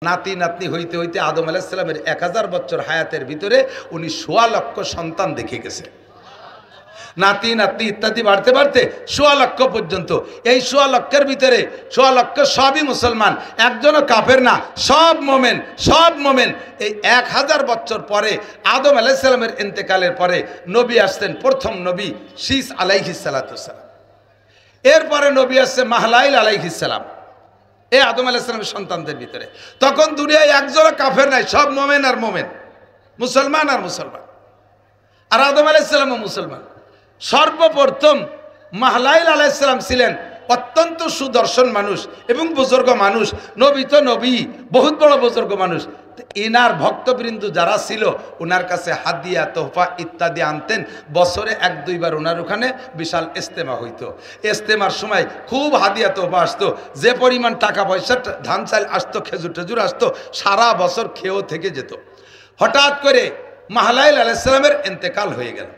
নাতি নাতনি হইতে হইতে আদম আলাইহিস সালামের 1000 বছর হায়াতের ভিতরে উনি 1.25 লক্ষ সন্তান দেখে গেছে। নাতি নাতনি ইত্যাদি বাড়তে বাড়তে 1.25 লক্ষ পর্যন্ত। এই 1.25 লক্ষের ভিতরে 1.25 লক্ষ সবই মুসলমান, একজনও কাফের না, সব মোমেন, সব মোমেন। এই 1000 বছর পরে আদম আলাইহিস সালামের ইন্তেকালের পরে নবী আসতেন, প্রথম নবী শীস আলাইহিস সালাতু সালাম। এরপরে নবী আসছে মাহলাইল আলাইহিস সালাম। এই আদম আলাইহিস সালামের সন্তানদের ভিতরে তখন দুনিয়ায় একজনও কাফের নাই, সব মোমেন আর মোমেন, মুসলমান আর মুসলমান। আর আদম আলাইহিস সালামও মুসলমান। সর্বপ্রথম মাহলাইল আলাইহিস সালাম ছিলেন অত্যন্ত সুদর্শন মানুষ এবং বুজুর্গ মানুষ। নবী তো নবী, বহুত বড় বুজুর্গ মানুষ। ইনার ভক্তবৃন্দ যারা ছিল ওনার কাছে হাদিয়া তোহফা ইত্যাদি আনতেন। বছরে 1-2 বার ওনার ওখানে বিশাল ইস্তেমা হইতো। ইস্তেমার সময় খুব হাদিয়া তোহফা আসতো, যে পরিমাণ টাকা পয়সা ধান চাল আসতো, খেজুর টেজুর আসতো, সারা বছর খেয়েও থেকে যেত। হঠাৎ করে মাহলাইল আলাইহিস সালামের ইন্তেকাল হয়ে গেল।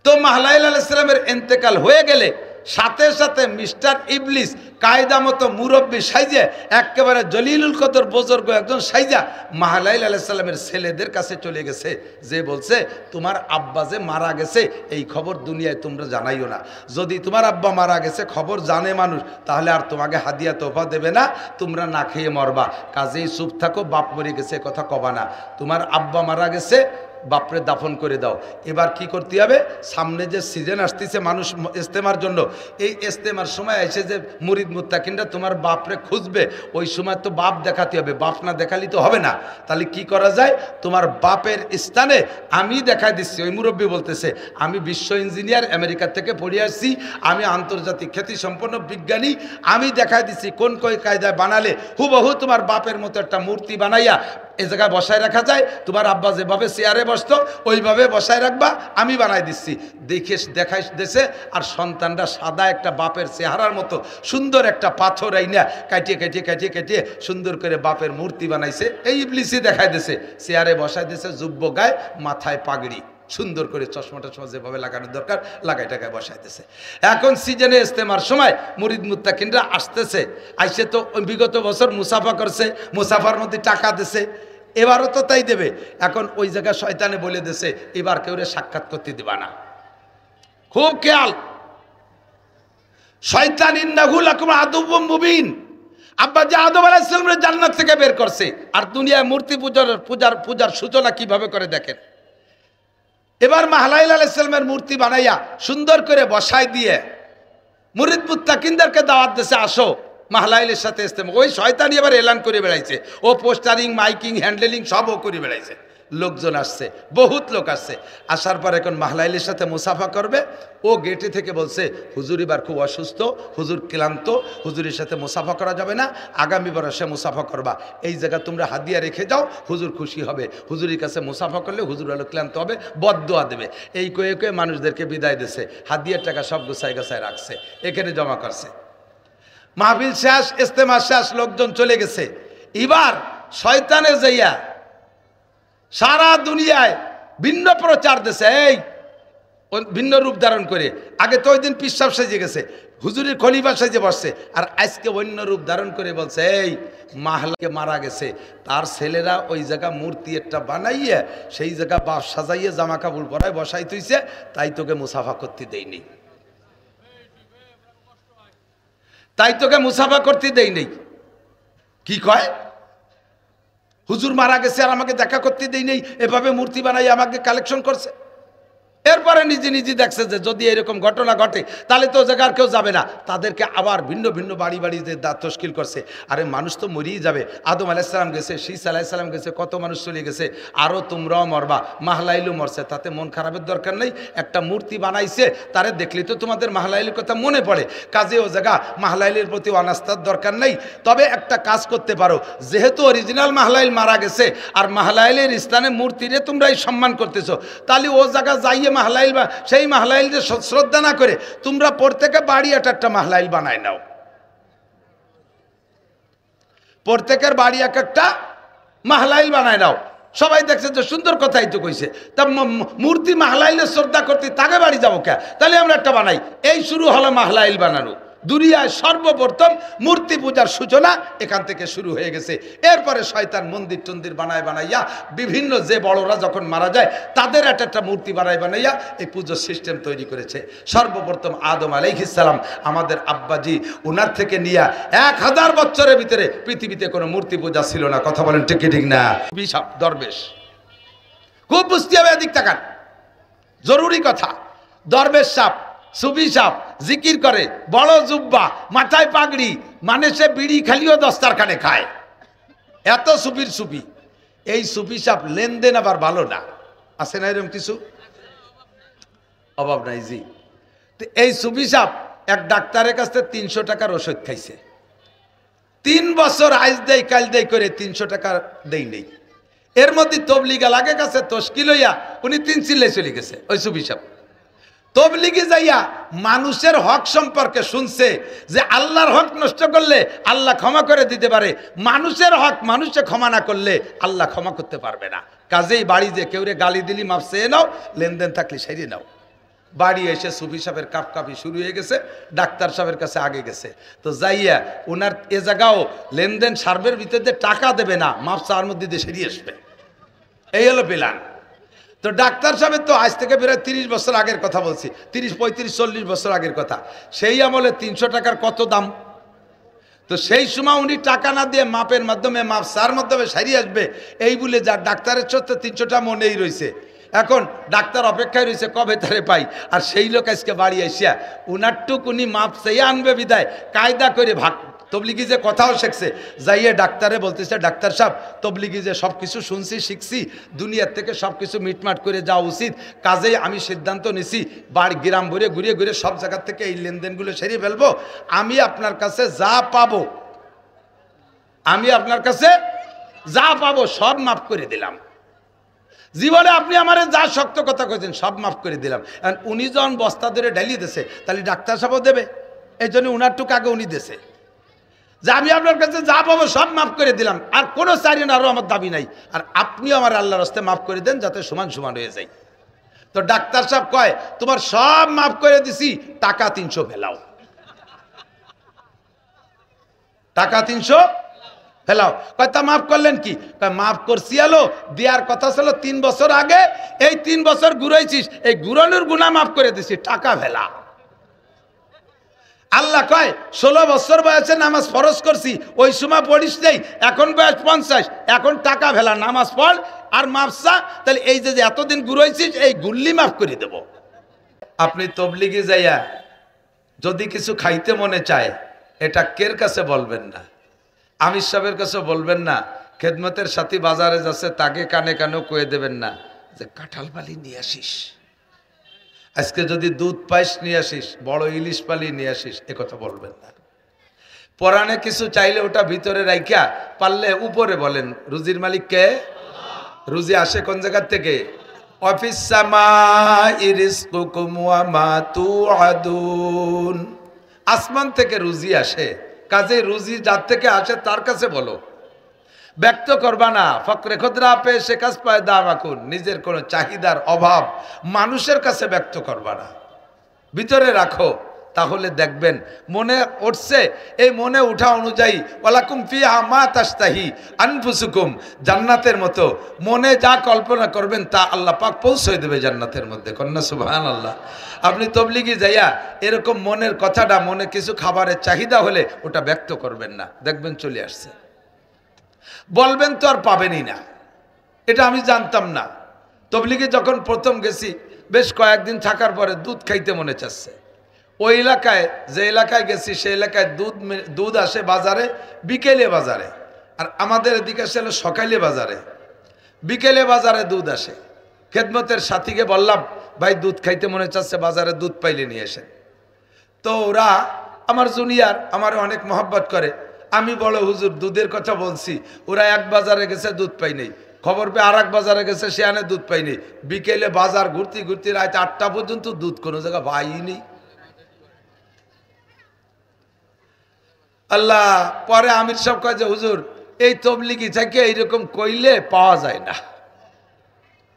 তো মাহলাইল আলাইহিস সালামের ইন্তেকাল হয়ে গেলে সাথে সাথে মিস্টার ইবলিস কায়দা মতো মুরব্বী সাইজে, একেবারে জলিলুল কদর বুজুর্গ একজন সাইজা মাহলাইল আলাইহিস সালামের ছেলেদের কাছে চলে গেছে, যে বলছে তোমার আব্বা যে মারা গেছে এই খবর দুনিয়ায় তোমরা জানাইও না। যদি তোমার আব্বা মারা গেছে খবর জানে মানুষ, তাহলে আর তোমাকে হাদিয়া তোফা দেবে না, তোমরা না খেয়ে মরবা। কাজেই চুপ থাকো, বাপ মরে গেছে কথা কবা না। তোমার আব্বা মারা গেছে, বাপরে দাফন করে দাও। এবার কি করতে হবে, সামনে যে সিজন আসতেছে মানুষ ইস্তেমার জন্য, এই ইস্তেমার সময় এসে যে মুরিদ মুত্তাকিনরা তোমার বাপরে খুঁজবে, ওই সময় তো বাপ দেখাতে হবে, বাপ না দেখালি তো হবে না। তাহলে কি করা যায়, তোমার বাপের স্থানে আমি দেখাই দিচ্ছি। ওই মুরব্বী বলতেছে আমি বিশ্ব ইঞ্জিনিয়ার, আমেরিকা থেকে পড়ে আসছি, আমি আন্তর্জাতিক খ্যাতি সম্পন্ন বিজ্ঞানী, আমি দেখাই দিচ্ছি কোন কই কায়দায় বানালে হুবহু তোমার বাপের মতো একটা মূর্তি বানাইয়া এই জায়গায় বসায় রাখা যায়। তোমার আব্বা যেভাবে চেয়ারে বসতো ওইভাবে বসায় রাখবা, আমি বানাই দিচ্ছি। দেখে দেখাই দিছে। আর সন্তানরা সাদা একটা বাপের চেহারার মতো সুন্দর একটা পাথর আইনা কাটিয়ে কাটিয়ে কাটিয়ে কাটিয়ে সুন্দর করে বাপের মূর্তি বানাইছে। এই ইবলিসই দেখাই দিছে, চেয়ারে বসাই দিছে, যুব্য গায়ে, মাথায় পাগড়ি, সুন্দর করে চশমা টশমা যেভাবে লাগানোর দরকার লাগাই টাকায় বসাইতেছে। এখন সিজনে ইস্তেমার সময় মুরিদ মুত্তাকিনরা আসতেছে, আইসে তো বিগত বছর মুসাফা করছে, মুসাফার মধ্যে টাকা দিছে, এবারও তো তাই দেবে। এখন ওই জায়গায় শয়তানে বলে দিছে এবার কেউ সাক্ষাৎ করতে দিবা না। খুব খেয়াল, শয়তান ইন্নাহু লাকুম আদুউম মুবিন। আব্বা যে আদম আলাইহিস সালামের জান্নাত থেকে বের করছে, আর দুনিয়ায় মূর্তি পূজার সূচনা কিভাবে করে দেখেন। এবার মাহলাইল আলাইহিস সালামের মূর্তি বানাইয়া সুন্দর করে বসাই দিয়ে মুরিদ মুত্তাকিনদেরকে দাওয়াত দিয়েছে, আসো মাহলাইলের সাথে ইস্তেমা। ওই শয়তানি এবার এলান করে বেড়াইছে, ও পোস্টারিং মাইকিং হ্যান্ডেলিং সবও করে বেড়াইছে। লোকজন আসছে, বহুত লোক আসছে। আসার পর এখন মাহলাইলের সাথে মুসাফা করবে। ও গেটে থেকে বলছে হুজুর এবার খুব অসুস্থ, হুজুর ক্লান্ত, হুজুরের সাথে মুসাফা করা যাবে না, আগামী বর্ষে মুসাফা করবা। এই জায়গা তোমরা হাদিয়া রেখে যাও, হুজুর খুশি হবে। হুজুরের কাছে মুসাফা করলে হুজুর হলো ক্লান্ত হবে, বদদোয়া দেবে। এই কয়ে কয়ে মানুষদেরকে বিদায় দিছে, হাদিয়ার টাকা সব গোছায় গোছায় রাখছে, এখানে জমা করছে। মাহফিল শেষ, ইস্তেমা শেষ, লোকজন চলে গেছে। এবার শয়তানে যাইয়া সারা দুনিয়ায় ভিন্ন প্রচার দিছে, এই ভিন্ন রূপ ধারণ করে। আগে তো ওই দিন পিসাব সেজে গেছে, হুজুরের খলিফা সেজে বসছে, আর আজকে অন্য রূপ ধারণ করে বলছে এই মাহলাকে মারা গেছে, তার ছেলেরা ওই জায়গা মূর্তি একটা বানাইয়ে সেই জায়গা বাপ সাজাইয়ে জামা কাপড় পরায় বসাই তুইছে, তাই তোকে মুসাফা করতে দেয়নি, তাই তোকে মুসাফা করতে দেই নেই। কি কয়, হুজুর মারা গেছে আর আমাকে দেখা করতে দেই নেই, এভাবে মূর্তি বানাই আমাকে কালেকশন করছে। এরপরে নিজে নিজে দেখছে যে যদি এরকম ঘটনা ঘটে তাহলে তো জায়গার কেউ যাবে না, তাদেরকে আবার ভিন্ন ভিন্ন বাড়ি বাড়িতে তশকিল করছে। আরে মানুষ তো মরিয়ে যাবে, আদম আলাইহিস সালাম গেছে, শীস আলাইহিস সালাম গেছে, কত মানুষ চলে গেছে, আরও তোমরাও মরবা, মাহলাইলও মরছে, তাতে মন খারাপের দরকার নেই। একটা মূর্তি বানাইছে, তারে দেখলে তো তোমাদের মাহলাইলের কথা মনে পড়ে, কাজে ও জায়গা মাহলাইলের প্রতি অনাস্থার দরকার নেই। তবে একটা কাজ করতে পারো, যেহেতু অরিজিনাল মাহলাইল মারা গেছে আর মাহলাইলের স্থানে মূর্তিরে তোমরাই সম্মান করতেছো, তাহলে ও জায়গা যাইয়ে মাহলাইল বা সেই মাহলাইলকে শ্রদ্ধা না করে তোমরা প্রত্যেকে বাড়ি একটা মাহলাইল বানায় নাও, প্রত্যেকের বাড়ি একটা মাহলাইল বানায় নাও। সবাই দেখছে যে সুন্দর কথাই তো কইছে, তা মূর্তি মাহলাইলের শ্রদ্ধা করতে তাকে বাড়ি যাবো কে, তাহলে আমরা একটা বানাই। এই শুরু হলো মাহলাইল বানানো। দুনিয়ায় সর্বপ্রথম মূর্তি পূজার সূচনা এখান থেকে শুরু হয়ে গেছে। এরপরে শয়তান মন্দির টন্দির বানাইয়া বিভিন্ন যে বড়রা যখন মারা যায় তাদের একটা মূর্তি বানাইয়া এই পুজোর সিস্টেম তৈরি করেছে। সর্বপ্রথম আদম আলাইহিস সালাম আমাদের আব্বাজি, ওনার থেকে নিয়ে 1000 বছরের ভিতরে পৃথিবীতে কোনো মূর্তি পূজা ছিল না। কথা বলেন ঠিক কি ঠিক না? বিশাপ দরবেশ খুব বুঝতে হবে, এদিক তাকান, জরুরি কথা। দরবেশ সাপ, সুফি সাপ জিকির করে, বড় জুব্বা, মাথায় পাগড়ি, মানে সে বিড়ি খালিও দস্তারখানে খায়, এত সুফির সুফি। এই সুফি সাপ লেনদেন আবার ভালো না, আছে না এরকম কিছু? অভাব নাই জি। তো এই সুফি সাপ এক ডাক্তারের কাছে 300 টাকার ওষুধ খাইছে, 3 বছর আইজ দেই কাল দেই করে 300 টাকা দেই নেই। এর মধ্যে তবলিগা লাগে কাছে তশকি লইয়া উনি 3 চিল্লাই চলে গেছে। ওই সুফি সাপ তবলিগে যাইয়া মানুষের হক সম্পর্কে শুনছে যে আল্লাহর হক নষ্ট করলে আল্লাহ ক্ষমা করে দিতে পারে, মানুষের হক মানুষে ক্ষমা না করলে আল্লাহ ক্ষমা করতে পারবে না। কাজেই বাড়ি যে কেউ রে গালি দিলি মাপ চেয়ে নাও, লেনদেন থাকলে সেরিয়ে নাও। বাড়ি এসে সুফি সাহেবের কাপকাপি শুরু হয়ে গেছে, ডাক্তার সাহেবের কাছে আগে গেছে। তো যাইয়া ওনার এ জায়গাও লেনদেন সার্ভের ভিতরে টাকা দেবে না, মাপ চার মধ্যে দিয়ে সেরিয়ে আসবে, এই হলো প্ল্যান। তো ডাক্তার সাহেবের তো আজ থেকে প্রায় 30 বছর আগের কথা বলছি, 30, 35, 40 বছর আগের কথা। সেই আমলে 300 টাকার কত দাম। তো সেই সময় উনি টাকা না দিয়ে মাপের মাধ্যমে, মাপ সার মাধ্যমে সারিয়ে আসবে এই বলে যা ডাক্তারের সত্ত্বে 300টা মনেই রয়েছে। এখন ডাক্তার অপেক্ষায় রয়েছে কবে তারে পাই। আর সেই লোক আজকে বাড়ি আসিয়া উনারটুক উনি মাপ চেয়ে আনবে বিদায় কায়দা করে ভাগ তবলিগি যে কথাও শিখছে, যাইয়ে ডাক্তারে বলতেছে, ডাক্তার সাহেব তবলিগি যে সব কিছু শুনছি শিখছি, দুনিয়ার থেকে সব কিছু মিটমাট করে যাওয়া উচিত, কাজেই আমি সিদ্ধান্ত নিছি বাড়ি গ্রাম ভরে ঘুরিয়ে ঘুরে সব জায়গার থেকে এই লেনদেনগুলো সেরে ফেলবো। আমি আপনার কাছে যা পাবো, আমি আপনার কাছে যা পাবো সব মাফ করে দিলাম। জীবনে আপনি আমার যা শক্ত কথা কইছেন সব মাফ করে দিলাম। উনি যখন বস্তা ধরে ঢালিয়ে দিয়েছে তাহলে ডাক্তার সাহেবও দেবে, এই জন্য উনারটুক আগে উনি দিয়েছে যে আমি আপনার কাছে যা পাবো সব মাফ করে দিলাম, আর কোনো চাইলেন আরও আমার দাবি নাই, আর আপনিও আমার আল্লাহর রাস্তে মাফ করে দেন যাতে সমান সমান হয়ে যায়। তো ডাক্তার সাহেব কয় তোমার সব মাফ করে দিছি, টাকা 300 ফেলাও, টাকা 300 ফেলাও। কয় তা মাফ করলেন কি? কয় মাফ করছি আলো, দেওয়ার কথা ছিল 3 বছর আগে, এই 3 বছর ঘুরাইছিস, এই ঘুরানোর গুনাহ মাফ করে দিছি, টাকা ফেলা। আল্লাহ কয় 16 বছর বয়সে নামাজ ফরজ করছি, ওই সময় পড়িস নেই, এখন বয়স 50, এখন টাকা ফেলা, নামাজ পড় আর মাফসা, তাহলে এই যে এতদিন ঘুরাইছিস এই গুল্লি মাফ করে দেব। আপনি তবলিগে যাইয়া যদি কিছু খাইতে মনে চায় এটা কের কাছে বলবেন না, আমির সাহেবের কাছে বলবেন না, খেদমতের সাথী বাজারে যাচ্ছে তাকে কানে কানেও কয়ে দেবেন না যে কাঁঠাল বালি নিয়ে আসিস, আজকে যদি দুধ পাইস নিয়ে আসিস, বড় ইলিশ পালি নিয়ে আসিস, এ কথা বলবেন না। পরাণে কিছু চাইলে ওটা ভিতরে রাইখা পারলে উপরে বলেন রুজির মালিক কে? রুজি আসে কোন জায়গার থেকে? অফিস আসমান থেকে রুজি আসে, কাজে রুজি যার থেকে আসে তার কাছে বলো, ব্যক্ত করবা না। ফকরে খুদরা পে সে কাজ পায় দামাকুন, নিজের কোনো চাহিদার অভাব মানুষের কাছে ব্যক্ত করবা না, ভিতরে রাখো, তাহলে দেখবেন মনে উঠছে, এই মনে উঠা অনুযায়ী ওয়ালাকুম ফিহা মা তাশতাহি আনফুসুকুম, জান্নাতের মতো মনে যা কল্পনা করবেন তা আল্লাহ পাক পৌঁছে দেবে জান্নাতের মধ্যে। কন্যা সুবহানাল্লাহ। আপনি তবলিগি যাইয়া এরকম মনের কথাটা, মনে কিছু খাবারের চাহিদা হলে ওটা ব্যক্ত করবেন না, দেখবেন চলে আসছে। বলবেন তো আর পাবেনই না, এটা আমি জানতাম না। তবলিগে যখন প্রথম গেছি বেশ কয়েকদিন থাকার পরে দুধ খাইতে মনে চাচ্ছে। ওই এলাকায় যে এলাকায় গেছি সেই এলাকায় দুধ আসে বাজারে বিকেলে বাজারে, আর আমাদের এদিকে আসে সকালে বাজারে, বিকেলে বাজারে দুধ আসে। খেদমতের সাথীকে বললাম ভাই দুধ খাইতে মনে চাচ্ছে, বাজারে দুধ পাইলে নিয়ে এসেন। তো ওরা আমার জুনিয়র, আমার অনেক মহব্বত করে, আমি বড় হুজুর দুধের কথা বলছি, ওরা এক বাজারে গেছে দুধ পাই নেই, খবর পেয়ে আর এক বাজারে গেছে সে আনে দুধ পাই নেই, বিকেলে বাজার ঘুরতে ঘুরতে রাত 8টা পর্যন্ত দুধ কোনো জায়গা পাই নেই। আল্লাহ, পরে আমির সাহেব কয় যে হুজুর এই তবলিগি থেকে এইরকম কইলে পাওয়া যায় না,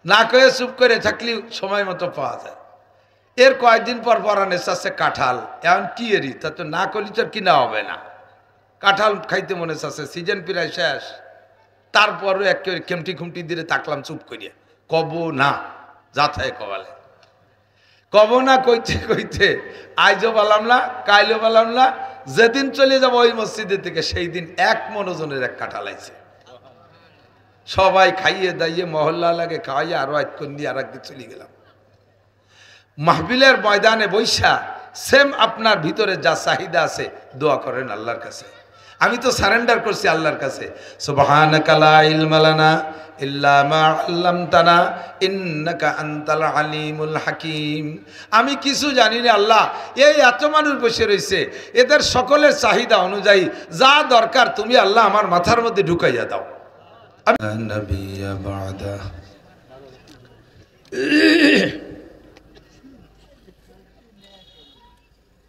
না কয়ে চুপ করে থাকলে সময় মতো পাওয়া যায়। এর কয়েকদিন পর পরানে চাচ্ছে কাঁঠাল, এখন কি এরি তা তো না করলে তো কিনা হবে না। কাঁঠাল খাইতে মনে চাচ্ছে, সিজন প্রায় শেষ। তারপরও একেবারে খেমটি খুমটি দিয়ে তাকলাম চুপ করিয়া, কব না যা থাকে কবালে, কব না কইতে কইতে আইজও পালাম না, কাইলও পালাম না। যেদিন চলে যাব ওই মসজিদের থেকে সেই দিন এক মনোজনের এক কাঁঠাল আইছে। সবাই খাইয়ে দাইয়ে মহল্লা লাগে খাওয়াইয়ে আরো এক কন্দি আর একদিন চলে গেলাম। মাহফিলের ময়দানে বৈশা সেম আপনার ভিতরে যা চাহিদা আছে দোয়া করেন আল্লাহর কাছে। আমি তো সারেন্ডার করছি আল্লাহর কাছে, সুবহানাকা লা ইলমা লানা ইল্লা মা আল্লামতানা ইন্নাকা আনতাল আলিমুল হাকিম। আমি কিছু জানি না আল্লাহ, এই এত মানুষ বসে রয়েছে, এদের সকলের চাহিদা অনুযায়ী যা দরকার তুমি আল্লাহ আমার মাথার মধ্যে ঢুকাইয়া দাও। নবিয়া বাদা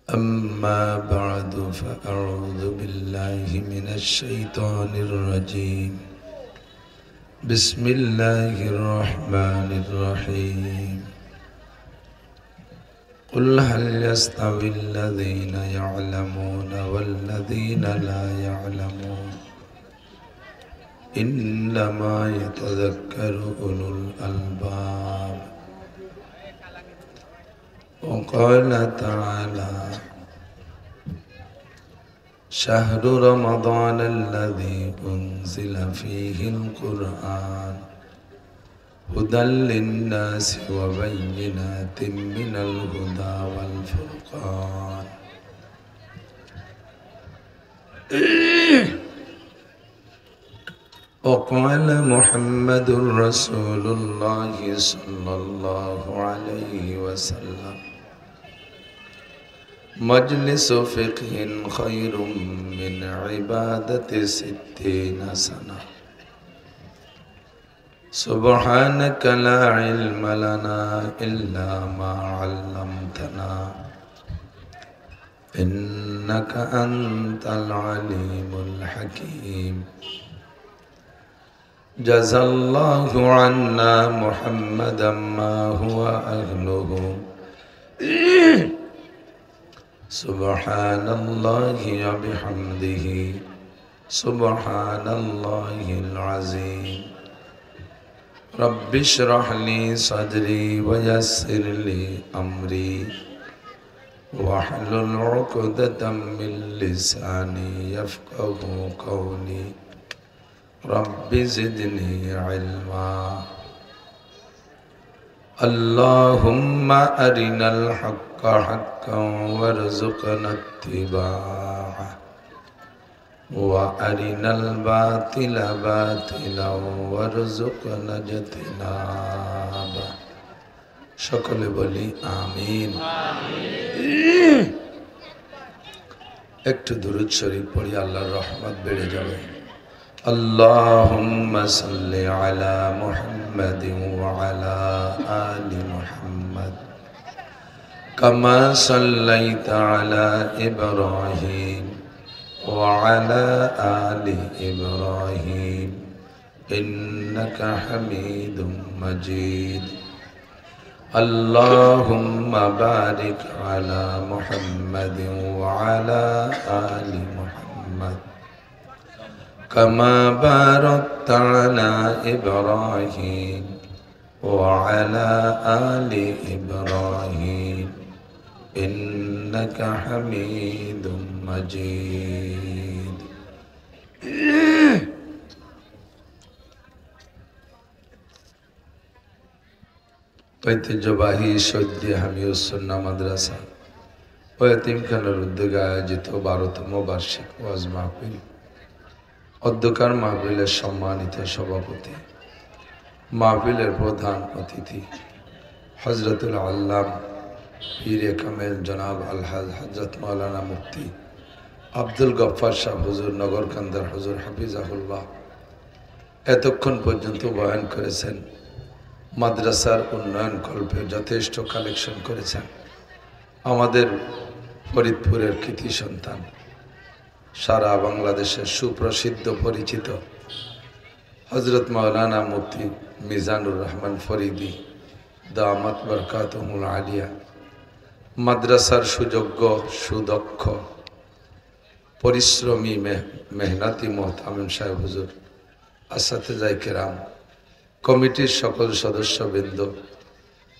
أما بعد فأعوذ بالله من الشيطان الرجيم بسم الله الرحمن الرحيم قل هل يستوي الذين يعلمون والذين لا يعلمون إنما يتذكر أولو الألباب وقال تعالى شهر رمضان الذي أنزل فيه القرآن هدى للناس وبينات من الهدى والفرقان وقال محمد رسول الله صلى الله عليه وسلم مجلس فقه خير من عبادة 60 سنة سبحانك لا علم لنا إلا ما علمتنا إنك أنت العليم الحكيم جزى الله عنا محمدا ما هو أهله سبحان الله وبحمده سبحان الله العظيم رب اشرح لي صدري ويسر لي أمري واحلل عقدة من لساني يفقه قولي رب زدني علما اللهم أرنا الحق حقا وارزقنا اتباعه وأرنا الباطل باطلا وارزقنا اجتنابه সকলে বলি আমিন। একটু দুরূদ শরীফ পড়ি, আল্লাহর রহমত বেড়ে যাবে। اللهم صل على محمد وعلى آل محمد كما صليت على إبراهيم وعلى آل إبراهيم إنك حميد مجيد اللهم بارك على محمد وعلى آل محمد كما باركت على إبراهيم وعلى آل إبراهيم إنك حميد مجيد ঐতিহ্যবাহী সৌদি হামিউসুন্নাহ মাদ্রাসা ও এতিমখানার উদ্যোগে আয়োজিত 12তম বার্ষিক ওয়াজ মাহফিল অধ্যকার মাহফিলের সম্মানিত সভাপতি, মাহফিলের প্রধান অতিথি হজরতুল আল্লাম পীরে কামেল জনাব আলহাজ হজরত মাওলানা মুফতি আব্দুল গফফার শাহ হুজুর নগরকান্দার হুজুর হাফিজাহুল্লাহ এতক্ষণ পর্যন্ত বয়ান করেছেন। মাদ্রাসার উন্নয়ন কল্পে যথেষ্ট কালেকশন করেছেন। আমাদের ফরিদপুরের কৃতি সন্তান, সারা বাংলাদেশের সুপ্রসিদ্ধ পরিচিত হজরত মাওলানা মুফতি মিজানুর রহমান ফরিদি দামাত বরকাতুহুল আলিয়া মাদ্রাসার সুযোগ্য সুদক্ষ পরিশ্রমী মেহনতি মোহতামিম সাহেব হুজুর, আসাতেজায়ে কেরাম, কমিটির সকল সদস্যবৃন্দ,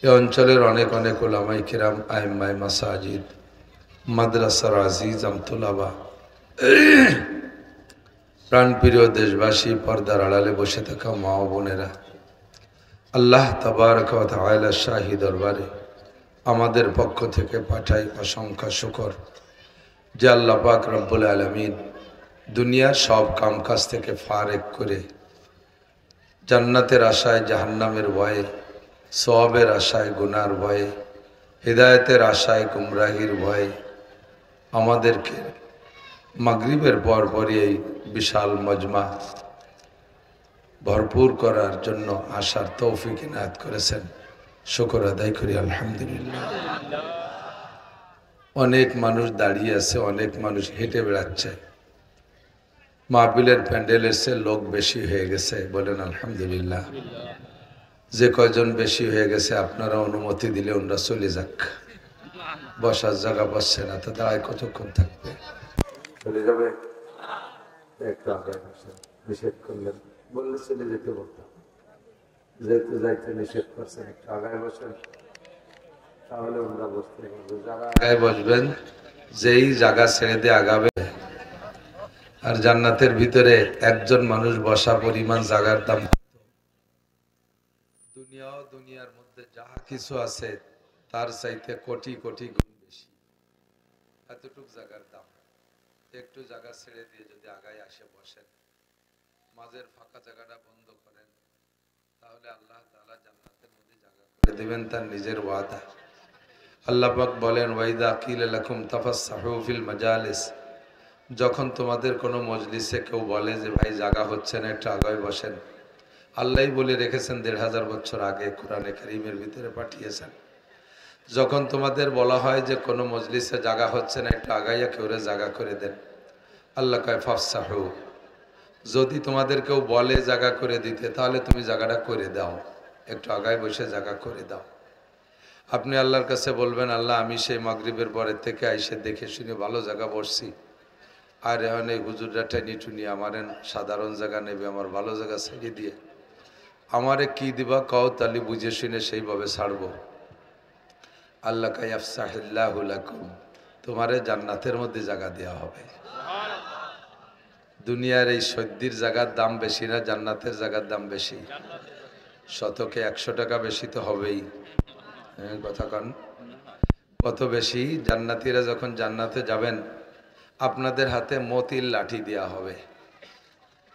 এ অঞ্চলের অনেক অনেক উলামায়ে কেরাম, আইম্মায়ে মাসাজিদ, মাদ্রাসার আজিজ আমতুলাবা, প্রাণপ্রিয় দেশবাসী, পর্দার আড়ালে বসে থাকা মা ও বোনেরা, আল্লাহ তাবারক ওয়া তাআলা শাহী দরবারে আমাদের পক্ষ থেকে পাঠাই অসংখ্য শুকর যে আল্লাহ পাক রব্বুল আলামিন দুনিয়ার সব কামকাজ থেকে ফারেক করে জান্নাতের আশায় জাহান্নামের ভয়ে, সওয়াবের আশায় গুনার ভয়ে, হিদায়াতের আশায় গুমরাহির ভয়ে আমাদেরকে মাগরিবের পরপরই এই বিশাল মজমা ভরপুর করার জন্য আসার তৌফিক ইনায়াত করেছেন। শুকর আদায় করি আলহামদুলিল্লাহ। অনেক মানুষ দাঁড়িয়ে আছে, অনেক মানুষ হেঁটে বেড়াচ্ছে, মাহফিলের প্যান্ডেলের চেয়ে লোক বেশি হয়ে গেছে, বলেন আলহামদুলিল্লাহ। যে কয়জন বেশি হয়ে গেছে আপনারা অনুমতি দিলে ওনারা চলে যাক, বসার জায়গা বসছে না তো দাঁড়ায় কতক্ষণ থাকবে, চলে যাবে। একটু আগে নিষেধ করলেন, বললে চলে যেতে বলতাম, যেহেতু যাইতে নিষেধ করছেন একটু আগায় বসেন, তাহলে ওনারা বসতে পারবে। যারা আগায় বসবেন যেই জায়গা ছেড়ে দিয়ে আগাবে। আর জান্নাতের ভিতরে একজন মানুষ বসা পরিমাণ জায়গার দাম দুনিয়ার মধ্যে যাহা কিছু আছে তার চাইতে কোটি কোটি গুণ বেশি। এতটুক জায়গার দাম, একটু জায়গা ছেড়ে দিয়ে যদি আগায় আসে বসেন, মাঝের ফাঁকা জায়গাটা বন্ধ করেন, তাহলে আল্লাহ তাআলা জান্নাতের মধ্যে জায়গা করে দিবেন, তার নিজের ওয়াদা। আল্লাহ পাক বলেন, ওয়াইদা কিলা লাকুম তাফাসসাহু ফিল মাজালিস, যখন তোমাদের কোনো মজলিসে কেউ বলে যে ভাই জায়গা হচ্ছে না, একটু আগায় বসেন, আল্লাহই বলে রেখেছেন ১৫০০ বছর আগে কোরআনে কারীমের ভিতরে পাঠিয়েছেন। যখন তোমাদের বলা হয় যে কোনো মজলিসে জায়গা হচ্ছে না, একটু আগাইয়া কেউ জায়গা করে দেন, আল্লাহ কয় ফাফসাহু, যদি তোমাদের কেউ বলে জায়গা করে দিতে তাহলে তুমি জায়গাটা করে দাও, একটু আগায় বসে জায়গা করে দাও। আপনি আল্লাহর কাছে বলবেন, আল্লাহ আমি সেই মাগরিবের পরের থেকে আইসে দেখে শুনে ভালো জায়গা বসছি, আর এখন এই হুজুররা টেনি টুনি আমার সাধারণ জায়গা নেবে, আমার ভালো জায়গা ছেড়ে দিয়ে আমারে কি দিবা কও, তাহলে বুঝে শুনে সেইভাবে ছাড়বো। আল্লাহ কাই আফসাহিল্লাহু লাকুম, তোমারে জান্নাতের মধ্যে জায়গা দেওয়া হবে। দুনিয়ার এই সদ্যির জায়গার দাম বেশি না জান্নাতের জায়গার দাম বেশি? শতকে ১০০ টাকা বেশি তো হবেই, কথা কন কত বেশি? জান্নাতীরা যখন জান্নাতে যাবেন আপনাদের হাতে মতির লাঠি দেওয়া হবে।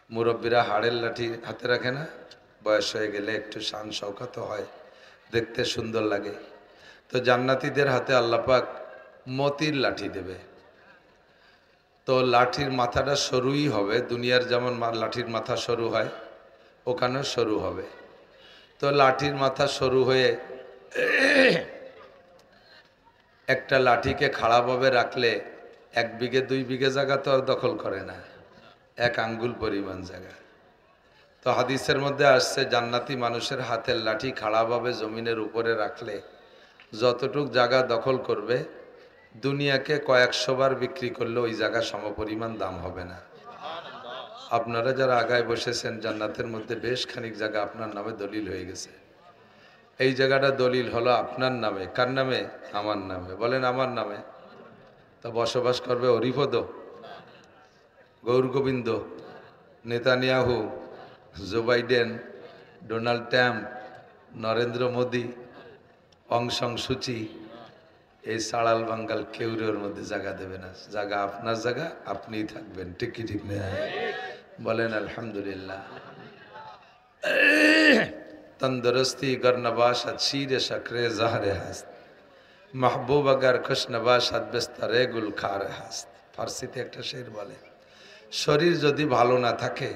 মুরব্বীরা হাড়ের লাঠি হাতে রাখে না, বয়স হয়ে গেলে একটু শান শৌকত হয়, দেখতে সুন্দর লাগে, তো জান্নাতীদের হাতে আল্লাহ পাক মতির লাঠি দেবে। তো লাঠির মাথাটা সরুই হবে, দুনিয়ার যেমন লাঠির মাথা সরু হয় ওখানেও সরু হবে। তো লাঠির মাথা সরু হয়ে একটা লাঠিকে খাড়াভাবে রাখলে ১ বিঘে ২ বিঘে জায়গা তো আর দখল করে না, ১ আঙ্গুল পরিমাণ জায়গা। তো হাদিসের মধ্যে আসছে জান্নাতি মানুষের হাতের লাঠি খাড়াভাবে জমিনের উপরে রাখলে যতটুক জায়গা দখল করবে দুনিয়াকে কয়েকশো বার বিক্রি করলে ওই জায়গা সমপরিমাণ দাম হবে না। আপনারা যারা আগায় বসেছেন জান্নাতের মধ্যে বেশ খানিক জায়গা আপনার নামে দলিল হয়ে গেছে। এই জায়গাটা দলিল হলো আপনার নামে। কার নামে? আমার নামে। বলেন আমার নামে। তা বসবাস করবে Haripada, Gour Gobinda, Netanyahu, Joe Biden, Donald Trump, Narendra Modi, Aung San Suu Kyi, এই সাড়াল বাঙ্গাল কেউরের মধ্যে জায়গা দেবে না। জায়গা আপনার জায়গা, আপনিই থাকবেন। ঠিক কি ঠিক না? বলেন আলহামদুলিল্লাহ। তন্দুরস্তি গর নবাশত শিরে শকরে জাহরে হাস্ত, মাহবুব আগার খুশ নবাশত বিস্তরে গুল খারে হাস্ত। ফার্সিতে একটা শের বলে, শরীর যদি ভালো না থাকে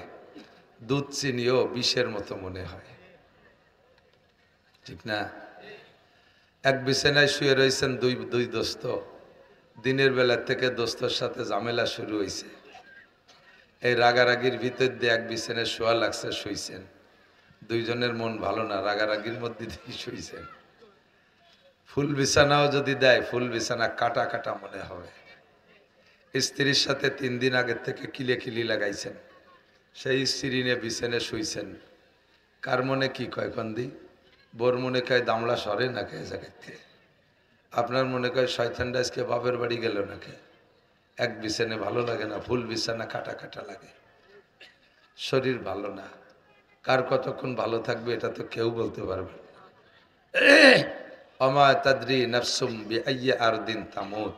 দুধ চিনিও বিষের মতো মনে হয়। ঠিক না? এক বিছানায় শুয়ে রয়েছেন দুই দোস্ত, দিনের বেলা থেকে দোস্তর সাথে ঝামেলা শুরু হয়েছে। এই রাগারাগির ভিতর দিয়ে এক বিছানায় শোয়া লাগছে, শুইছেন। দুইজনের মন ভালো না, রাগারাগির মধ্যে দিয়ে শুইছেন। ফুল বিছানাও যদি দেয় ফুল বিছানা কাটা কাটা মনে হবে। স্ত্রীর সাথে 3 দিন আগের থেকে কিলে কিলি লাগাইছেন, সেই স্ত্রী নিয়ে বিছানে শুইছেন, কার মনে কি কয় কন্দি? বোর মনে কয় দামলা সরে না কে জায়গাতে, আপনার মনে কয় শয়তানটা আজকে বাপের বাড়ি গেল নাকি। এক বিছানে ভালো লাগে না, ফুল বিছানা কাটা কাটা লাগে, শরীর ভালো না। কার কতক্ষণ ভালো থাকবে এটা তো কেউ বলতে পারবে না। অমা তাদরি নাফসুম বিআইয়ি আরদিন তামুত,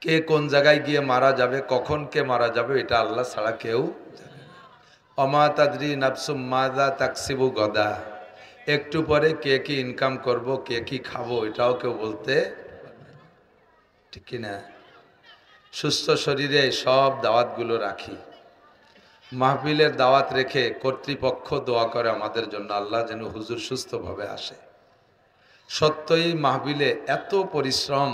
কে কোন জায়গায় গিয়ে মারা যাবে, কখন কে মারা যাবে এটা আল্লাহ ছাড়া কেউ জানে না। অমা তাদরি নাফসুম মাযা তাকসিবু গদা, একটু পরে কে কি ইনকাম করব, কে কি খাবো এটাও কেউ বলতে পারবে না, ঠিক কি না? সুস্থ শরীরে সব দাওয়াতগুলো রাখি, মাহফিলের দাওয়াত রেখে কর্তৃপক্ষ দোয়া করে আমাদের জন্য, আল্লাহ যেন হুজুর সুস্থভাবে আসে। সত্যই মাহফিলে এত পরিশ্রম,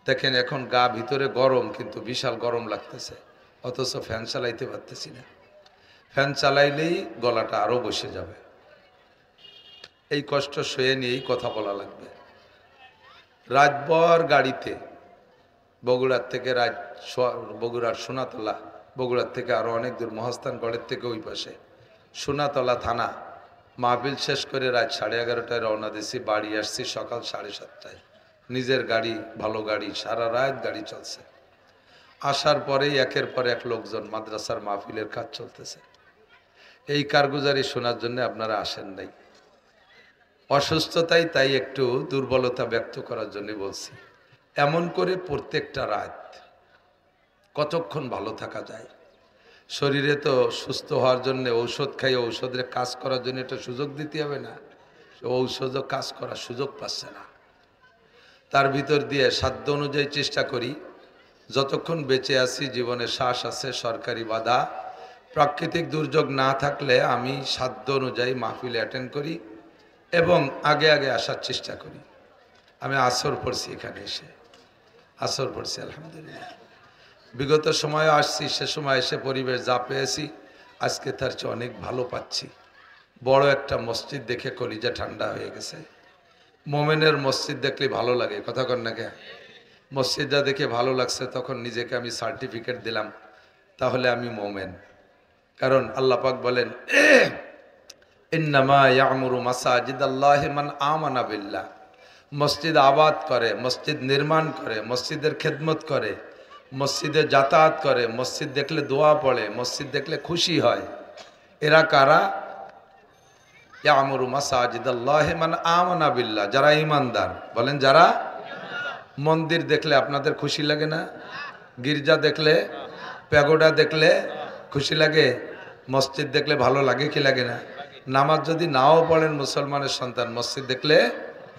দেখেন এখন গা ভিতরে গরম কিন্তু বিশাল গরম লাগতেছে, অথচ ফ্যান চালাইতে পারতেছি না। ফ্যান চালাইলেই গলাটা আরো বসে যাবে। এই কষ্ট সয়ে নিয়েই কথা বলা লাগবে। রাতভর গাড়িতে বগুড়ার থেকে বগুড়ার সোনাতলা, বগুড়ার থেকে আরো অনেক দূর, মহাস্থানগড়ের থেকে ওই পাশে সোনাতলা থানা, মাহফিল শেষ করে রাত 11:30টায় রওনা দিয়েছি, বাড়ি আসছি সকাল 7:30টায়। নিজের গাড়ি, ভালো গাড়ি, সারা রাত গাড়ি চলছে। আসার পরেই একের পর এক লোকজন, মাদ্রাসার মাহফিলের কাজ চলতেছে। এই কারগুজারি শোনার জন্য আপনারা আসেন নাই, অসুস্থতাই তাই একটু দুর্বলতা ব্যক্ত করার জন্য বলছি। এমন করে প্রত্যেকটা রাত কতক্ষণ ভালো থাকা যায়? শরীরে তো সুস্থ হওয়ার জন্য ঔষধ খাই, ঔষধের কাজ করার জন্য একটা সুযোগ দিতে হবে না? ঔষধও কাজ করার সুযোগ পাচ্ছে না। তার ভিতর দিয়ে সাধ্য অনুযায়ী চেষ্টা করি, যতক্ষণ বেঁচে আছি, জীবনে শ্বাস আছে, সরকারি বাধা, প্রাকৃতিক দুর্যোগ না থাকলে আমি সাধ্য অনুযায়ী মাহফিল অ্যাটেন্ড করি এবং আগে আগে আসার চেষ্টা করি। আমি আসর পড়ছি, এখানে এসে আসর পড়ছি আলহামদুলিল্লাহ। বিগত সময়ে আসছি, সে সময় এসে পরিবেশ যা পেয়েছি আজকে তার চেয়ে অনেক ভালো পাচ্ছি। বড় একটা মসজিদ দেখে কলিজা ঠান্ডা হয়ে গেছে। মোমেনের মসজিদ দেখলে ভালো লাগে, কথা কন না কে? মসজিদটা দেখে ভালো লাগছে, তখন নিজেকে আমি সার্টিফিকেট দিলাম, তাহলে আমি মোমেন। কারণ আল্লাহ পাক বলেন, ইন্নামা ইয়ামুরু মাসাজিদাল্লাহি মান আমানা বিল্লাহ, মসজিদ আবাদ করে, মসজিদ নির্মাণ করে, মসজিদের খেদমত করে, মসজিদে যাতায়াত করে, মসজিদ দেখলে দোয়া পড়ে, মসজিদ দেখলে খুশি হয়, এরা কারা? ইয়ামুরু মাসাজিদাল্লাহি মান আমানা বিল্লাহ, যারা ঈমানদার। বলেন যারা। মন্দির দেখলে আপনাদের খুশি লাগে না? গির্জা দেখলে, প্যাগোডা দেখলে খুশি লাগে? মসজিদ দেখলে ভালো লাগে কি লাগে না? নামাজ যদি নাও পড়েন মুসলমানের সন্তান, মসজিদ দেখলে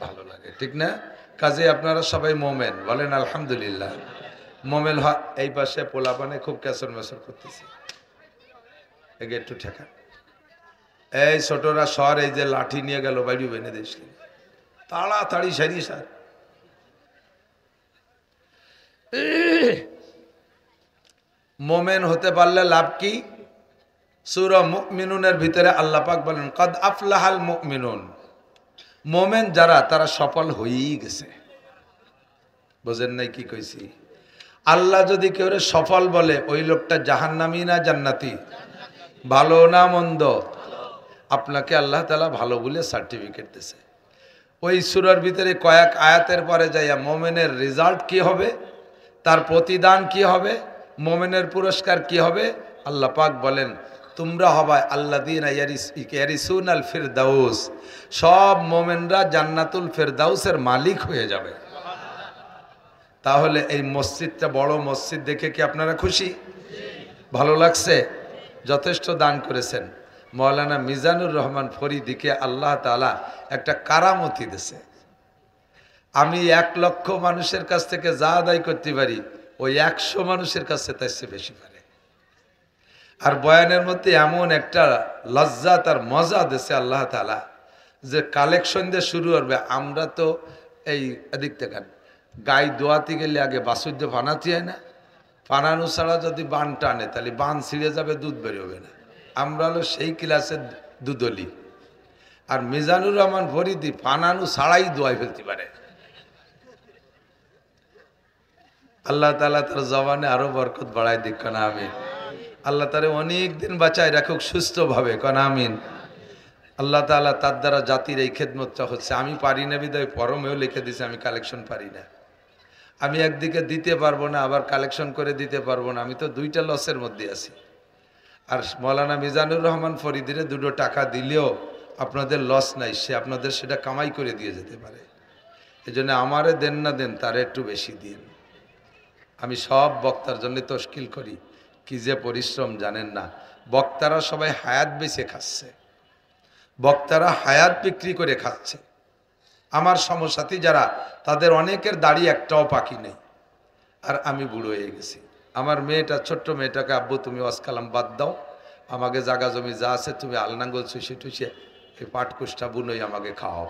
ভালো লাগে, ঠিক না? কাজে আপনারা সবাই মোমেন, বলেন আলহামদুলিল্লাহ। মোমেন এই পাশে পোলাপানে খুব ক্যাসর মেসর করতেছে, এগে একটু ঠেকা। এই ছোটরা সর, এই যে লাঠি নিয়ে গেল বাড়ি বেনে দিস, তাড়াতাড়ি সারি সার। মোমেন হতে পারলে লাভ কি? সূরা মুমিনুনের ভিতরে আল্লাহ পাক বলেন, কদ আফলাহাল মুমিনুন, মোমেন যারা তারা সফল হয়েই গেছে। বোঝেন নাই কি কইছি? আল্লাহ যদি কেউ সফল বলে, ওই লোকটা জাহান্নামী না জান্নাতি? ভালো না মন্দ? আপনাকে আল্লাহ তাআলা ভালো বলে সার্টিফিকেট দিয়েছে। ওই সূরার ভিতরে কয়েক আয়াতের পরে যাইয়া মোমেনের রেজাল্ট কি হবে, তার প্রতিদান কি হবে, মোমেনের পুরস্কার কি হবে, আল্লাহ পাক বলেন, তোমরা হবা আল্লাযীনা ইয়ারিসুনাল ফিরদাউস, সব মোমেনরা জান্নাতুল ফিরদাউসের মালিক হয়ে যাবে। তাহলে এই মসজিদটা বড় মসজিদ দেখে কি আপনারা খুশি? ভালো লাগছে? যথেষ্ট দান করেছেন। মৌলানা মিজানুর রহমান ফরিদিকে আল্লাহ তাআলা একটা কারামতি দিয়েছে। আমি 1 লক্ষ মানুষের কাছ থেকে যা আদায় করতে পারি, ওই 100 মানুষের কাছে তার চেয়ে বেশি পারে। আর বয়ানের মধ্যে এমন একটা লজ্জাত আর মজা দিয়েছে আল্লাহ তাআলা, যে কালেকশন দিয়ে শুরু করবে। আমরা তো এই এদিক থেকে গাই দোয়াতে গেলে আগে বাসুদ্য ফানাতে হয় না, ফানানো ছাড়া যদি বান টানে তাহলে বান ছিঁড়ে যাবে, দুধ বেরোবে না। আমরা হলো সেই ক্লাসের দুধলি। আর মিজানুর রহমান ফরিদি ফানানু ছাড়াই দোয়াই ফেলতে পারে। আল্লাহ তাআলা তার জবানে আরো বরকত বাড়ায় দিক, কোন আমিন। আল্লাহ তারে অনেক দিন বাঁচায় রাখুক সুস্থভাবে, কোন আমিন। আল্লাহ তাআলা তার দ্বারা জাতির এই খেদমতটা হচ্ছে। আমি পারি না বিদায় পরমেও লিখে দিছে আমি কালেকশন পারি না। আমি একদিকে দিতে পারবো না, আবার কালেকশন করে দিতে পারবো না। আমি তো দুইটা লসের মধ্যে আছি। আর মৌলানা মিজানুর রহমান ফরিদিরে দুটো টাকা দিলেও আপনাদের লস নাই, সে আপনাদের সেটা কামাই করে দিয়ে যেতে পারে। এই জন্য আমারে দেন না দেন, তারে একটু বেশি দিন। আমি সব বক্তার জন্য তশকিল করি, কি যে পরিশ্রম জানেন না। বক্তারা সবাই হায়াত বেচে খাচ্ছে, বক্তারা হায়াত বিক্রি করে খাচ্ছে। আমার সমসাথী যারা, তাদের অনেকের দাড়ি একটাও পাকি নেই, আর আমি বুড়ো হয়ে গেছি। আমার মেয়েটা, ছোট্ট মেয়েটাকে, আব্বু তুমি ওয়াজকালাম বাদ দাও, আমাকে জাগা জমি যা আছে তুমি আলনাঙ্গল চুষে টুষে এই পাটকুষ্টা বুনোই আমাকে খাওয়াও,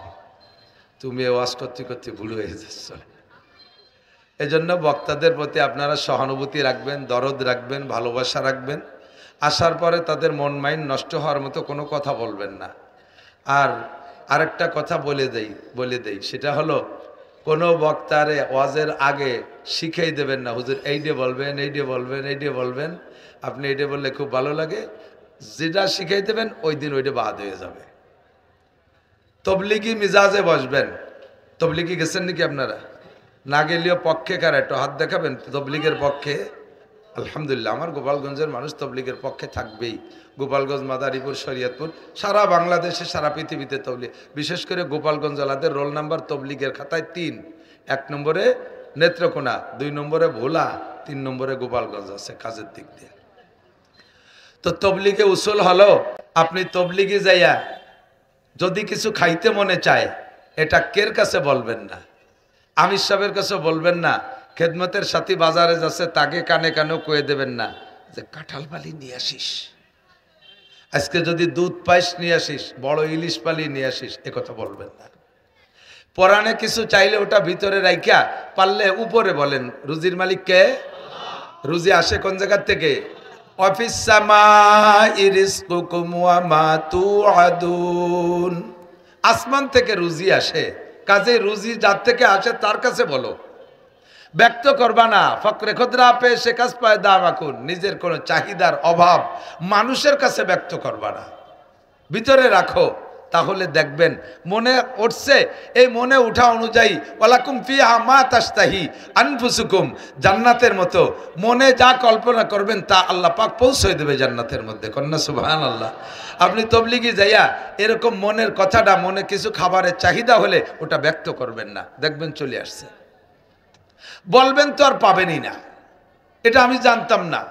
তুমি ওয়াজ করতে করতে বুড়ো হয়ে যাচ্ছ। এজন্য বক্তাদের প্রতি আপনারা সহানুভূতি রাখবেন, দরদ রাখবেন, ভালোবাসা রাখবেন। আসার পরে তাদের মন মাইন্ড নষ্ট হওয়ার মতো কোনো কথা বলবেন না। আর আরেকটা কথা বলে দেই, সেটা হলো কোনো বক্তারে ওয়াজের আগে শিখেই দেবেন না, হুজুর এইডে বলবেন, এইডে বলবেন, এইডে বলবেন। আপনি এইডে বললে খুব ভালো লাগে, যেটা শিখাই দেবেন ওই দিন ওইটা বাদ হয়ে যাবে। তবলিগি মিজাজে বসবেন। তবলিগি গেছেন নাকি আপনারা? না গেলেও পক্ষে কার একটু হাত দেখাবেন তবলিগের পক্ষে। আলহামদুলিল্লাহ, আমার গোপালগঞ্জের মানুষ তবলিগের পক্ষে থাকবেই। গোপালগঞ্জ, মাদারীপুর, শরীয়তপুর, সারা বাংলাদেশে, সারা পৃথিবীতে তবলিগ। বিশেষ করে গোপালগঞ্জ জেলাদের রোল নাম্বার তবলিগের খাতায় 3। 1 নম্বরে নেত্রকোনা, 2 নম্বরে ভোলা, 3 নম্বরে গোপালগঞ্জ আছে কাজের দিক দিয়ে। তো তবলিগে উসুল হলো, আপনি তবলিগে যাইয়া যদি কিছু খাইতে মনে চায়, এটা কের কাছে বলবেন না, আমির সাহেবের কাছে বলবেন না, খেদমতের সাথী বাজারে যাচ্ছে তাকে কানে কানেও কয়ে দেবেন না যে কাঁঠাল পালি নিয়ে আসিস, আজকে যদি দুধ পাইস নিয়ে আসিস, বড় ইলিশ পালি নিয়ে আসিস, এ কথা বলবেন না। পরাণে কিছু চাইলে ওটা ভিতরে রাইখা পারলে উপরে বলেন, রুজির মালিক কে? রুজি আসে কোন জায়গার থেকে? অফিস আসমান থেকে রুজি আসে। কাজে রুজি যার থেকে আসে তার কাছে বলো, ব্যক্ত করবা না। ফকরে খুদরা পে সে কাজ পায় দাম আকুন, নিজের কোনো চাহিদার অভাব মানুষের কাছে ব্যক্ত করবা না, ভিতরে রাখো। তাহলে দেখবেন মনে উঠছে, এই মনে উঠা অনুযায়ী ওয়ালাকুম ফিহা মা তাশতাহি আনফুসুকুম, জান্নাতের মতো মনে যা কল্পনা করবেন তা আল্লাহ পাক পৌঁছে দেবে জান্নাতের মধ্যে। কন্যা সুবহানাল্লাহ। আপনি তবলিগি যাইয়া এরকম মনের কথাটা, মনে কিছু খাবারের চাহিদা হলে ওটা ব্যক্ত করবেন না, দেখবেন চলে আসছে। বলবেন তো আর পাবেনই না। এটা আমি জানতাম না।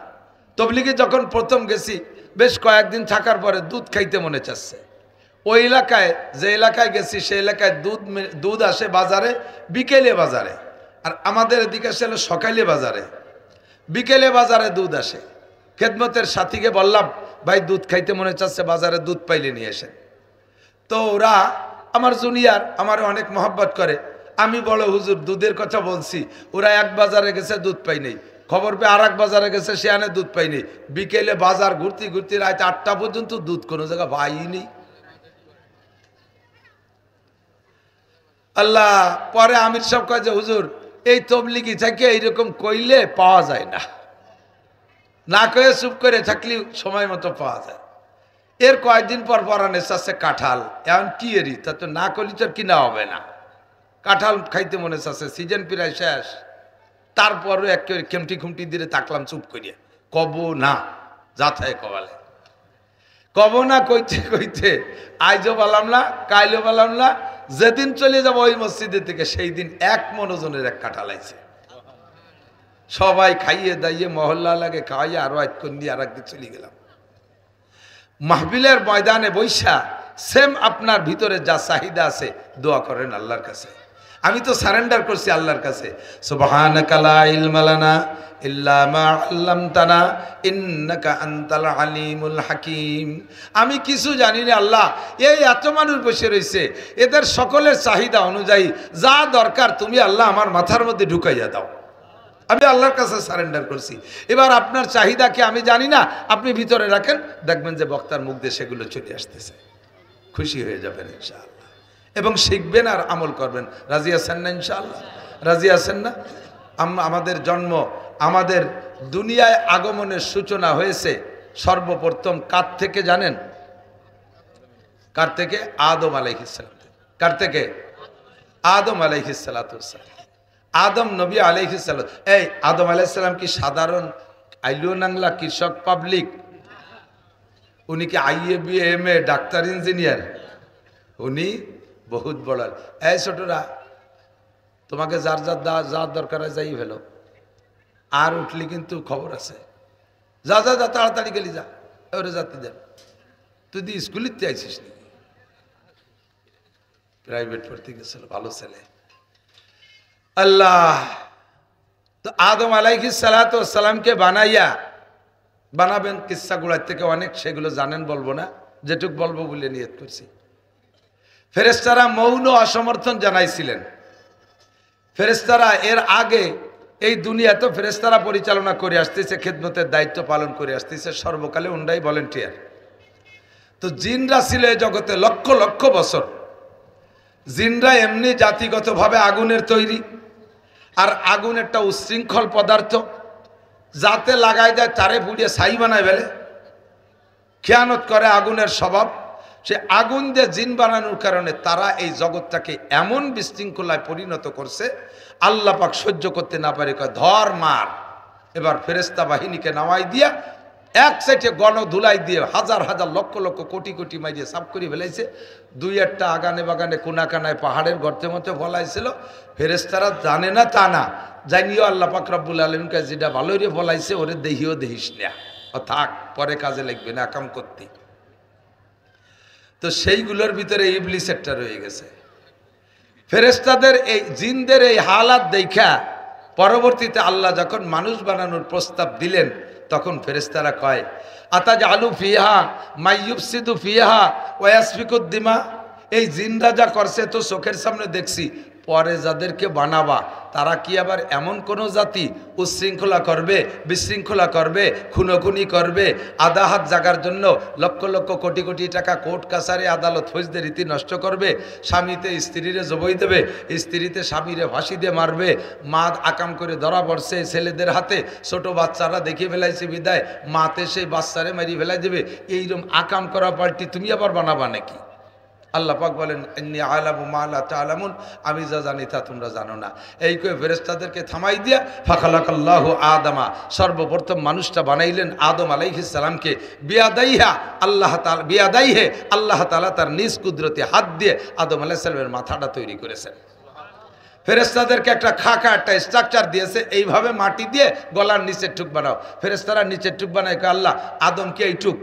তবলিগে যখন প্রথম গেছি, বেশ কয়েকদিন থাকার পরে দুধ খাইতে মনে চাচ্ছে। ওই এলাকায়, যে এলাকায় গেছি সে এলাকায় দুধ আসে বাজারে বিকেলে বাজারে, আর আমাদের এদিকে আসে সকালে বাজারে। বিকেলে বাজারে দুধ আসে। খেদমতের সাথীকে বললাম, ভাই দুধ খাইতে মনে চাচ্ছে, বাজারে দুধ পাইলে নিয়ে এসেন। তো ওরা আমার জুনিয়র, আমার অনেক মহব্বত করে। আমি বড় হুজুর দুধের কথা বলছি, ওরা এক বাজারে গেছে দুধ পাই নেই, খবর পেয়ে আর এক বাজারে গেছে সে আনে দুধ পাই নেই। বিকেলে বাজার ঘুরতে ঘুরতে রাত 8টা পর্যন্ত দুধ কোনো জায়গা পাই নেই। আল্লাহ। পরে আমির সাহেব কয় যে হুজুর এই তবলিগি থেকে এইরকম কইলে পাওয়া যায় না, না কয়ে চুপ করে থাকলে সময় মতো পাওয়া যায়। এর কয়েকদিন পর পরানে চাচ্ছে কাঁঠাল, এখন কি এরি, তা তো না করলে তো কিনা হবে না। কাঁঠাল খাইতে মনে চাচ্ছে, সিজন প্রায় শেষ। তারপরও একেবারে খেমটি খুমটি দিয়ে তাকলাম চুপ করিয়া, কব না, যা থাকে কবালে কব না। কইতে কইতে আইজও বললাম না, কাইলও বললাম না। যেদিন চলে যাব ওই মসজিদের থেকে, সেই দিন 1 মণ ওজনের এক কাঁঠাল আইছে। সবাই খাইয়ে দাইয়ে মহল্লা লাগে খাওয়াইয়ে আরো এক কোন দিয়ে আর একদিন চলে গেলাম। মাহফিলের ময়দানে বৈশা সেম আপনার ভিতরে যা চাহিদা আছে দোয়া করেন আল্লাহর কাছে। আমি তো সারেন্ডার করছি আল্লাহর কাছে। সুবহানাকা লা ইলমা লানা ইল্লা মা আল্লামতানা ইন্নাকা আনতাল আলিমুল হাকিম। আমি কিছু জানি না আল্লাহ, এই এত মানুষ বসে রয়েছে, এদের সকলের চাহিদা অনুযায়ী যা দরকার তুমি আল্লাহ আমার মাথার মধ্যে ঢুকাইয়া দাও। আমি আল্লাহর কাছে সারেন্ডার করছি। এবার আপনার চাহিদা কি আমি জানি না, আপনি ভিতরে রাখেন, দেখবেন যে বক্তার মুখ দিয়ে সেগুলো চলে আসতেছে। খুশি হয়ে যাবেন ইনশাআল্লাহ, এবং শিখবেন আর আমল করবেন। রাজি আছেন না ইনশাআল্লাহ? রাজি আছেন না? আমাদের জন্ম, আমাদের দুনিয়ায় আগমনের সূচনা হয়েছে সর্বপ্রথম কার থেকে জানেন? কার থেকে? আদম আলাইহিস সালাম। কার থেকে? আদম আলাইহিস সালাম। আদম নবী আলাইহিস সালাম। এই আদম আলাইহিস সালাম কি সাধারণ আইলিও নাংলা কৃষক পাবলিক? উনি কি IA BA MA doctor engineer? উনি বহুত বড়। এই ছোটরা, তোমাকে যার যার যার দরকার হয় যাই ফেলো, আর উঠলি কিন্তু খবর আছে। যা যা যা তাড়াতাড়ি গেলি, যা ওরে যাতে দেন। তুই দি স্কুলিতে আইছিস নাকি? প্রাইভেট পড়তে গেছিল, ভালো ছেলে। আল্লাহ তো আদম আলাইহিস সালামকে বানাবেন কিসসাগুলোর থেকে অনেক, সেগুলো জানেন, বলবো না, যেটুক বলবো বলে নিয়ত করছি। ফেরেশতারা মৌন অসমর্থন জানাইছিলেন। ফেরেশতারা এর আগে এই দুনিয়া তো ফেরেশতারা পরিচালনা করে আসতেছে, খেদমতের দায়িত্ব পালন করে আসতেছে, সর্বকালে উন্ডাই ভলেন্টিয়ার। তো জিনরা ছিল এই জগতে লক্ষ লক্ষ বছর। জিনরা এমনি জাতিগতভাবে আগুনের তৈরি, আর আগুন একটা উচ্ছৃঙ্খল পদার্থ, যাতে লাগাই দেয় তারে পুড়িয়ে ছাই বানায় ফেলে, খেয়ানত করে, আগুনের স্বভাব। সে আগুন দিয়ে জিন বানানোর কারণে তারা এই জগৎটাকে এমন বিশৃঙ্খলায় পরিণত করছে, আল্লাহ পাক সহ্য করতে না পারে, কয় ধর মার। এবার ফেরেশতা বাহিনীকে নামাই দিয়া এক সাইডে গণ ধুলাই দিয়ে হাজার হাজার লক্ষ লক্ষ কোটি কোটি মাইরিয়ে সাফ করে ফেলাইছে। দুই একটা আগানে বাগানে কোনা কানায় পাহাড়ের গর্তে মধ্যে ফলাইছিল। ফেরেশতারা জানে না তা না, জানিও আল্লাহ পাক রব্বুল আলামিনকে যেটা ভালো রে ফলাইছে ওরে দেহিও দেহিস না, ও থাক, পরে কাজে লাগবে না কাম করতে। তো সেইগুলোর ভিতরে ইবলিস একটা রয়ে গেছে। ফেরেশতাদের এই জিনদের এই হালাত দেখা পরবর্তীতে আল্লাহ যখন মানুষ বানানোর প্রস্তাব দিলেন, তখন ফেরেশতারা কয় আতাজআলু ফিহা মাইয়ুফসিদু ফিহা ওয়া ইয়াসফিকুদ দিমা। এই জিনরা যা করছে তো চোখের সামনে দেখছি, পরে যাদেরকে বানাবা তারা কি আবার এমন কোন জাতি উচ্ছৃঙ্খলা করবে, বিশৃঙ্খলা করবে, খুনোখুনি করবে, আদাহাত জাগার জন্য লক্ষ লক্ষ কোটি কোটি টাকা কোর্ট কাছারি আদালত ফৌজদের রীতি নষ্ট করবে, স্বামীতে স্ত্রীরে জবই দেবে, স্ত্রীতে স্বামীরে ফাঁসি দিয়ে মারবে, মা আকাম করে ধরা পড়ছে ছেলেদের হাতে, ছোট বাচ্চারা দেখে ফেলাইছে বিদায় মাতে সেই বাচ্চারে মারি ফেলাই দেবে। এইরকম আকাম করা পাল্টি তুমি আবার বানাবা নাকি? আল্লাহ পাক বলেন ইন্নী আ'লামু মা লা তা'লামুন, আমি যা জানি তা তোমরা জানো না। এই কয়ে ফেরেশতাদেরকে থামাই দিয়া ফাখালাকাল্লাহু আদামা, সর্বপ্রথম মানুষটা বানাইলেন আদম আলাইহিস সালামকে। বিয়াদাইহা আল্লাহ তাআলা, বিয়াদাইহে আল্লাহ তাআলা তার নিজ কুদরতে হাত দিয়ে আদম আলাইহিস সালামের মাথাটা তৈরি করেছেন। ফেরেশতাদেরকে একটা খাকা একটা স্ট্রাকচার দিয়েছে, এইভাবে মাটি দিয়ে গলার নিচের টুক বানাও। ফেরেশতারা নিচের টুক বানায়, আল্লাহ আদমকে এইটুক,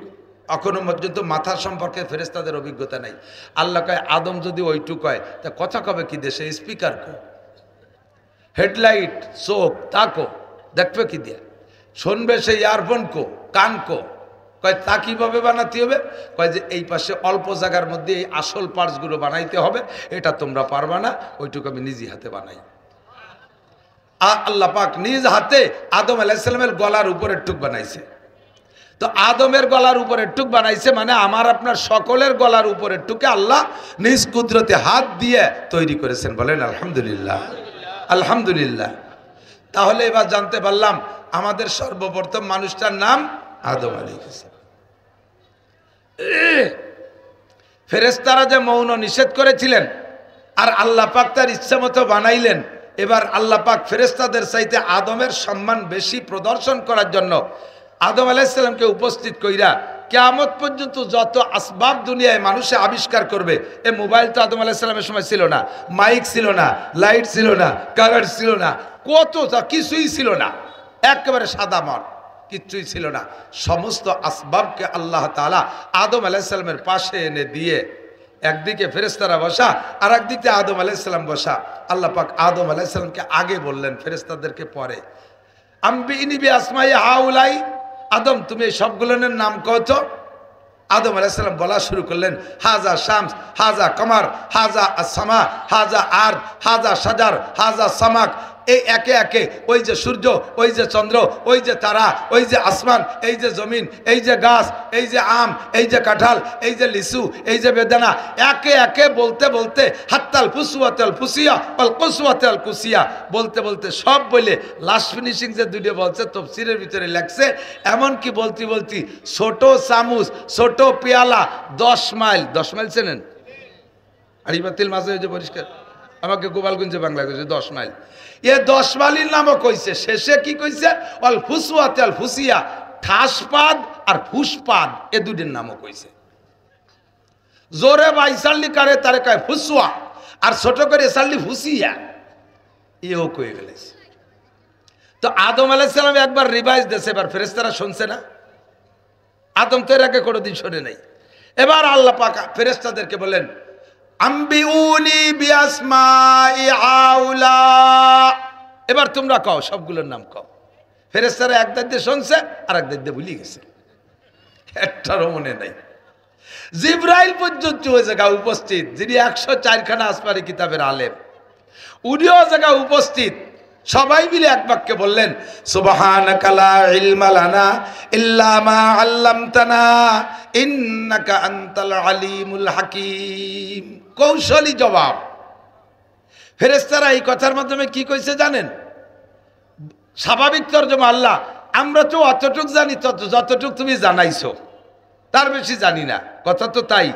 এখনো পর্যন্ত মাথা সম্পর্কে ফেরেশতাদের অভিজ্ঞতা নাই। আল্লাহ কয় আদম যদি ওইটুক হয় তা কথা কবে কি দেশে? স্পিকার কো, হেডলাইট, চোখ তাকো, দেখবে কি দিয়া? শুনবে সে ইয়ারফোন কো, কান কো। কয় তা কীভাবে বানাতে হবে? কয় যে এই পাশে অল্প জায়গার মধ্যে এই আসল পার্টসগুলো বানাইতে হবে, এটা তোমরা পারবা না, ওইটুকু আমি নিজ হাতে বানাই। আল্লাহ পাক নিজ হাতে আদম আলাইহিস সালামের গলার উপরের টুক বানাইছে। তো আদমের গলার উপরের টুক বানাইছে মানে আমার আপনার সকলের গলার উপরের টুকে আল্লাহ নিজ কুদরতে হাত দিয়ে তৈরি করেছেন। বলেন আলহামদুলিল্লাহ, আলহামদুলিল্লাহ। তাহলে এবার জানতে পারলাম আমাদের সর্বপ্রথম মানুষটার নাম আদম আলাইহিস সালাম। ফেরেশতারা যে মৌন নিষেধ করেছিলেন আর আল্লাহ পাক তার ইচ্ছা মতো বানাইলেন। এবার আল্লাহ পাক ফেরেশতাদের চাইতে আদমের সম্মান বেশি প্রদর্শন করার জন্য আদম আলাইহিস সালামকে উপস্থিত কইরা কিয়ামত পর্যন্ত যত আসবাব দুনিয়ায় মানুষে আবিষ্কার করবে, এই মোবাইল তো আদম আলাইহিস সালামের সময় ছিল না, মাইক ছিল না, লাইট ছিল না, কারেন্ট ছিল না, কত কিছুই ছিল না, একেবারে সাদা মাঠ, কিচ্ছুই ছিল না। সমস্ত আসবাবকে আল্লাহ তাআলা আদম আলাইহিস সালামের পাশে এনে দিয়ে একদিকে ফেরেশতারা বসা আর একদিকে আদম আলাইহিস সালাম বসা। আল্লাহ পাক আদম আলাইহিস সালামকে আগে বললেন, ফেরেশতাদেরকে পরে। আম্বিনি বি আসমাই হাউলাই, আদম তুমি এই সবগুলোর নাম কত? আদম আলাইহিস সালাম বলা শুরু করলেন, হাজা শামস, হাজা কমার, হাজা আস-সামা, হাজা আরদ, হাজা শাজার, হাজা সামাক। এই একে একে ওই যে সূর্য, ওই যে চন্দ্র, ওই যে তারা, ওই যে আসমান, এই যে জমিন, এই যে গাছ, এই যে আম, এই যে কাঁঠাল, এই যে লিচু, এই যে বেদানা, একে একে বলতে বলতে হাত্তাল ফুসুয়াতাল ফুসিয়া আল কুসুয়াতাল কুসিয়া বলতে বলতে সব বলে লাস্ট ফিনিশিং যে দুটো বলছে তফসিরের ভিতরে লেখছে, এমনকি বলতে বলতে ছোট চামচ, ছোট পেয়ালা 10 মাইল, 10 মাইল চেনেন? আড়িবাতিল মাঝে ওই যে পরিষ্কার, আমাকে গোপালগঞ্জে বাংলা কইছে 10 মাইল, এ 10 মাইলের নামও কইছে। শেষে কি কইছে? অল ফুসুয়াতে আল ফুসিয়া, ঠাসপাদ আর ফুসপাদ, এ দুটির নামও কইছে। জোরে বাইসাল্লি কারে তারে কয় ফুসুয়া, আর ছোট করে সাল্লি ফুসিয়া, এও কয়ে ফেলেছে। তো আদম আলাইহিস সালাম একবার রিভাইজ দিয়েছে, এবার ফেরেশতারা শুনছে না। আদম তো এর আগে কোনোদিন শোনে নাই। এবার আল্লাহ পাক ফেরেশতাদেরকে বলেন, আম্বিউনি বিআসমাই আউলা, এবার তোমরা কও, সবগুলোর নাম কও। ফেরেশতারা এক দাঁতে শুনছে আর এক দাঁতে ভুলে গেছে, একটারও মনে নাই। জিবরাইল পর্যন্ত ওই জায়গায় উপস্থিত, যিনি 104খানা আসমানি কিতাবের আলেম, উনিও জায়গায় উপস্থিত। সবাই মিলে এক বাক্যে বললেন, সুবহানাকা লা ইলমা লানা ইল্লা মা আল্লামতানা ইন্নাকা আনতাল আলিমুল হাকিম। কৌশলী জবাব। ফেরেশতারা এই কথার মাধ্যমে কি কইছে জানেন? স্বাভাবিক তরজমা, আল্লাহ আমরা তো অতটুক জানি, যতটুক তুমি জানাইছো, তার বেশি জানি না, কথা তো তাই।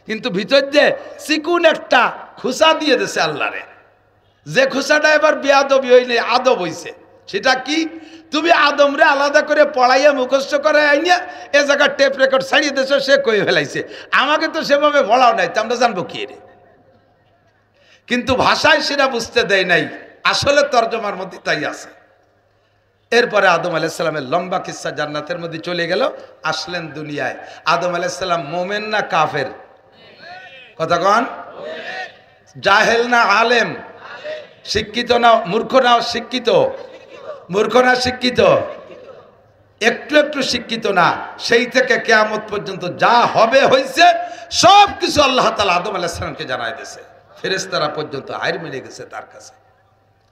কিন্তু ভিতর দিয়ে চিকুন একটা খুসা দিয়ে দিছে আল্লাহরে, যে খুসাটা এবার বেয়াদবি হইলে আদব হইছে। সেটা কি? তুমি আদমরে আলাদা করে পড়াইয়া মুখস্থ করে আইনিয়া এ জায়গার টেপ রেকর্ড ছাড়িয়ে দিয়েছো, সে কয়ে ফেলাইছে। আমাকে তো সেভাবে পড়াও নাই, তো আমরা জানবো কি রে? কিন্তু ভাষায় সেটা বুঝতে দেয় নাই, আসলে তর্জমার মধ্যে তাই আছে। এরপরে আদম আলাইহিস সালামের লম্বা কিস্সা জান্নাতের মধ্যে চলে গেল। আসলেন দুনিয়ায়। আদম আলাইহিস সালাম মোমেন না কাফের? কথা কন। জাহেল না আলেম? শিক্ষিত না মূর্খ? না শিক্ষিত? মূর্খ না শিক্ষিত? একটু একটু শিক্ষিত না। সেই থেকে কিয়ামত পর্যন্ত যা হবে হয়েছে সব কিছু আল্লাহ তাআলা আদম আলাইহিস সালামকে জানাই দিয়েছে। ফেরেশতারা পর্যন্ত হাইর মিলে গেছে তার কাছে।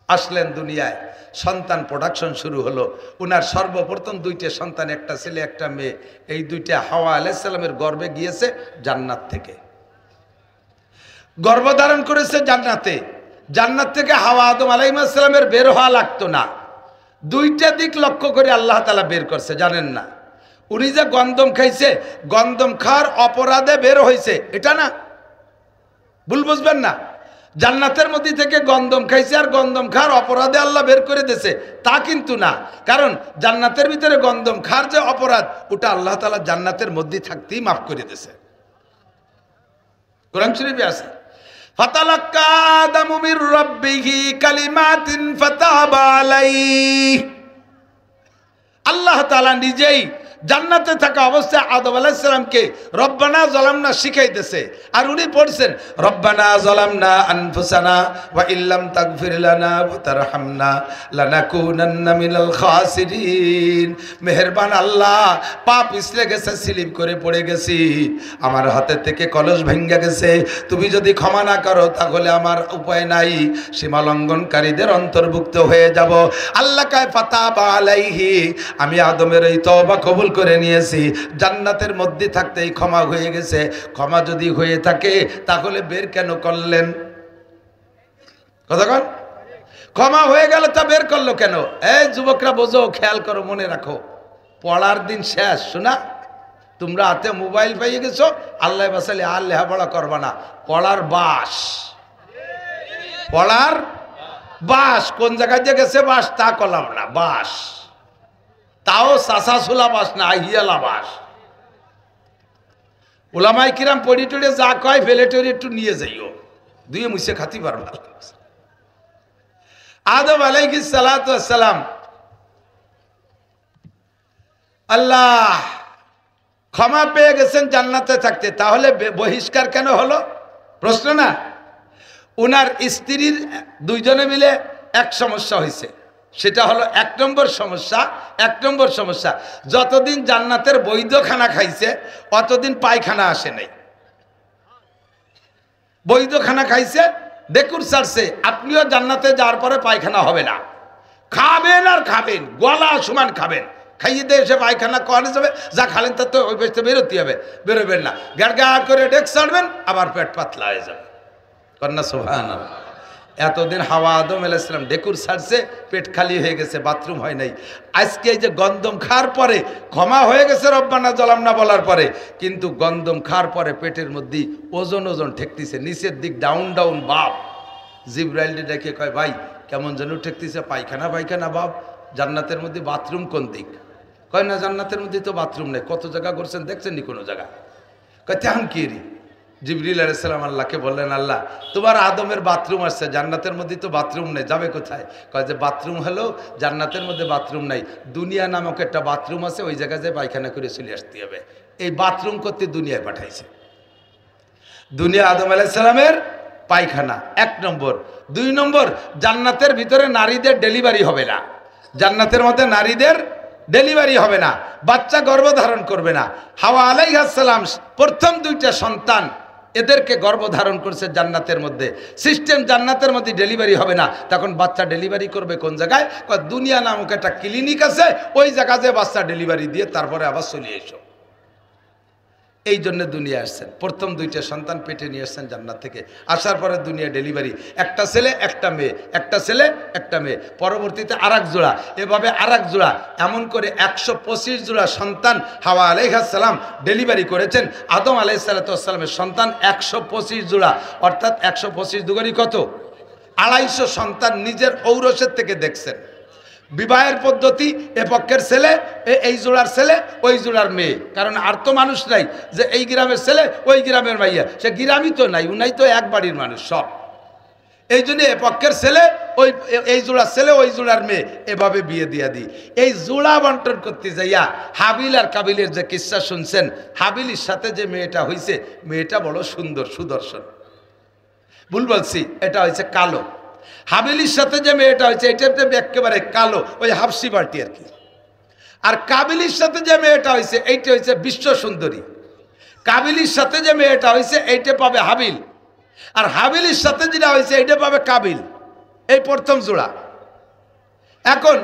আসলেন দুনিয়ায়, সন্তান প্রোডাকশন শুরু হলো। উনার সর্বপ্রথম 2টে সন্তান, একটা ছেলে একটা মেয়ে। এই 2টা হাওয়া আলাইহিস সালামের গর্ভে গিয়েছে জান্নাত থেকে, গর্ভধারণ করেছে জান্নাতে। জান্নাত থেকে হাওয়া আদম আলাইহিস সালামের বের হওয়া লাগতো না। 2টা দিক লক্ষ্য করে আল্লাহ তাআলা বের করছে, জানেন না? উনি যে গন্ধম খাইছে, গন্ধম খাওয়ার অপরাধে বের হয়েছে, এটা না, ভুল বুঝবেন না। জান্নাতের মধ্যে থেকে গন্ধম খাইছে আর গন্ধম খাওয়ার অপরাধে আল্লাহ বের করে দিয়েছে, তা কিন্তু না। কারণ জান্নাতের ভিতরে গন্ধম খাওয়ার যে অপরাধ, ওটা আল্লাহ তাআলা জান্নাতের মধ্যে থাকতেই মাফ করে দিয়েছে। কোরআন শরীফে আছে, ফাতালাক্কা আদামু মির রাব্বিহি কালিমাতিন ফাতাবা আলাইহি। আল্লাহ তাআলা নিজেই জান্নাতে থাকা অবস্থায় আদম আলাইহিস সালামকে রব্বানা যালামনা শিখাইতেছে। আর উনি পড়ছেন, রব্বানা যালামনা আনফুসানা ওয়া ইল্লাম তাগফির লানা ওয়া তারহামনা লানাকুনান্না মিনাল খাসিরিন। মেহেরবান আল্লাহ, পাপ পিছলে গেছে, স্লিপ করে পড়ে গেছি, আমার হাতে থেকে কলস ভেঙে গেছে, তুমি যদি ক্ষমা না করো তাহলে আমার উপায় নাই, সীমা লঙ্ঘনকারীদের অন্তর্ভুক্ত হয়ে যাব। আল্লাহ কয় ফাতাবা আলাইহি, আমি আদমের এই তওবা কবুল করে নিয়েছি, জান্নাতের মধ্যে থাকতেই ক্ষমা হয়ে গেছে। ক্ষমা যদি হয়ে থাকে তাহলে বের কেন করলেন? কথা কন। ক্ষমা হয়ে গেল তা বের করলো কেন? এই যুবকরা বোঝো, খেয়াল করো, মনে রাখো, পড়ার দিন শেষ। শোনা, তোমরা হাতে মোবাইল পাইয়ে গেছো, আল্লাহ বাসালে আর লেখাপড়া করবা না। পড়ার বাস, পড়ার বাস কোন জায়গায় যে গেছে বাস তা করলাম না, বাস তাও চাষা ছোলা বাস না, হিয়ালা বাস। ওলামাই কিরাম পড়ি টড়ে যা কয় ফেলে টেরে একটু নিয়ে যাইও, দুয়ে মুছে খাতি পারবা। আদম আলাইহিস সালাতু ওয়াস সালাম, আল্লাহ ক্ষমা পেয়ে গেছেন জান্নাতে থাকতে, তাহলে বহিষ্কার কেন হলো? প্রশ্ন না? উনার স্ত্রীর 2জনে মিলে এক সমস্যা হয়েছে। সেটা হলো 1 নম্বর সমস্যা। 1 নম্বর সমস্যা, যতদিন জান্নাতের বৈধ খানা খাইছে অতদিন পায়খানা আসে নাই। বৈধ খানা খাইছে, ডেকুর ছাড়ছে, আপনিও জান্নাতে যাওয়ার পরে পায়খানা হবে না, খাবেন আর খাবেন, গলা সমান খাবেন। খাইয়ে দিয়ে এসে পায়খানা করে যাবে, যা খালেন তার তো ওই বেসতে বেরোতে হবে, বেরোবেন না, গাড় গা করে ডেক ছাড়বেন, আবার পেট পাতলা হয়ে যাবে। কন্যা সুবহানাল্লাহ। এতদিন হাওয়া আদম আলাইহিস সালাম ডেকুর ছাড়ছে, পেট খালি হয়ে গেছে, বাথরুম হয় নাই। আজকে এই যে গন্দম খাওয়ার পরে ক্ষমা হয়ে গেছে রব্বানা জালামনা বলার পরে, কিন্তু গন্দম খাওয়ার পরে পেটের মধ্যে ওজন ওজন ঠেকতেছে, নিচের দিক ডাউন ডাউন বাপ। জিবরাইলকে ডেকে কয়, ভাই কেমন যেন ঠেকতেছে, পায়খানা পায়খানা বাপ, জান্নাতের মধ্যে বাথরুম কোন দিক? কয় না, জান্নাতের মধ্যে তো বাথরুম নেই। কত জায়গা করছেন দেখছেন নি কোনো জায়গা? কয় তেমন কি রে? জিবরিল আলাইহিস সালাম আল্লাহকে বললেন, আল্লাহ তোমার আদমের বাথরুম আসছে, জান্নাতের মধ্যে তো বাথরুম নেই, যাবে কোথায়? কয় যে বাথরুম হলো জান্নাতের মধ্যে বাথরুম নাই, দুনিয়া নামক একটা বাথরুম আছে, ওই জায়গায় যে পায়খানা করে চলে আসতে হবে। এই বাথরুম করতে দুনিয়ায় পাঠাইছে। দুনিয়া আদম আলাইহিস সালামের পায়খানা 1 নম্বর। 2 নম্বর, জান্নাতের ভিতরে নারীদের ডেলিভারি হবে না, জান্নাতের মধ্যে নারীদের ডেলিভারি হবে না, বাচ্চা গর্ভধারণ করবে না। হাওয়া আলাইহিস সালাম প্রথম 2টা সন্তান এদেরকে গর্ভধারণ করছে জান্নাতের মধ্যে। সিস্টেম জান্নাতের মধ্যে ডেলিভারি হবে না, তখন বাচ্চা ডেলিভারি করবে কোন জায়গায়? দুনিয়া নামক একটা ক্লিনিক আছে, ওই জায়গাতে বাচ্চা ডেলিভারি দিয়ে তারপরে আবার চলে এসো। এই জন্য দুনিয়া আসছেন, প্রথম 2টা সন্তান পেটে নিয়ে আসছেন জান্নাত থেকে। আসার পরে দুনিয়া ডেলিভারি, একটা ছেলে একটা মেয়ে, একটা ছেলে একটা মেয়ে, পরবর্তীতে আরেক জোড়া, এভাবে আরেক জোড়া, এমন করে 125 জোড়া সন্তান হাওয়া আলাইহিস সালাম ডেলিভারি করেছেন। আদম আলাইহিস সালামের সন্তান 125 জোড়া, অর্থাৎ 125 দুগুণী কত? 250 সন্তান নিজের ঔরসের থেকে দেখছেন। বিবাহের পদ্ধতি, এ পক্ষের ছেলে এই জোড়ার ছেলে, ওই জোড়ার মেয়ে, কারণ আর তো মানুষ নাই যে এই গ্রামের ছেলে ওই গ্রামের মাইয়া, সে গ্রামই তো নাই, উনাই তো এক বাড়ির মানুষ সব। এই জন্য এ পক্ষের ছেলে ওই এই জোড়ার ছেলে ওই জোড়ার মেয়ে, এভাবে বিয়ে দিয়া দিই। এই জোড়া বন্টন করতে যাইয়া হাবিল আর কাবিলের যে কিস্সা শুনছেন, হাবিলের সাথে যে মেয়েটা হয়েছে, মেয়েটা বড় সুন্দর সুদর্শন, ভুল বলছি, এটা হয়েছে কালো। হাবিলির সাথে যে মেয়েটা হয়েছে এটাতে একেবারে কালো, ওই হাফসি পার্টি আর কি। আর কাবিলির সাথে যে মেয়েটা হয়েছে এইটা হয়েছে বিশ্ব সুন্দরী। কাবিলির সাথে যে মেয়েটা হয়েছে এইটা পাবে হাবিল, আর হাবিলির সাথে যেটা হয়েছে এইটা পাবে কাবিল। এই প্রথম জোড়া। এখন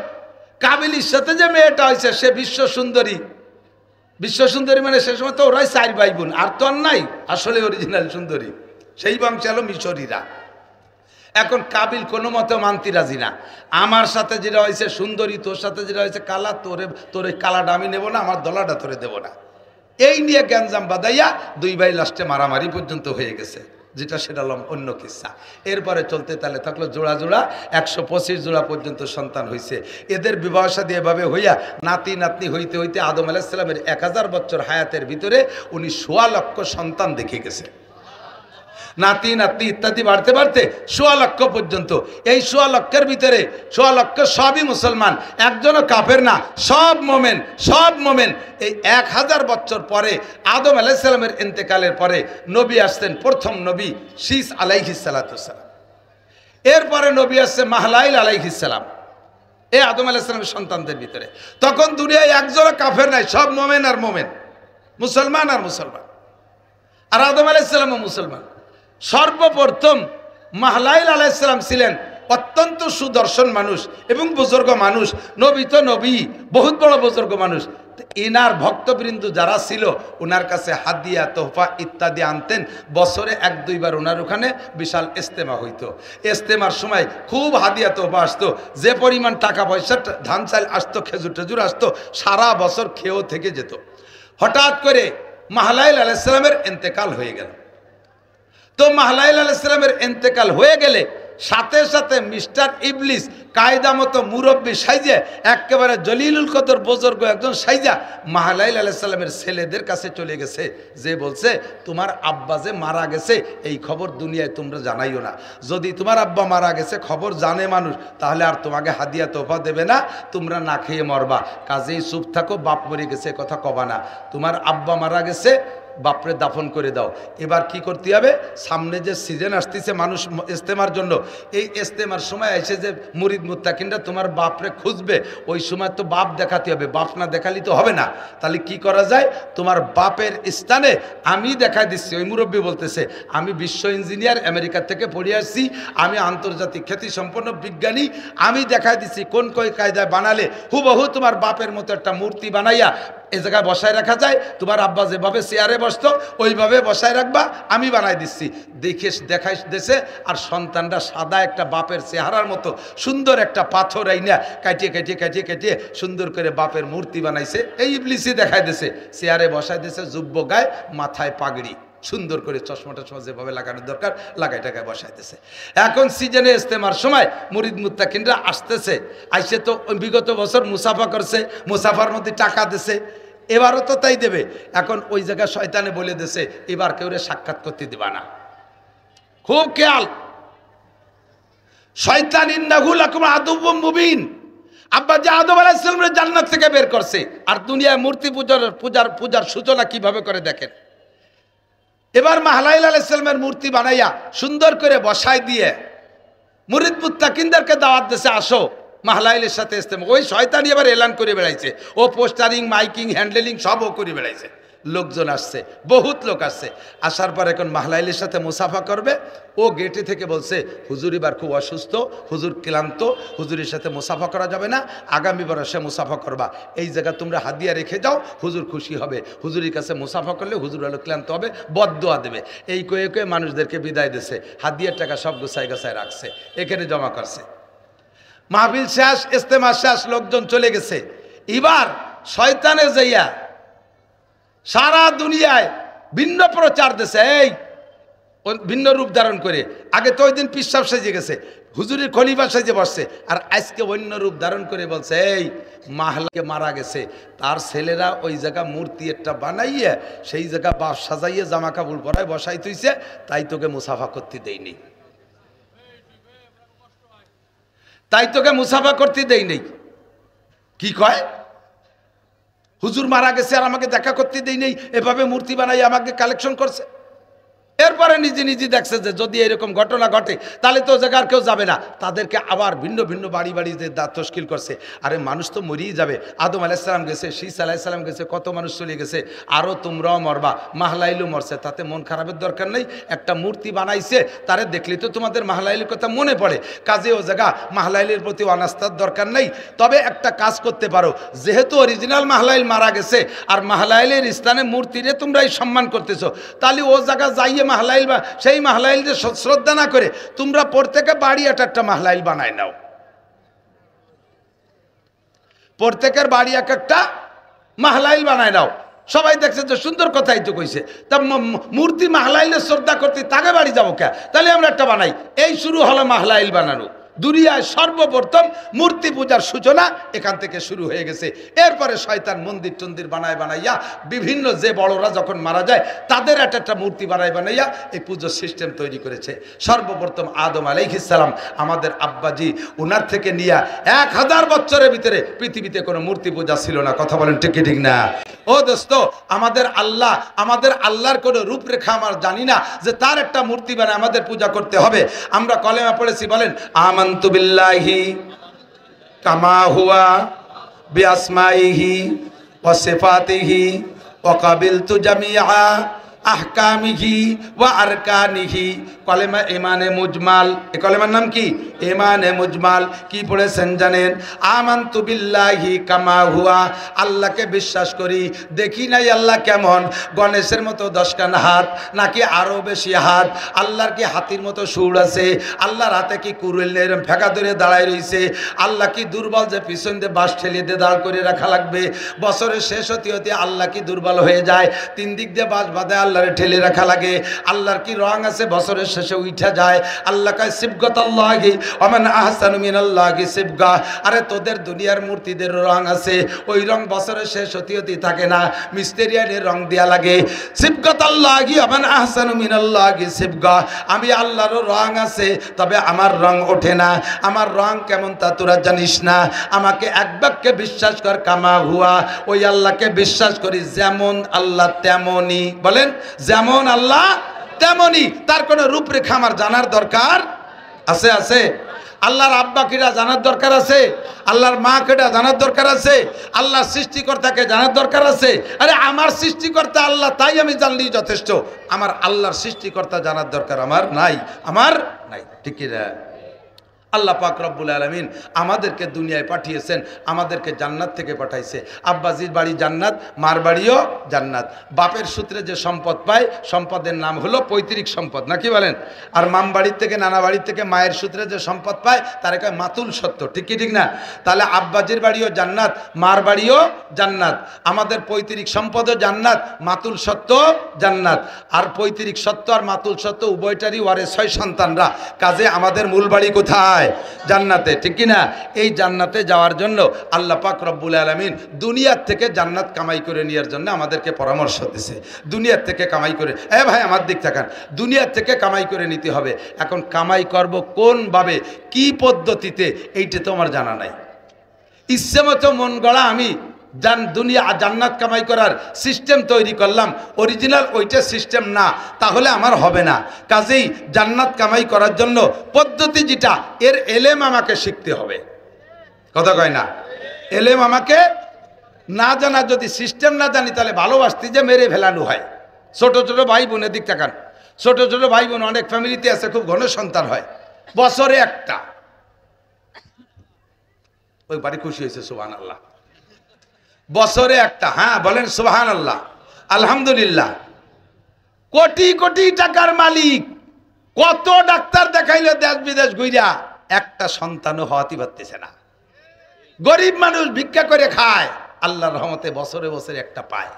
কাবিলির সাথে যে মেয়েটা হয়েছে সে বিশ্ব সুন্দরী। বিশ্ব সুন্দরী মানে সে সময় তো ওরাই 4 ভাই বোন, আর তো আর নাই, আসলে অরিজিনাল সুন্দরী, সেই বংশ হলো মিশরীরা। এখন কাবিল কোনো মতে মানতে রাজি না, আমার সাথে যেটা হয়েছে সুন্দরী, তোর সাথে যেটা হয়েছে কালা, তোর এই কালাটা আমি নেবো না, আমার দলাটা তোরে দেবো না। এই নিয়ে গ্যাঞ্জাম বাদাইয়া 2 ভাই লাস্টে মারামারি পর্যন্ত হয়ে গেছে, যেটা সেটা অন্য কিস্সা। এরপরে চলতে তাহলে থাকলো জোড়া জোড়া 125 জোড়া পর্যন্ত সন্তান হয়েছে। এদের বিবাহ শাদী এভাবে হইয়া নাতি নাতনি হইতে হইতে আদম আলাইহিস সালামের 1000 বছর হায়াতের ভিতরে উনি 1.25 লক্ষ সন্তান দেখে গেছে। নাতি নাতনি ইত্যাদি বাড়তে বাড়তে 1.25 লক্ষ পর্যন্ত। এই 1.25 লক্ষের ভিতরে 1.25 লক্ষ সবই মুসলমান, একজনও কাফের না, সব মোমেন, সব মোমেন। এই 1000 বছর পরে আদম আলাইহিস সালামের ইন্তেকালের পরে নবী আসছেন, প্রথম নবী শীস আলাইহিস সালাতু সালাম। এরপরে নবী আসছে মাহলাইল আলাইহিস সালাম, এই আদম আলাইহিস সালামের সন্তানদের ভিতরে। তখন দুনিয়ায় একজনও কাফের নাই, সব মোমেন আর মোমেন, মুসলমান আর মুসলমান। আর আদম আলাইহিস সালামও মুসলমান। সর্বপ্রথম মাহলাইল আলাইহিস সালাম ছিলেন অত্যন্ত সুদর্শন মানুষ এবং বুজুর্গ মানুষ। নবী তো নবী, বহুত বড় বুজুর্গ মানুষ। ইনার ভক্তবৃন্দ যারা ছিল ওনার কাছে হাদিয়া তোহফা ইত্যাদি আনতেন। বছরে 1-2 বার ওনার ওখানে বিশাল ইস্তেমা হইতো। ইস্তেমার সময় খুব হাদিয়া তোহফা আসতো, যে পরিমাণ টাকা পয়সা, ধান চাল আসতো, খেজুর টেজুর আসতো, সারা বছর খেয়েও থেকে যেত। হঠাৎ করে মাহলাইল আলাইহিস সালামের ইন্তেকাল হয়ে গেল। তো মাহলাইল আলাইহিস সালামের ইন্তেকাল হয়ে গেলে সাথে সাথে মিস্টার ইবলিস কায়দা মতো মুরব্বী সাইজে, একেবারে জলিলুল কদর বুজুর্গ একজন সাইজা মাহলাইল আলাইহিস সালামের ছেলেদের কাছে চলে গেছে, যে বলছে তোমার আব্বা যে মারা গেছে এই খবর দুনিয়ায় তোমরা জানাইও না। যদি তোমার আব্বা মারা গেছে খবর জানে মানুষ, তাহলে আর তোমাকে হাদিয়া তোফা দেবে না, তোমরা না খেয়ে মরবা। কাজেই চুপ থাকো, বাপ মরে গেছে কথা কবা না। তোমার আব্বা মারা গেছে, বাপরে দাফন করে দাও। এবার কি করতে হবে, সামনে যে সিজন আসতেছে মানুষ ইস্তেমার জন্য, এই ইস্তেমার সময় এসে যে মুরিদ মুত্তাকিনরা তোমার বাপরে খুঁজবে, ওই সময় তো বাপ দেখাতে হবে, বাপ না দেখালি তো হবে না। তাহলে কি করা যায়, তোমার বাপের স্থানে আমি দেখাই দিচ্ছি। ওই মুরব্বী বলতেছে, আমি বিশ্ব ইঞ্জিনিয়ার, আমেরিকা থেকে পড়ে আসছি, আমি আন্তর্জাতিক খ্যাতি সম্পন্ন বিজ্ঞানী, আমি দেখাই দিচ্ছি কোন কই কায়দায় বানালে হুবহু তোমার বাপের মতো একটা মূর্তি বানাইয়া এই জায়গায় বসায় রাখা যায়। তোমার আব্বা যেভাবে চেয়ারে বসতো ওইভাবে বসায় রাখবা, আমি বানাই দিচ্ছি। দেখে দেখাই দিছে, আর সন্তানরা সাদা একটা বাপের চেহারার মতো সুন্দর একটা পাথর আইনা কাটিয়ে কাটিয়ে কাটিয়ে কাটিয়ে সুন্দর করে বাপের মূর্তি বানাইছে। এই ইবলিসই দেখাই দিছে, চেয়ারে বসাই দিছে, যুব্য গায়ে, মাথায় পাগড়ি, সুন্দর করে চশমা টশমা যেভাবে লাগানোর দরকার লাগাই টাকায় বসাইতেছে। এখন সিজনে ইস্তেমার সময় মুরিদ মুত্তাকিনরা আসতেছে, আইসে তো বিগত বছর মুসাফা করছে, মুসাফার মধ্যে টাকা দিছে, এবারও তো তাই দেবে। এখন ওই জায়গায় শয়তানে বলে দিছে, এবার কেউ সাক্ষাৎ করতে দিবা না। খুব খেয়াল, শয়তান ইন্নাহু লাকুম আদুউম মুবিন। আব্বা যে আদম আলাইহিস সালামের জান্নাত থেকে বের করছে, আর দুনিয়ায় মূর্তি পূজার সূচনা কিভাবে করে দেখেন। এবার মাহলাইল আলাইহিস সালামের মূর্তি বানাইয়া সুন্দর করে বসাই দিয়ে মুরিদ মুত্তাকিনদেরকে দাওয়াত দিয়েছে, আসো মাহলাইলের সাথে ইস্তেমা। ওই শয়তানি এবার এলান করে বেড়াইছে, ও পোস্টারিং মাইকিং হ্যান্ডেলিং সবও করে বেড়াইছে। লোকজন আসছে, বহুত লোক আসছে। আসার পর এখন মাহলাইলের সাথে মুসাফা করবে। ও গেটে থেকে বলছে, হুজুর এবার খুব অসুস্থ, হুজুর ক্লান্ত, হুজুরের সাথে মুসাফা করা যাবে না, আগামী বর্ষে মুসাফা করবা। এই জায়গা তোমরা হাদিয়া রেখে যাও, হুজুর খুশি হবে। হুজুরের কাছে মুসাফা করলে হুজুর হলো ক্লান্ত হবে, বদদোয়া দেবে। এই কয়ে কয়ে মানুষদেরকে বিদায় দিছে, হাদিয়ার টাকা সব গোছায় গোছায় রাখছে, এখানে জমা করছে। মাহফিল শেষ, ইস্তেমা শেষ, লোকজন চলে গেছে। এবার শয়তানে যাইয়া সারা দুনিয়ায় ভিন্ন প্রচার দিছে, এই ভিন্ন রূপ ধারণ করে। আগে তো ওই দিন পিসাব সেজে গেছে, হুজুরের খলিফা সেজে বসছে, আর আজকে অন্য রূপ ধারণ করে বলছে, এই মাহলাকে মারা গেছে, তার ছেলেরা ওই জায়গা মূর্তি একটা বানাইয়ে সেই জায়গা বাপ সাজাইয়ে জামা কাপড় পরায় বসাই তুইছে, তাই তোকে মুসাফা করতে দেয়নি, তাই তোকে মুসাফা করতে দেই নেই। কি কয়, হুজুর মারা গেছে আর আমাকে দেখা করতে দেই নেই, এভাবে মূর্তি বানাই আমাকে কালেকশন করছে। এরপরে নিজে নিজে দেখছে যে যদি এরকম ঘটনা ঘটে তাহলে তো জায়গার কেউ যাবে না, তাদেরকে আবার ভিন্ন ভিন্ন বাড়ি বাড়ি যে তশকিল করছে। আরে মানুষ তো মরিয়ে যাবে, আদম আলাইহিস সালাম গেছে, শীস আলাইহিস সালাম গেছে, কত মানুষ চলে গেছে, আরও তোমরাও মরবা, মাহলাইলও মরছে, তাতে মন খারাপের দরকার নেই। একটা মূর্তি বানাইছে, তারে দেখলে তো তোমাদের মাহলাইলের কথা মনে পড়ে, কাজে ও জায়গা মাহলাইলের প্রতি অনাস্থার দরকার নেই। তবে একটা কাজ করতে পারো, যেহেতু অরিজিনাল মাহলাইল মারা গেছে আর মাহলাইলের স্থানে মূর্তিরে তোমরাই সম্মান করতেছো, তাহলে ও জায়গা যাইয়ে মাহলাইল বা সেই মাহলাইল যে শ্রদ্ধা না করে তোমরা প্রত্যেকে বাড়ি একটা মাহলাইল বানায় নাও, প্রত্যেকের বাড়ি একটা মাহলাইল বানায় নাও। সবাই দেখছে যে সুন্দর কথাই তো কইছে, তা মূর্তি মাহলাইলের শ্রদ্ধা করতে তাকে বাড়ি যাবো কে, তাহলে আমরা একটা বানাই। এই শুরু হলো মাহলাইল বানানো। দুনিয়ায় সর্বপ্রথম মূর্তি পূজার সূচনা এখান থেকে শুরু হয়ে গেছে। এরপরে শয়তান মন্দির টন্দির বানাইয়া বিভিন্ন যে বড়রা যখন মারা যায় তাদের একটা মূর্তি বানাইয়া এই পুজোর সিস্টেম তৈরি করেছে। সর্বপ্রথম আদম আলাইহিস সালাম আমাদের আব্বাজি, ওনার থেকে নিয়ে 1000 বছরের ভিতরে পৃথিবীতে কোনো মূর্তি পূজা ছিল না। কথা বলেন ঠিক ঠিক না? ও দোস্ত, আমাদের আল্লাহর কোনো রূপরেখা আমরা জানি না যে তার একটা মূর্তি বানায় আমাদের পূজা করতে হবে। আমরা কলেমা পড়েছি, বলেন আমানতু বিল্লাহি কামা হুয়া বিআসমাইহি ওয়া সিফাতিহি ওয়া কাবিলতু জামিআ আহকামিহি ওয়া আরকানিহি। কলেমা ইমানে মুজমাল। এই কলেমার নাম কি? ইমানে মুজমাল। কি পড়েছেন জানেন? আমানতু বিল্লাহি কামা হুয়া, আল্লাহকে বিশ্বাস করি, দেখি নাই আল্লাহ কেমন, গণেশের মতো 10 কান হাত নাকি আরো বেশি হাত, আল্লাহর কি হাতির মতো সুর আছে, আল্লাহর হাতে কি কুড়েলের ফেঁকা ধরে দাঁড়ায় রইছে, আল্লাহ কি দুর্বল যে পিছন দিয়ে বাস ঠেলিয়ে দিয়ে দাঁড় করে রাখা লাগবে, বছরের শেষ হতে হতে আল্লাহ কি দুর্বল হয়ে যায়, 3 দিক দিয়ে বাস বাঁধে আল্লাহ আল্লাহরে ঠেলে রাখা লাগে। আল্লাহর কি রং আছে বছরের শেষে উঠা যায়। আল্লাহ কয় সিবগাতাল্লাহি ওয়া মান আহসানু মিনাল্লাহি সিবগা। আরে তোদের দুনিয়ার মূর্তিদের রং আছে, ওই রং বছরের শেষ হতে হতে থাকে না, মিস্টেরিয়ানের রং দেয়া লাগে। সিবগাতাল্লাহি ওয়া মান আহসানু মিনাল্লাহি সিবগা। আমি আল্লাহর রং আছে, তবে আমার রং ওঠে না। আমার রং কেমন তা তোরা জানিস না। আমাকে এক বাক্যে বিশ্বাস কর, কামা হুয়া, ওই আল্লাহকে বিশ্বাস করি যেমন আল্লাহ তেমনই। বলেন যেমন আল্লাহ তেমনই। তার কোনো রূপরেখা আমার জানার দরকার আছে? আছে। আল্লাহর আব্বা কিরা জানার দরকার আছে? আল্লাহর মা কেটা জানার দরকার আছে? আল্লাহর সৃষ্টিকর্তাকে জানার দরকার আছে? আরে আমার সৃষ্টিকর্তা আল্লাহ, তাই আমি জানলেই যথেষ্ট। আমার আল্লাহর সৃষ্টিকর্তা জানার দরকার আমার নাই, আমার নাই। ঠিক না? আল্লাহ পাক রব্বুল আলামিন আমাদেরকে দুনিয়ায় পাঠিয়েছেন, আমাদেরকে জান্নাত থেকে পাঠাইছে। আব্বাজির বাড়ি জান্নাত, মার বাড়িও জান্নাত। বাপের সূত্রে যে সম্পদ পায়, সম্পদের নাম হলো পৈতৃক সম্পদ, নাকি বলেন? আর মাম বাড়ির থেকে, নানা বাড়ির থেকে মায়ের সূত্রে যে সম্পদ পায় তার কয় মাতুল সত্য। ঠিক কি ঠিক না? তাহলে আব্বাজির বাড়িও জান্নাত, মার বাড়িও জান্নাত। আমাদের পৈতৃক সম্পদও জান্নাত, মাতুল সত্য জান্নাত। আর পৈতৃক সত্য আর মাতুল সত্য উভয়টারই ওয়ারিস হয় সন্তানরা। কাজে আমাদের মূল বাড়ি কোথায়? জান্নাতে। ঠিক কি না? এই জান্নাতে যাওয়ার জন্য আল্লাহ পাক রব্বুল আলামিন দুনিয়ার থেকে জান্নাত কামাই করে নেওয়ার জন্য আমাদেরকে পরামর্শ দিয়েছে। দুনিয়ার থেকে কামাই করে, ভাই আমার দিক তাকান, দুনিয়ার থেকে কামাই করে নিতে হবে। এখন কামাই করব কোনভাবে, কি পদ্ধতিতে, এইটা তো আমার জানা নাই। ইচ্ছে মতো মন গড়া আমি দুনিয়া জান্নাত কামাই করার সিস্টেম তৈরি করলাম, অরিজিনাল ওইটা সিস্টেম না, তাহলে আমার হবে না। কাজেই জান্নাত কামাই করার জন্য পদ্ধতি যেটা, এর এলেম আমাকে শিখতে হবে। কথা কয় না? এলেম আমাকে না জানা, যদি সিস্টেম না জানি তাহলে ভালোবাসতে যে মেরে ফেলানো হয়। ছোট ছোট ভাই বোনের দিক তাকান, ছোট ছোট ভাই বোন অনেক ফ্যামিলিতে আছে, খুব ঘন সন্তান হয়, বছরে একটা। ওই বাড়ি খুশি হয়েছে, সুবহানাল্লাহ। বছরে একটা, হ্যাঁ বলেন সুবহানাল্লাহ, আলহামদুলিল্লাহ। কোটি কোটি টাকার মালিক, কত ডাক্তার দেখাইলো দেশ বিদেশ ঘুইরা, একটা সন্তানও হওয়াতে পারতেছে না। গরিব মানুষ ভিক্ষা করে খায়, আল্লাহর রহমতে বছরে বছরে একটা পায়।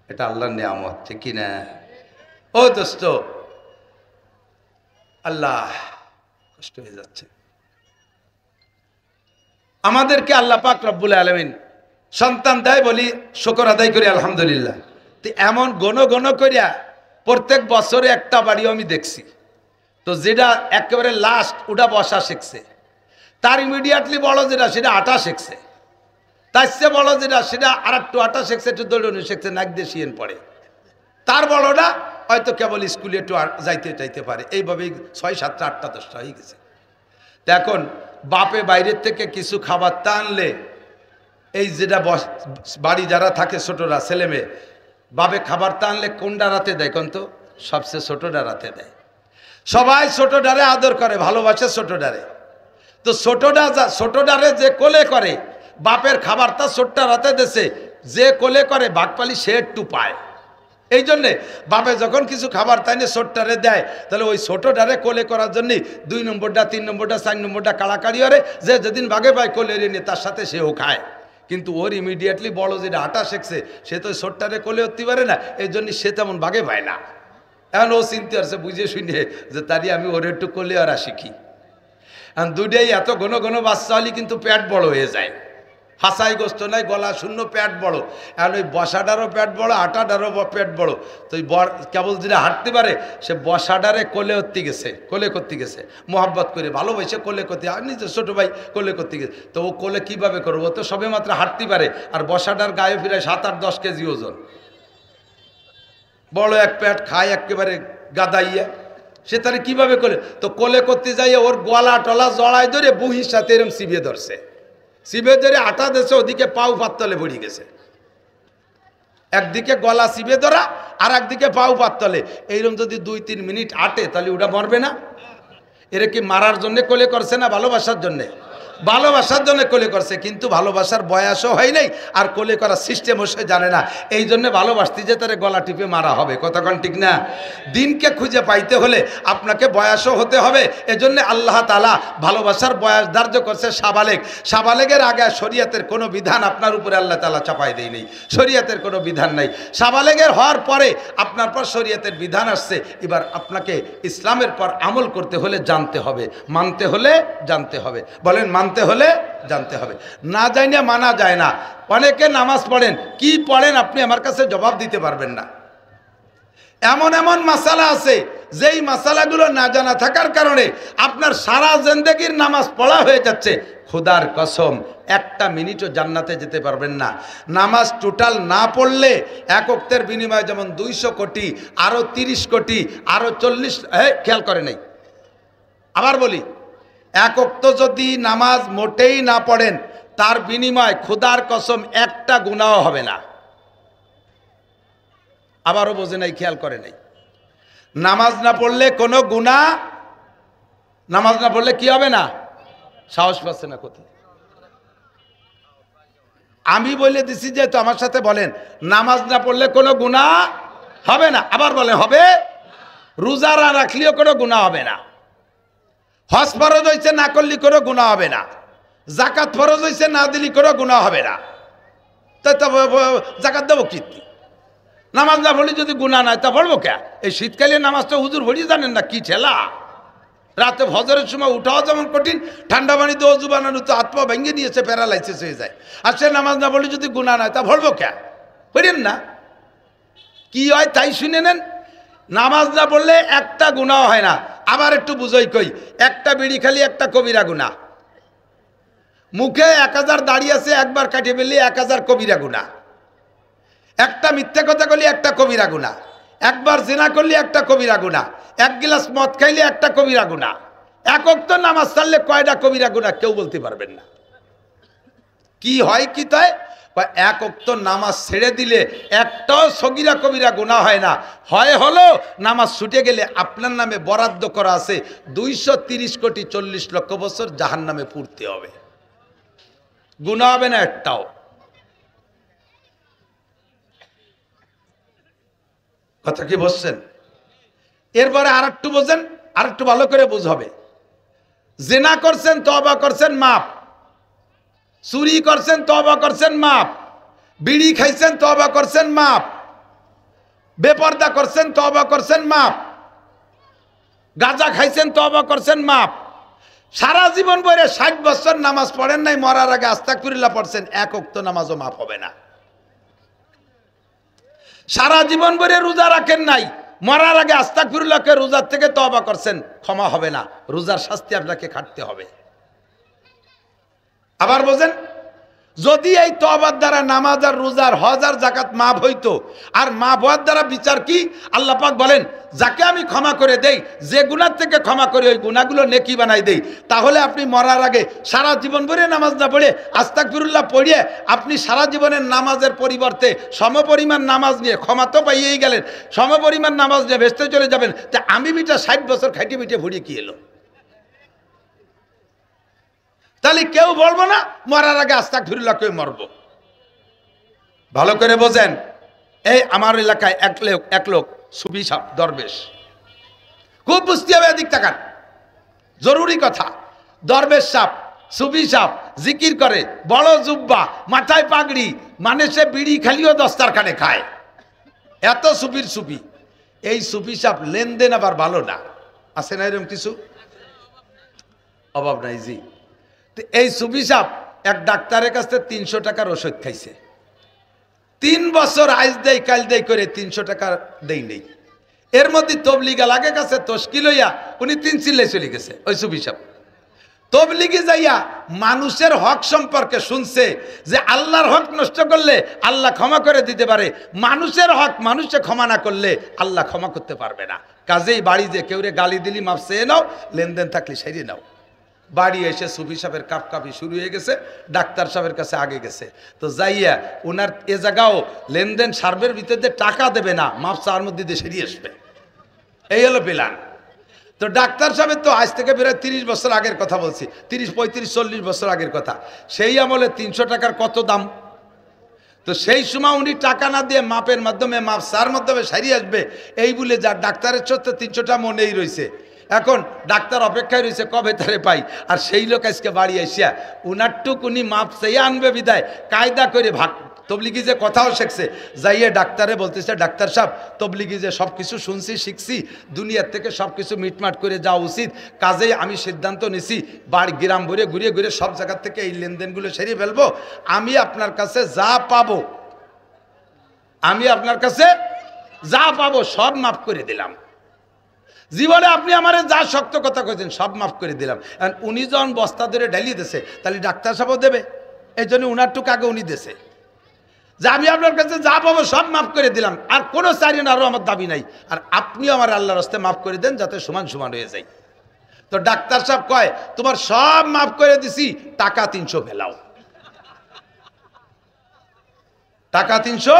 এটা আল্লাহর নিয়ামত, ঠিক কি না? ও দোস্ত, আল্লাহ কষ্ট হয়ে যাচ্ছে। আমাদেরকে আল্লাহ পাক রব্বুল আলামিন সন্তান দেয়, বলি শুকর আদায় করি আলহামদুলিল্লাহ। তো এমন ঘন ঘন করিয়া প্রত্যেক বছরে একটা বাড়িও আমি দেখছি। তো যেটা একেবারে লাস্ট ওটা বসা শিখছে, তার ইমিডিয়েটলি বড় যেটা সেটা আটা শিখছে, তার চেয়ে বড় যেটা সেটা আর একটু আটা শিখছে, একটু দৌড়ানো শিখছে, নাক দিয়ে শিয়েন পড়ে। তার বড়টা হয়তো কেবল স্কুলে একটু যাইতে পারে। এইভাবেই 6, 7, 8, 10টা হয়ে গেছে। তো এখন বাপে বাইরের থেকে কিছু খাবার তা আনলে, এই যেটা বাড়ি যারা থাকে ছোটরা ছেলে মেয়ে, বাপে খাবার তা আনলে কোনটা রাতে দেয় কোন? তো সবচেয়ে ছোটটা রাতে দেয়। সবাই ছোটটারে আদর করে, ভালোবাসে ছোটটারে। তো ছোটটারে যে কোলে করে, বাপের খাবারটা ছোট্টা রাতে দেশে যে কোলে করে ভাগপালি সে একটু পায়। এই জন্যে বাপে যখন কিছু খাবার তাই না ছোট্টারে দেয়, তাহলে ওই ছোটটারে কোলে করার জন্যই 2 নম্বরটা, 3 নম্বরটা, 4 নম্বরটা কাড়াকাড়ি করে, যে যেদিন বাগে পায় কোলে নিয়ে তার সাথে সেও খায়। কিন্তু ওর ইমিডিয়েটলি বড় যেটা আটা শিখছে, সে তো ছোট্টারে কোলে উঠতে পারে না, এই জন্য সে তেমন বাগে পায় না। এখন ও চিনতে পারছে, বুঝে শুনে যে তারই আমি ওর একটু কোলে আর শিখি। এখন দুটাই এত ঘন ঘন বাচ্চা হলে কিন্তু পেট বড় হয়ে যায়। হাসাই গোস্ত নাই, গলা শূন্য, পেট বড়। এখন ওই বসাটারও পেট বড়, আটাটারও পেট বড়। তো ওই কেবল যেটা হাঁটতে পারে, সে বসাটারে কোলে করতে গেছে, মোহাব্বত করে ভালোবেসে কোলে করতে, আর নিজের ছোটো ভাই কোলে করতে গেছে। তো ও কোলে কীভাবে করবো? ও তো সবে মাত্র হাঁটতে পারে, আর বসাটার গায়ে ফিরে 7, 8, 10 কেজি ওজন, বড় এক পেট, খায় একেবারে গাদাইয়া, সে তারে কীভাবে কোলে? তো কোলে করতে যাইয়ে ওর গলা টলা জড়াই ধরে বুহির সাথে এরম চিবিয়ে ধরছে, চিবিয়ে ধরে আটা দিয়েছে, ওদিকে পাও পাততলে পড়ে গেছে। একদিকে গলা চিবিয়ে ধরা, আর একদিকে পাও পাততলে। এইরকম যদি 2-3 মিনিট আটে, তাহলে ওটা মরবে না? এরা কি মারার জন্যে কোলে করছে না ভালোবাসার জন্যে? ভালোবাসার জন্য কোলে করছে, কিন্তু ভালোবাসার বয়সও হয় নাই, আর কোলে করার সিস্টেমও সে জানে না। এই জন্য ভালোবাসতে যে তার গলা টিপে মারা হবে। কতক্ষণ ঠিক না? দিনকে খুঁজে পাইতে হলে আপনাকে বয়সও হতে হবে। এজন্য আল্লাহ তাআলা ভালোবাসার বয়স ধার্য করছে সাবালেগ। সাবালেগের আগে শরীয়তের কোনো বিধান আপনার উপরে আল্লাহ তাআলা চাপাই দেয় নেই, শরীয়তের কোনো বিধান নাই। সাবালেগের হওয়ার পরে আপনার পর শরীয়তের বিধান আসছে। এবার আপনাকে ইসলামের পর আমল করতে হলে জানতে হবে, মানতে হলে জানতে হবে। বলেন মানতে হলে জানতে হবে। না জানিয়ে মানা যায় না। অনেকে নামাজ পড়েন, কি পড়েন আপনি আমার কাছে জবাব দিতে পারবেন না। এমন এমন মাসালা আছে যেই মাসালাগুলো না জানা থাকার কারণে আপনার সারা জিন্দেগির নামাজ পড়া হয়ে যাচ্ছে। খোদার কসম একটা মিনিটও জান্নাতে যেতে পারবেন না। নামাজ টোটাল না পড়লে এক ওয়াক্তের বিনিময়ে যেমন 200 কোটি, আরও 30 কোটি, আরও 40, খেয়াল করে নাই। আবার বলি, এক ওয়াক্ত যদি নামাজ মোটেই না পড়েন তার বিনিময়ে খোদার কসম একটা গুনাহও হবে না। আবারও বোঝে নাই, খেয়াল করে নাই। নামাজ না পড়লে কোনো গুনাহ, নামাজ না পড়লে কি হবে না? সাহস পাচ্ছে না কোথায়? আমি বলে দিছি যে তো আমার সাথে বলেন, নামাজ না পড়লে কোনো গুনাহ হবে না। আবার বলে হবে। রোজা না রাখলেও কোনো গুনাহ হবে না। হজ ফরজ হয়েছে, না করলে কোনো গুনাহ হবে না। জাকাত ফরজ হয়েছে, না দিলে কোনো গুনাহ হবে না। তাই তো জাকাত দেবো কি? নামাজ না পড়লে যদি গুনাহ নাই তা পড়বো কে? এই শীতকালে নামাজটা হুজুর ভরি জানেন না কি ঠেলা। রাতে ফজরের সময় উঠাও যেমন কঠিন, ঠান্ডা পানিতে অজু বানানো তো হাত পা ভেঙে দিয়েছে, প্যারালাইসিস হয়ে যায়। আর সে নামাজ না পড়লে যদি গুনাহ নাই তা পড়বো কে? পড়েন না। কি হয় তাই শুনে নেন। নামাজ না পড়লে একটা গুনাহ হয় না। আবার একটু বুঝই কই, একটা বিড়ি খালি একটা কবিরা গুনাহ। মুখে 1000 দাড়ি আছে, একবার কাটিয়ে ফেললে 1000 কবিরা গুনাহ। একটা মিথ্যা কথা বলি একটা কবিরা গুনাহ। একবার জিনা করলে একটা কবিরা গুনাহ। এক গ্লাস মদ খাইলে একটা কবিরা গুনাহ। এক ওয়াক্ত নামাজ ছাড়লে কয়টা কবিরা গুনাহ কেউ বলতে পারবেন না। কি হয় কি তাই? এক ওয়াক্ত নামাজ ছেড়ে দিলে একটাও সগীরা কবিরা গুনাহ হয় না। হলো নামাজ ছুটে গেলে আপনার নামে বরাদ্দ করা আছে 230 কোটি 40 লক্ষ বছর জাহান্নামে পুড়তে হবে। গুনাহ হবে না একটাও। কথা কি বুঝছেন? এরপরে আর একটু বোঝেন, আর একটু ভালো করে বুঝবে। জিনা করছেন, তওবা করছেন, মাপ। চুরি করছেন, তওবা করছেন, মাপ। বিড়ি খাইছেন, তওবা করছেন, মাপ। বেপরদা করছেন, তওবা করছেন, মাপ। গাঁজা খাইছেন, তওবা করছেন, মাপ। সারা জীবন বইরে 60 বছর নামাজ পড়েন নাই, মরার আগে আস্তাগফিরুল্লাহ পড়ছেন, এক ওয়াক্ত নামাজও মাপ হবে না। সারা জীবন ভরে রোজা রাখেন নাই, মরার আগে আস্তাগফিরুল্লাহকে রোজার থেকে তওবা করছেন, ক্ষমা হবে না। রোজার শাস্তি আপনাকে খাটতে হবে। আবার বোঝেন, যদি এই তওবার দ্বারা নামাজ আর রোজার হজ আর যাকাত মাফ হইতো, আর মাফ হওয়ার দ্বারা বিচার কি? আল্লাহ পাক বলেন, যাকে আমি ক্ষমা করে দেই, যে গুনাহ থেকে ক্ষমা করি ওই গুনাহগুলো নেকি বানাই দেই। তাহলে আপনি মরার আগে সারা জীবন ভরে নামাজ না পড়ে আস্তাগফিরুল্লাহ পড়িয়ে আপনি সারা জীবনের নামাজের পরিবর্তে সমপরিমাণ নামাজ নিয়ে ক্ষমা তো পাইয়েই গেলেন, সমপরিমাণ নামাজ নিয়ে ভেস্তে চলে যাবেন। তা আমি বিটা 60 বছর খাইটে পিঠে ভরিয়ে কি এলো? তাহলে কেউ বলবো না মরার আগে আস্তাগফিরুল্লাহ কেউ মরবো। ভালো করে বোঝেন। এই আমার এলাকায় এক লোক সুফি সাহেব, দরবেশ, খুব বুঝতে হবে, এদিক তাকান, জরুরি কথা। দরবেশ সাহেব, সুফি সাহেব, জিকির করে, বড় জুব্বা, মাথায় পাগড়ি, মানে সে বিড়ি খালিও দস্তারখানে খায়। এত সুফির সুফি। এই সুফি সাহেব লেনদেন আবার ভালো না। আছে না এরকম কিছু? অভাব নাই জি। এই সুফি সাহেব এক ডাক্তারের কাছে 300 টাকার ওষুধ খাইছে। 3 বছর আজ দেয় কাল দেয় করে 300 টাকা দেই নেই। এর মধ্যে তবলিগা লাগে কাছে তশকি লইয়া উনি 3 চিল্লাই চলে গেছে। ওই সুফি সাহেব তবলিগে যাইয়া মানুষের হক সম্পর্কে শুনছে যে আল্লাহর হক নষ্ট করলে আল্লাহ ক্ষমা করে দিতে পারে, মানুষের হক মানুষে ক্ষমা না করলে আল্লাহ ক্ষমা করতে পারবে না। কাজেই বাড়ি যে কেউ রে গালি দিলি মাপ চেয়ে নাও, লেনদেন থাকলে সেরিয়ে নাও। বাড়ি এসে সুফি সাহেবের কাপকাপি শুরু হয়ে গেছে, ডাক্তার সাহেবের কাছে আগে গেছে। তো যাইয়া ওনার এ জায়গাও লেনদেন সার্ভের ভিতরে টাকা দেবে না, মাপ চার মধ্যে দিয়ে সেরিয়ে আসবে। এই হলো প্ল্যান। তো ডাক্তার সাহেব তো আজ থেকে প্রায় 30 বছর আগের কথা বলছি, 30, 35, 40 বছর আগের কথা। সেই আমলে 300 টাকার কত দাম। তো সেই সময় উনি টাকা না দিয়ে মাপের মাধ্যমে মাপসার মাধ্যমে সারিয়ে আসবে এই বলে যা ডাক্তারের সত্ত্বে 300টা মনেই রয়েছে। এখন ডাক্তার অপেক্ষায় রয়েছে কবে তারে পাই। আর সেই লোক আজকে বাড়ি আসিয়া উনারটুক উনি মাপ চেয়ে আনবে বিদায় কায়দা করে ভাগ তবলিগি যে কথাও শিখছে যাইয়ে ডাক্তারে বলতেছে, ডাক্তার সাহেব তবলিগি যে সব কিছু শুনছি শিখছি, দুনিয়ার থেকে সব কিছু মিটমাট করে যাওয়া উচিত, কাজেই আমি সিদ্ধান্ত নিছি বাড়ি গ্রাম ভরে ঘুরিয়ে ঘুরে সব জায়গার থেকে এই লেনদেনগুলো সেরিয়ে ফেলবো। আমি আপনার কাছে যা পাবো, আমি আপনার কাছে যা পাবো সব মাফ করে দিলাম। জীবনে আপনি আমার যা শক্ত কথা কইছেন সব মাফ করে দিলাম। উনি যখন বস্তা ধরে ঢালিয়ে দিছে তাহলে ডাক্তার সাহেবও দেবে, এই জন্য উনারটুকু আগে উনি দিছে যে আমি আপনার কাছে যা পাবো সব মাফ করে দিলাম, আর কোনো চারিন আরও আমার দাবি নাই, আর আপনিও আমার আল্লাহর রাস্তায় মাফ করে দেন যাতে সমান সমান হয়ে যায়। তো ডাক্তার সাহেব কয় তোমার সব মাফ করে দিছি, টাকা 300 ফেলাও, টাকা 300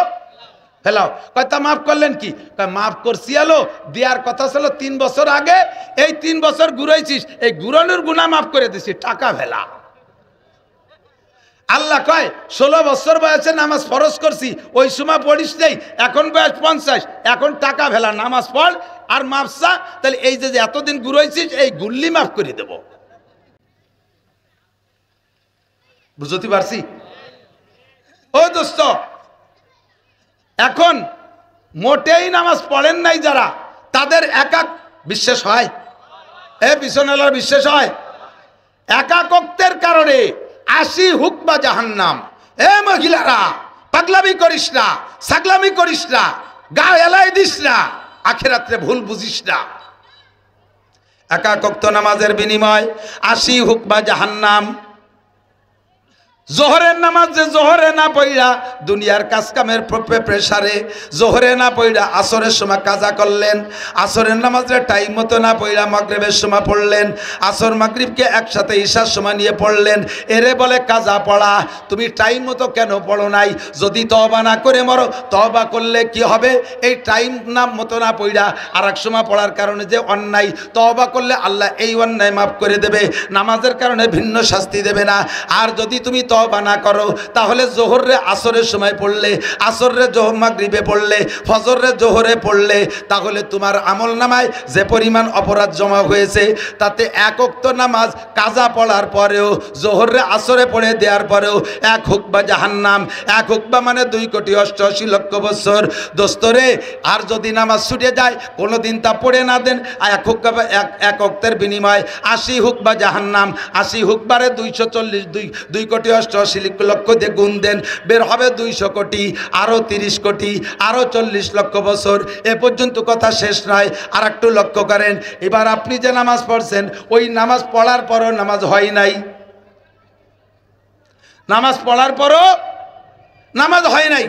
ফেলাও। কয় তা মাফ করলেন কি? কয় মাফ করছি আলো দেওয়ার কথা ছিল 3 বছর আগে, এই 3 বছর ঘুরাইছিস, এই ঘুরানোর গুনাহ মাফ করে দিছি, টাকা ফেলা। আল্লাহ কয় 16 বছর বয়সে নামাজ ফরজ করছি, ওই সময় পড়িস নেই, এখন বয়স 50, এখন টাকা ফেলা, নামাজ পড় আর মাফ চা, তাহলে এই যে এতদিন ঘুরাইছিস এই গুল্লি মাফ করে দেব। বুঝতে পারছি? ও দোস্ত, এখন মোটেই নামাজ পড়েন নাই যারা, তাদের একাক বিশ্বাস হয়, এ পিছনেলার বিশ্বাস হয়, একাকত্বের কারণে 80 হুকবা জাহান্নাম। এ মহিলারা পাগলামি করিস না, ছাগলামি করিস না, গা এলাই দিস না, আখিরাতে ভুল বুঝিস না। একাকত্ব নামাজের বিনিময় 80 হুকবা জাহান্নাম। জোহরের নামাজ যে জোহরে না পড়া দুনিয়ার কাজ কামের প্রেসারে জোহরে না পড়া আসরের সময় কাজা করলেন, আসরের নামাজের টাইম মতো না পড়া মাগরিবের সময় পড়লেন, আসর মাগরিবকে একসাথে ঈশার সময় নিয়ে পড়লেন, এরে বলে কাজা পড়া। তুমি টাইম মতো কেন পড়ো নাই? যদি তওবা না করে মরো, তওবা করলে কি হবে? এই টাইম নাম মতো না পড়া আর এক সময় পড়ার কারণে যে অন্যায়, তওবা করলে আল্লাহ এই অন্যায় মাফ করে দেবে, নামাজের কারণে ভিন্ন শাস্তি দেবে না। আর যদি তুমি তওবা না করো তাহলে জোহরে আসরের সময় পড়লে, আসরে জোহর মাগরিবে পড়লে, ফজরে জোহরে পড়লে, তাহলে তোমার আমল নামায় যে পরিমাণ অপরাধ জমা হয়েছে তাতে এক ওয়াক্ত নামাজ কাজা পড়ার পরেও, জোহরে আসরে পড়ে দেওয়ার পরেও 1 হুকবা জাহান্নাম। 1 হুকবা মানে 2,88,00,000 বছর। দোস্তরে, আর যদি নামাজ ছুটে যায় কোনোদিন তা পড়ে না দেন, 1 হুকবা 1 ওয়াক্তের বিনিময় 80 হুকবা জাহান্নাম। 80 হুকবারে 2,88,00,000 দিয়ে গুণ দেন, বের হবে 200 কোটি, আরো 30 কোটি, আরো 40 লক্ষ বছর। এ পর্যন্ত কথা শেষ নয়, আর একটু লক্ষ্য করেন। এবার আপনি যে নামাজ পড়ছেন ওই নামাজ পড়ার পরও নামাজ হয় নাই, নামাজ পড়ার পরও নামাজ হয় নাই,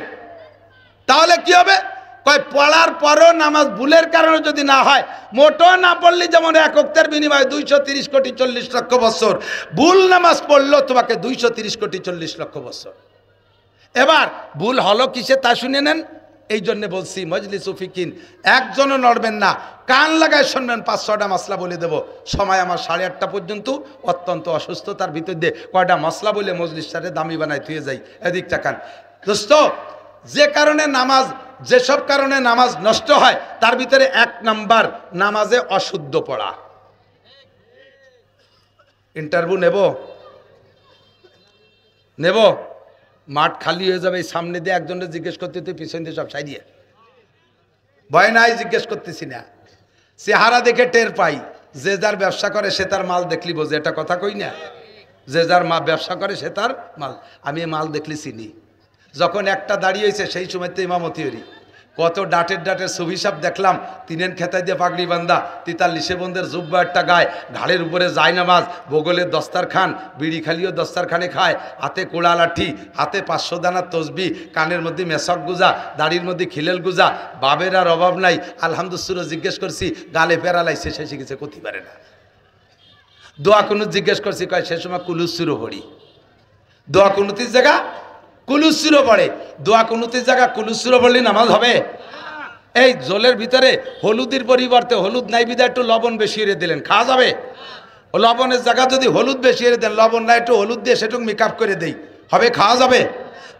তাহলে কি হবে? কয় পড়ার পরও নামাজ ভুলের কারণে যদি না হয়, মোটো না পড়লে যেমন 1 ওয়াক্তের বিনিময়ে 230 কোটি 40 লক্ষ বছর, ভুল নামাজ পড়লো তোমাকে 230 কোটি 40 লক্ষ বছর। এবার ভুল হলো কিসে তা শুনে নেন। এই জন্য বলছি মজলিস ফিকিন একজনও নড়বেন না, কান লাগায় শুনবেন। 5-6টা মশলা বলে দেব, সময় আমার 8:30 পর্যন্ত। অত্যন্ত অসুস্থতার ভিতর দিয়ে কয়টা মশলা বলে মজলিসটারে দামি বানায় থুয়ে যাই। এদিক তাকান দোস্ত, যে কারণে নামাজ, যেসব কারণে নামাজ নষ্ট হয় তার ভিতরে 1 নাম্বার নামাজে অশুদ্ধ পড়া। ইন্টারভিউ নেব, মাঠ খালি হয়ে যাবে, সামনে দিয়ে একজনের জিজ্ঞেস করতে, তুই পিছন দিয়ে সব সাইডিয়ে ভয় নাই, জিজ্ঞেস করতেছি না। চেহারা দেখে টের পাই, যে যার ব্যবসা করে সে তার মাল দেখলি বোঝে, এটা কথা কই না? যে যার ব্যবসা করে সে তার মাল। আমি মাল দেখলি চিনি। যখন একটা দাঁড়িয়ে হয়েছে সেই সময় তো ইমামতি হরি, কত ডাটের ছবি সাপ দেখলাম, 3 খেতায় দিয়ে পাগড়ি বান্ধা, 43 বন্ধের জুব্বা একটা গায়ে, ঘাড়ের উপরে যায় নামাজ, বগলের দস্তারখান, বিড়ি খালিও দস্তারখানে খায়, হাতে কোড়া লাঠি, হাতে 500 দানার তসবি, কানের মধ্যে মেসক গুজা, দাড়ির মধ্যে খিলেল গুজা, বাবের আর অভাব নাই। আলহামদুলিল্লাহ জিজ্ঞেস করছি, গালে প্যারালাইছে, সে শিখেছে কতি পারে না। দোয়া কুনুত জিজ্ঞেস করছি, কয় সে সময় কুলুসুরো পড়ি। দোয়া কুনুতির জায়গা কুলুসুরো পড়ে, দোয়া কুনুতির জায়গা কুলুসুরো পড়লে নামাজ হবে? এই জলের ভিতরে হলুদের পরিবর্তে হলুদ নাই বিধায় একটু লবণ বেশি এনে দিলেন, খাওয়া যাবে? লবণের জায়গা যদি হলুদ বেশি এনে দেন, লবণ না একটু হলুদ দিয়ে সেটুকু মেকআপ করে দেই, হবে? খাওয়া যাবে?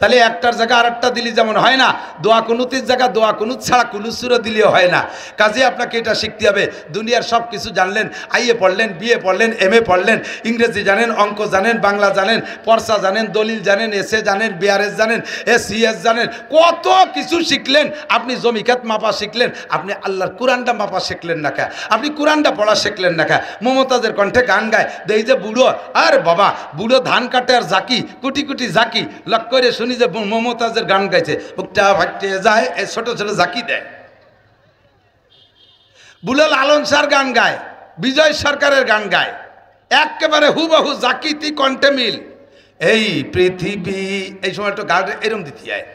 তাহলে একটার জায়গা আরেকটা দিলে যেমন হয় না, দোয়া কুনুতের জায়গা দোয়া কুনুত ছাড়া কুলুসুরও দিলেও হয় না। কাজে আপনাকে এটা শিখতে হবে। দুনিয়ার সব কিছু জানলেন, আইএ পড়লেন, বিএ পড়লেন, এমএ পড়লেন, ইংরেজি জানেন, অঙ্ক জানেন, বাংলা জানেন, পর্সা জানেন, দলিল জানেন, এসএ জানেন, বিআরএস জানেন, এসিএস জানেন, কত কিছু শিখলেন। আপনি জমিখাত মাপা শিখলেন, আপনি আল্লাহর কোরআনটা মাপা শিখলেন না কে? আপনি কোরআনটা পড়া শিখলেন না কে? মমতাজের কণ্ঠে গান গায়, দেই যে বুড়ো, আর বাবা বুড়ো ধান কাটে আর জাকি কুটি কুটি জাকি, লক্ষ্য করে শুনি যে মমতাজের গান গাইছে, বুকটা ফাটে যায়, এই ছোট ছোট জাকি দেয়। বুড়ো লালন সার গান গায়, বিজয় সরকারের গান গায়, একেবারে হুবহু জাকিতি কণ্ঠে মিল। এই পৃথিবী, এই সময় একটু গান এরম দিতে হয়,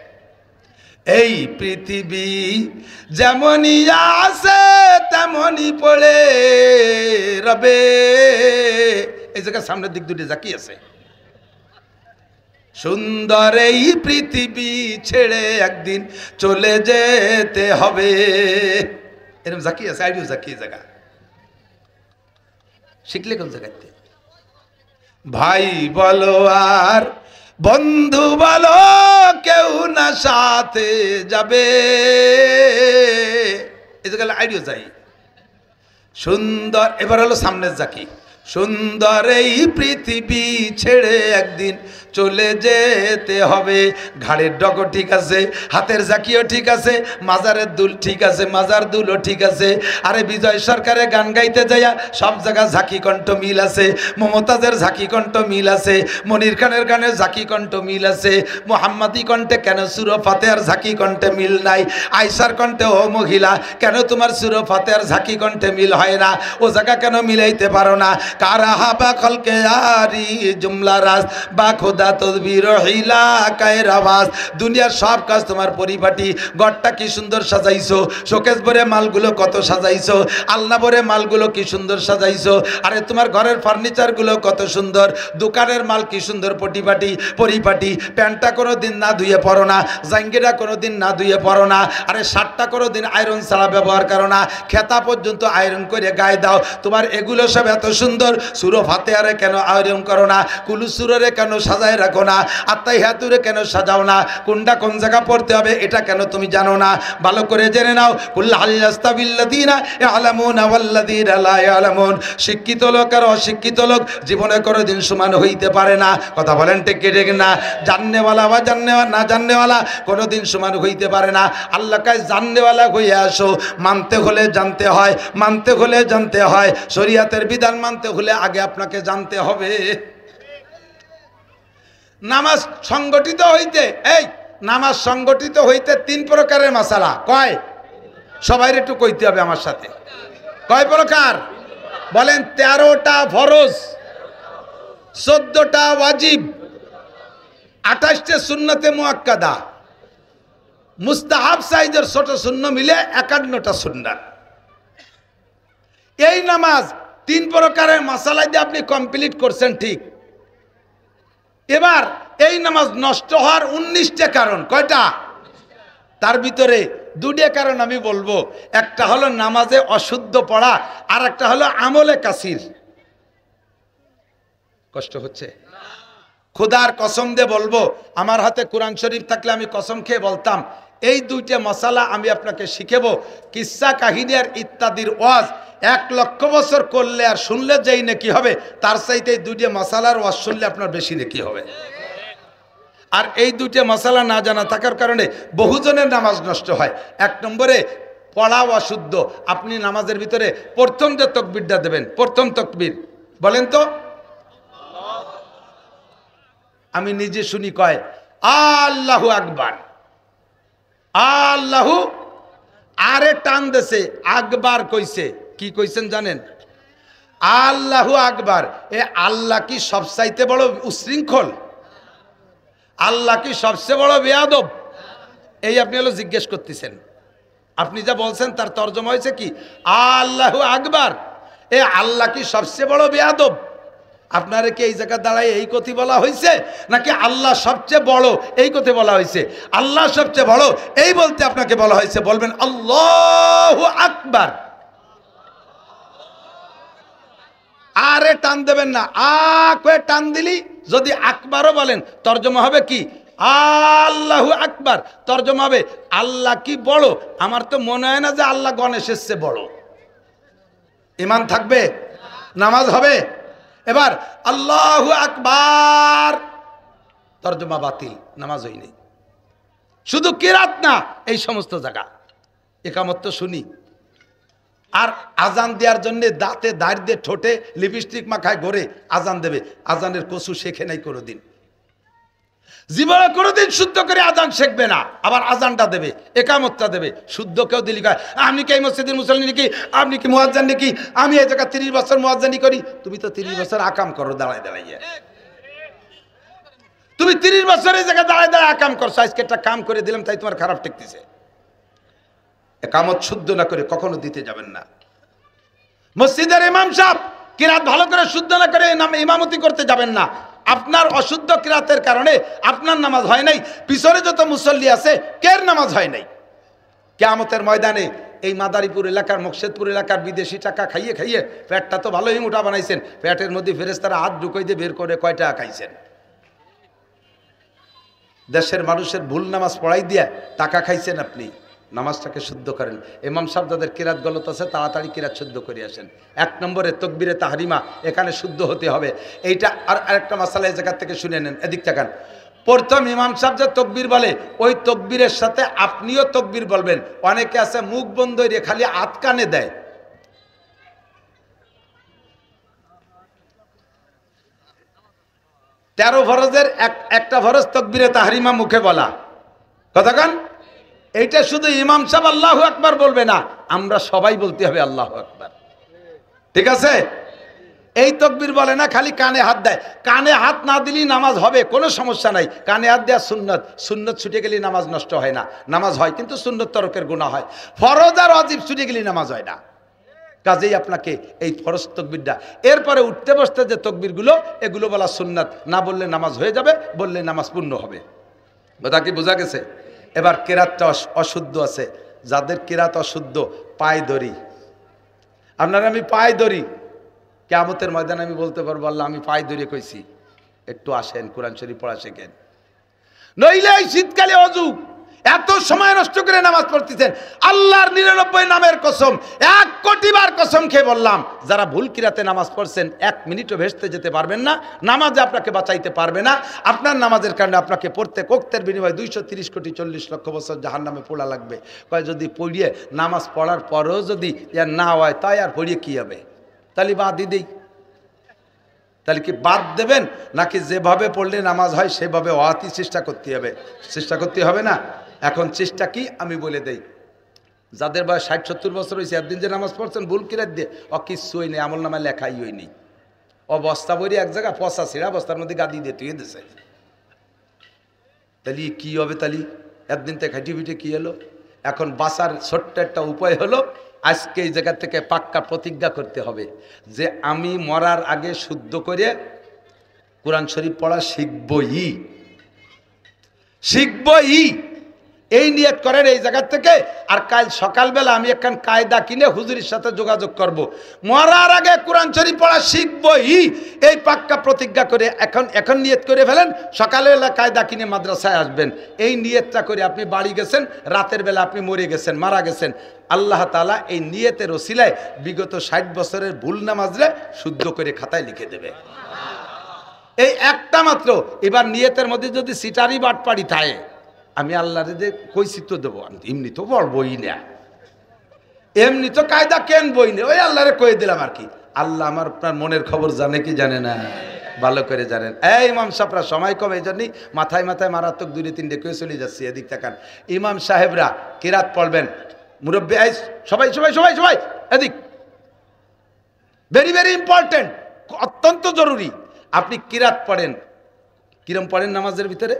এই পৃথিবী যেমনই আছে তেমনই পড়ে রবে। এই জায়গায় সামনের দিক দুটি জাকি আছে। সুন্দর এই পৃথিবী ছেড়ে একদিন চলে যেতে হবে, এরকম জাকি আছে, আইডিও জাকি জায়গা। শিখলে কোন জায়গাতে? ভাই বলো আর বন্ধু বলো, কেউ না সাথে যাবে, এই জায়গায় আইডিও যাই। সুন্দর, এবার হলো সামনের জাকি। সুন্দর এই পৃথিবী ছেড়ে একদিন চলে যেতে হবে। ঘাড়ের ডগো ঠিক আছে, হাতের জাকিও ঠিক আছে, মাজারের দুল ঠিক আছে, মাজার দুলও ঠিক আছে। আরে বিজয় সরকারের গান গাইতে যাইয়া সব জায়গা ঝাঁকি কণ্ঠ মিল আছে, মমতাজের ঝাঁকি কণ্ঠ মিল আছে, মনির খানের গানের ঝাঁকি কণ্ঠ মিল আছে। মোহাম্মদী কণ্ঠে কেন সুরো ফাতেহার ঝাঁকি কণ্ঠে মিল নাই? আয়সার কণ্ঠে ও মহিলা কেন তোমার সুরো ফাতেহার ঝাঁকি কণ্ঠে মিল হয় না? ও জায়গা কেন মিলাইতে পারো না? কারাহা বা খলকে আরি জুমলা রাজ বা খোদা তদবির হিলা কায়ের আওয়াজ। দুনিয়ার সব কাজ তোমার পরিপাটি, ঘরটা কি সুন্দর সাজাইছো, শোকেস ভরে মালগুলো কত সাজাইছো, আলনা ভরে মালগুলো কি সুন্দর সাজাইছো। আরে তোমার ঘরের ফার্নিচারগুলো কত সুন্দর, দোকানের মাল কি সুন্দর পটিপাটি পরিপাটি। প্যান্টটা কোনো দিন না ধুয়ে পরো না, জাঙ্গিটা কোনো দিন না ধুয়ে পরো না, আরে শার্টটা কোনো দিন আয়রন ছাড়া ব্যবহার করো না, খেতা পর্যন্ত আয়রন করে গায়ে দাও। তোমার এগুলো সব এত সুন্দর, সুরো ফাতেহারে কেন আয়রন করো না? কুলু সুরে কেন সাজায় রাখো না? আত্মাই হাতুরে কেন সাজাও না? কোনটা কোন জায়গা পড়তে হবে এটা কেন তুমি জানো না? ভালো করে জেনে নাও। কুল হাল ইয়াস্তাবিল্লাযীনা ইয়ালামুনা ওয়াল্লাযীনা লা ইয়ালামুন। শিক্ষিত লোক আর অশিক্ষিত লোক জীবনে কোনোদিন সমান হইতে পারে না। কথা বলেন ঠিক কি ঠিক না? জাননেওয়ালা বা না জাননেওয়ালা কোনোদিন সমান হইতে পারে না। আল্লাহ কাছে জাননেওয়ালা হয়ে আসো। মানতে হলে জানতে হয়, মানতে হলে জানতে হয়। শরীয়তের বিধান মানতে হলে আগে আপনাকে জানতে হবে। নামাজ সংগঠিত হইতে, এই নামাজ সংগঠিত হইতে 3 প্রকারের মাসালা। কয়? সবাই একটু কইতে হবে আমার সাথে। কয় প্রকার? বলেন। 13টা ফরজ, 14টা ওয়াজিব, 28টা সুন্নতে মুআক্কাদা, মুস্তাহাব সাইজের ছোট শূন্য মিলে 51টা সুন্নাত। এই নামাজ 3 প্রকারের মাসালা দিয়ে আপনি কমপ্লিট করছেন, ঠিক। এবার এই নামাজ নষ্ট হওয়ার 19টা কারণ। কয়টা? তার ভিতরে 2টা কারণ আমি বলবো। একটা হলো নামাজে অশুদ্ধ পড়া, আর একটা হলো আমলে কাসির। কষ্ট হচ্ছে? খোদার কসম দিয়ে বলবো, আমার হাতে কোরআন শরীফ থাকলে আমি কসম খেয়ে বলতাম এই 2টা মশালা আমি আপনাকে শিখাবো। কিসসা কাহিনী আর ইত্যাদির ওয়াজ 1 লক্ষ বছর করলে আর শুনলে যেই নাকি হবে, তার চাইতে এই 2টা মশালার ওয়াজ শুনলে আপনার বেশি নাকি হবে। আর এই 2টা মশালা না জানা থাকার কারণে বহুজনের নামাজ নষ্ট হয়। 1 নম্বরে পড়া অশুদ্ধ। আপনি নামাজের ভিতরে প্রথম যে তাকবীরটা দেবেন, প্রথম তাকবীর বলেন তো। আমি নিজে শুনি কয় আল্লাহু আকবার, আল্লাহু, আরে টান দেছে আকবার কইছে। কি কইছেন জানেন? আল্লাহু আকবার। এ আল্লাহ কি সবচাইতে বড় উশৃঙ্খল? আল্লাহ কি সবচেয়ে বড় বেয়াদব? এই আপনি হলো জিজ্ঞেস করতেছেন। আপনি যা বলছেন তার তর্জমা হয়েছে কি? আল্লাহু আকবার। এ আল্লাহ কি সবচেয়ে বড় বেয়াদব? আপনারা কি এই জায়গায় দাঁড়ায় এই কথা বলা হয়েছে, নাকি আল্লাহ সবচেয়ে বড় এই কথা বলা হয়েছে? আল্লাহ সবচেয়ে বড় এই বলতে আপনাকে বলা হয়েছে, বলবেন আল্লাহু আকবার। আরে টান দেবেন না, আকে টান দিলি যদি আকবারও বলেন তর্জমা হবে কি আল্লাহু আকবার, তর্জমা হবে আল্লাহ কি বড়। আমার তো মনে হয় না যে আল্লাহ গণেশের চেয়ে বড়। ঈমান থাকবে, নামাজ হবে। এবার আল্লাহু আকবার তর্জমা বাতিল, নামাজ হই নেই। শুধু কিরাত না, এই সমস্ত জায়গা একামত তো শুনি। আর আজান দেওয়ার জন্য দাঁতে দাঁড় দিয়ে ঠোঁটে লিপস্টিক মাখায় ঘরে আজান দেবে, আজানের কসু শেখে নাই কোনোদিন, জীবনে কোনোদিন শুদ্ধ করে আজান শিখবে না। আবার আজানটা দেবে, একামতটা দেবে, শুদ্ধ কেউ দিলি কয় আপনি কি এই মসজিদের মুসল্লি নাকি, আপনি কি মুয়াজ্জিন নাকি, আমি এই জায়গায় 30 বছর মুয়াজ্জিনি করি। তুমি তো 30 বছর আকাম করো দাঁড়ায় দাঁড়াইয়া, তুমি 30 বছর এই জায়গায় দাঁড়ায় দাঁড়ায় আকাম করছো, আজকে একটা কাম করে দিলাম তাই তোমার খারাপ ঠেকতেছে। একামত শুদ্ধ না করে কখনো দিতে যাবেন না। মসজিদের ইমাম সাহেব কিরাত ভালো করে শুদ্ধ না করে ইমামতি করতে যাবেন না। আপনার অশুদ্ধ কিরাতের কারণে আপনার নামাজ হয় নাই, পিছনে যত মুসল্লি আছে কের নামাজ হয় নাই। কিয়ামতের ময়দানে এই মাদারীপুর এলাকার, মুকশেদপুর এলাকার বিদেশি টাকা খাইয়ে খাইয়ে পেটটা তো ভালোই মোটা বানাইছেন, পেটের মধ্যে ফেরেশতারা হাত ঢুকাই দিয়ে বের করে কয় টাকা খাইছেন। দেশের মানুষের ভুল নামাজ পড়াই দিয়ে টাকা খাইছেন আপনি। নামাজটাকে শুদ্ধ করেন। ইমাম সাহেব যাদের কিরাত গলত আছে তাড়াতাড়ি কিরাত শুদ্ধ করে আসেন। 1 নম্বরে তাকবীরে তাহরিমা, এখানে শুদ্ধ হতে হবে। এইটা আর আরেকটা মাসালা এই জায়গা থেকে শুনে নেন, এদিক তাকান। প্রথম ইমাম সাহেব যে তাকবীর বলে ওই তাকবীরের সাথে আপনিও তাকবীর বলবেন। অনেকে আছে মুখ বন্ধ করে খালি হাত কানে দেয়। তেরো ফরজের একটা ফরজ তাকবীরে তাহরিমা মুখে বলা, কতক্ষণ? এইটা শুধু ইমাম সাহেব আল্লাহু আকবার বলবে না, আমরা সবাই বলতে হবে আল্লাহু আকবার, ঠিক আছে? এই তাকবীর বলে না, খালি কানে হাত দেয়। কানে হাত না দিলেই নামাজ হবে, কোনো সমস্যা নাই। কানে হাত দেওয়া সুন্নত, সুন্নত ছুটে গেলে নামাজ নষ্ট হয় না, নামাজ হয় কিন্তু সুন্নত তরকের গুনাহ হয়। ফরজ আর ওয়াজিব ছুটে গেলে নামাজ হয় না। কাজেই আপনাকে এই ফরজ তাকবীরটা, এরপরে উঠতে বসতে যে তাকবীরগুলো এগুলো বলা সুন্নাত, না বললে নামাজ হয়ে যাবে, বললে নামাজ পূর্ণ হবে। কথা কি বোঝা গেছে? এবার কিরাতটা অশুদ্ধ আছে, যাদের কিরাত অশুদ্ধ পায়ে ধরি। আপনারা আমি পায়ে ধরি, কিয়ামতের ময়দানে আমি বলতে পারবো আল্লাহ আমি পায়ে ধরে কইছি, একটু আসেন কোরআন শরীফ পড়া শেখেন। নইলে এই শীতকালে অজু এত সময় নষ্ট করে নামাজ পড়তেছেন। আল্লাহর 99 নামের কসম, 1 কোটি বার কসম খেয়ে বললাম, যারা ভুল কিরাতে নামাজ পড়ছেন 1 মিনিটও ভেস্তে যেতে পারবেন না, নামাজে আপনাকে বাঁচাইতে পারবে না। আপনার নামাজের কারণে আপনাকে প্রত্যেক ওয়াক্তের বিনিময়ে 230 কোটি 40 লক্ষ বছর জাহান্নামে পোড়া লাগবে। কয় যদি পড়িয়ে নামাজ পড়ার পরেও যদি না হয় তাই আর পড়িয়ে কি হবে? তাহলে বাদ দিই, তাহলে কি বাদ দেবেন, নাকি যেভাবে পড়লে নামাজ হয় সেভাবে ওয়াতি চেষ্টা করতে হবে? চেষ্টা করতে হবে না? এখন চেষ্টা কি আমি বলে দেই। যাদের বয়স 60-70 বছর হয়েছে, একদিন যে নামাজ পড়ছেন ভুল কিরাত দিয়ে, কিচ্ছু হয়নি, আমল নামায় লেখাই হয়নি। বস্তা বই এক জায়গায় পচা ছিঁড়া বস্তার মধ্যে গাদি দিয়ে তুই দিছে, তাহলে কি হবে? তাহলে একদিন থেকে খাইটি পিঠে কি হলো? এখন বাঁচার ছোট্ট একটা উপায় হলো, আজকে এই জায়গা থেকে পাক্কা প্রতিজ্ঞা করতে হবে যে আমি মরার আগে শুদ্ধ করে কোরআন শরীফ পড়া শিখবই। এই নিয়ত করেন এই জায়গা থেকে। আর কাল সকালবেলা আমি একখান কায়দা কিনে হুজুরের সাথে যোগাযোগ করব, মরার আগে কোরআন শরীফ পড়া শিখবই। এই পাক্কা প্রতিজ্ঞা করে এখন নিয়ত করে ফেলেন, সকালবেলা কায়দা কিনে মাদ্রাসায় আসবেন। এই নিয়তটা করে আপনি বাড়ি গেছেন, রাতের বেলা আপনি মরে গেছেন, মারা গেছেন, আল্লাহ তাআলা এই নিয়তের ওসিলায় বিগত 60 বছরের ভুল নামাজরে শুদ্ধ করে খাতায় লিখে দেবে। এই একটা মাত্র। এবার নিয়তের মধ্যে যদি সিটারি বাটপাড়ি থাকে, আমি আল্লাহরে যে কইছি তো দেবো, এমনি তো পড়বই না, এমনি তো কায়দা কেন বই না, ওই আল্লাহরে কয়ে দিলাম আর কি। আল্লাহ আমার আপনার মনের খবর জানে কি জানে না? ভালো করে জানেন। এই ইমাম সাহেবরা সময় কম, এই জন্যই মাথায় মাথায় মারাত্মক 2-3 কেউ চলে যাচ্ছে। এদিক তাকান, ইমাম সাহেবরা কিরাত পড়বেন, মুরব্বী সবাই সবাই সবাই সবাই এদিক, ভেরি ভেরি ইম্পর্টেন্ট, অত্যন্ত জরুরি। আপনি কিরাত পড়েন, কিরম পড়েন নামাজের ভিতরে?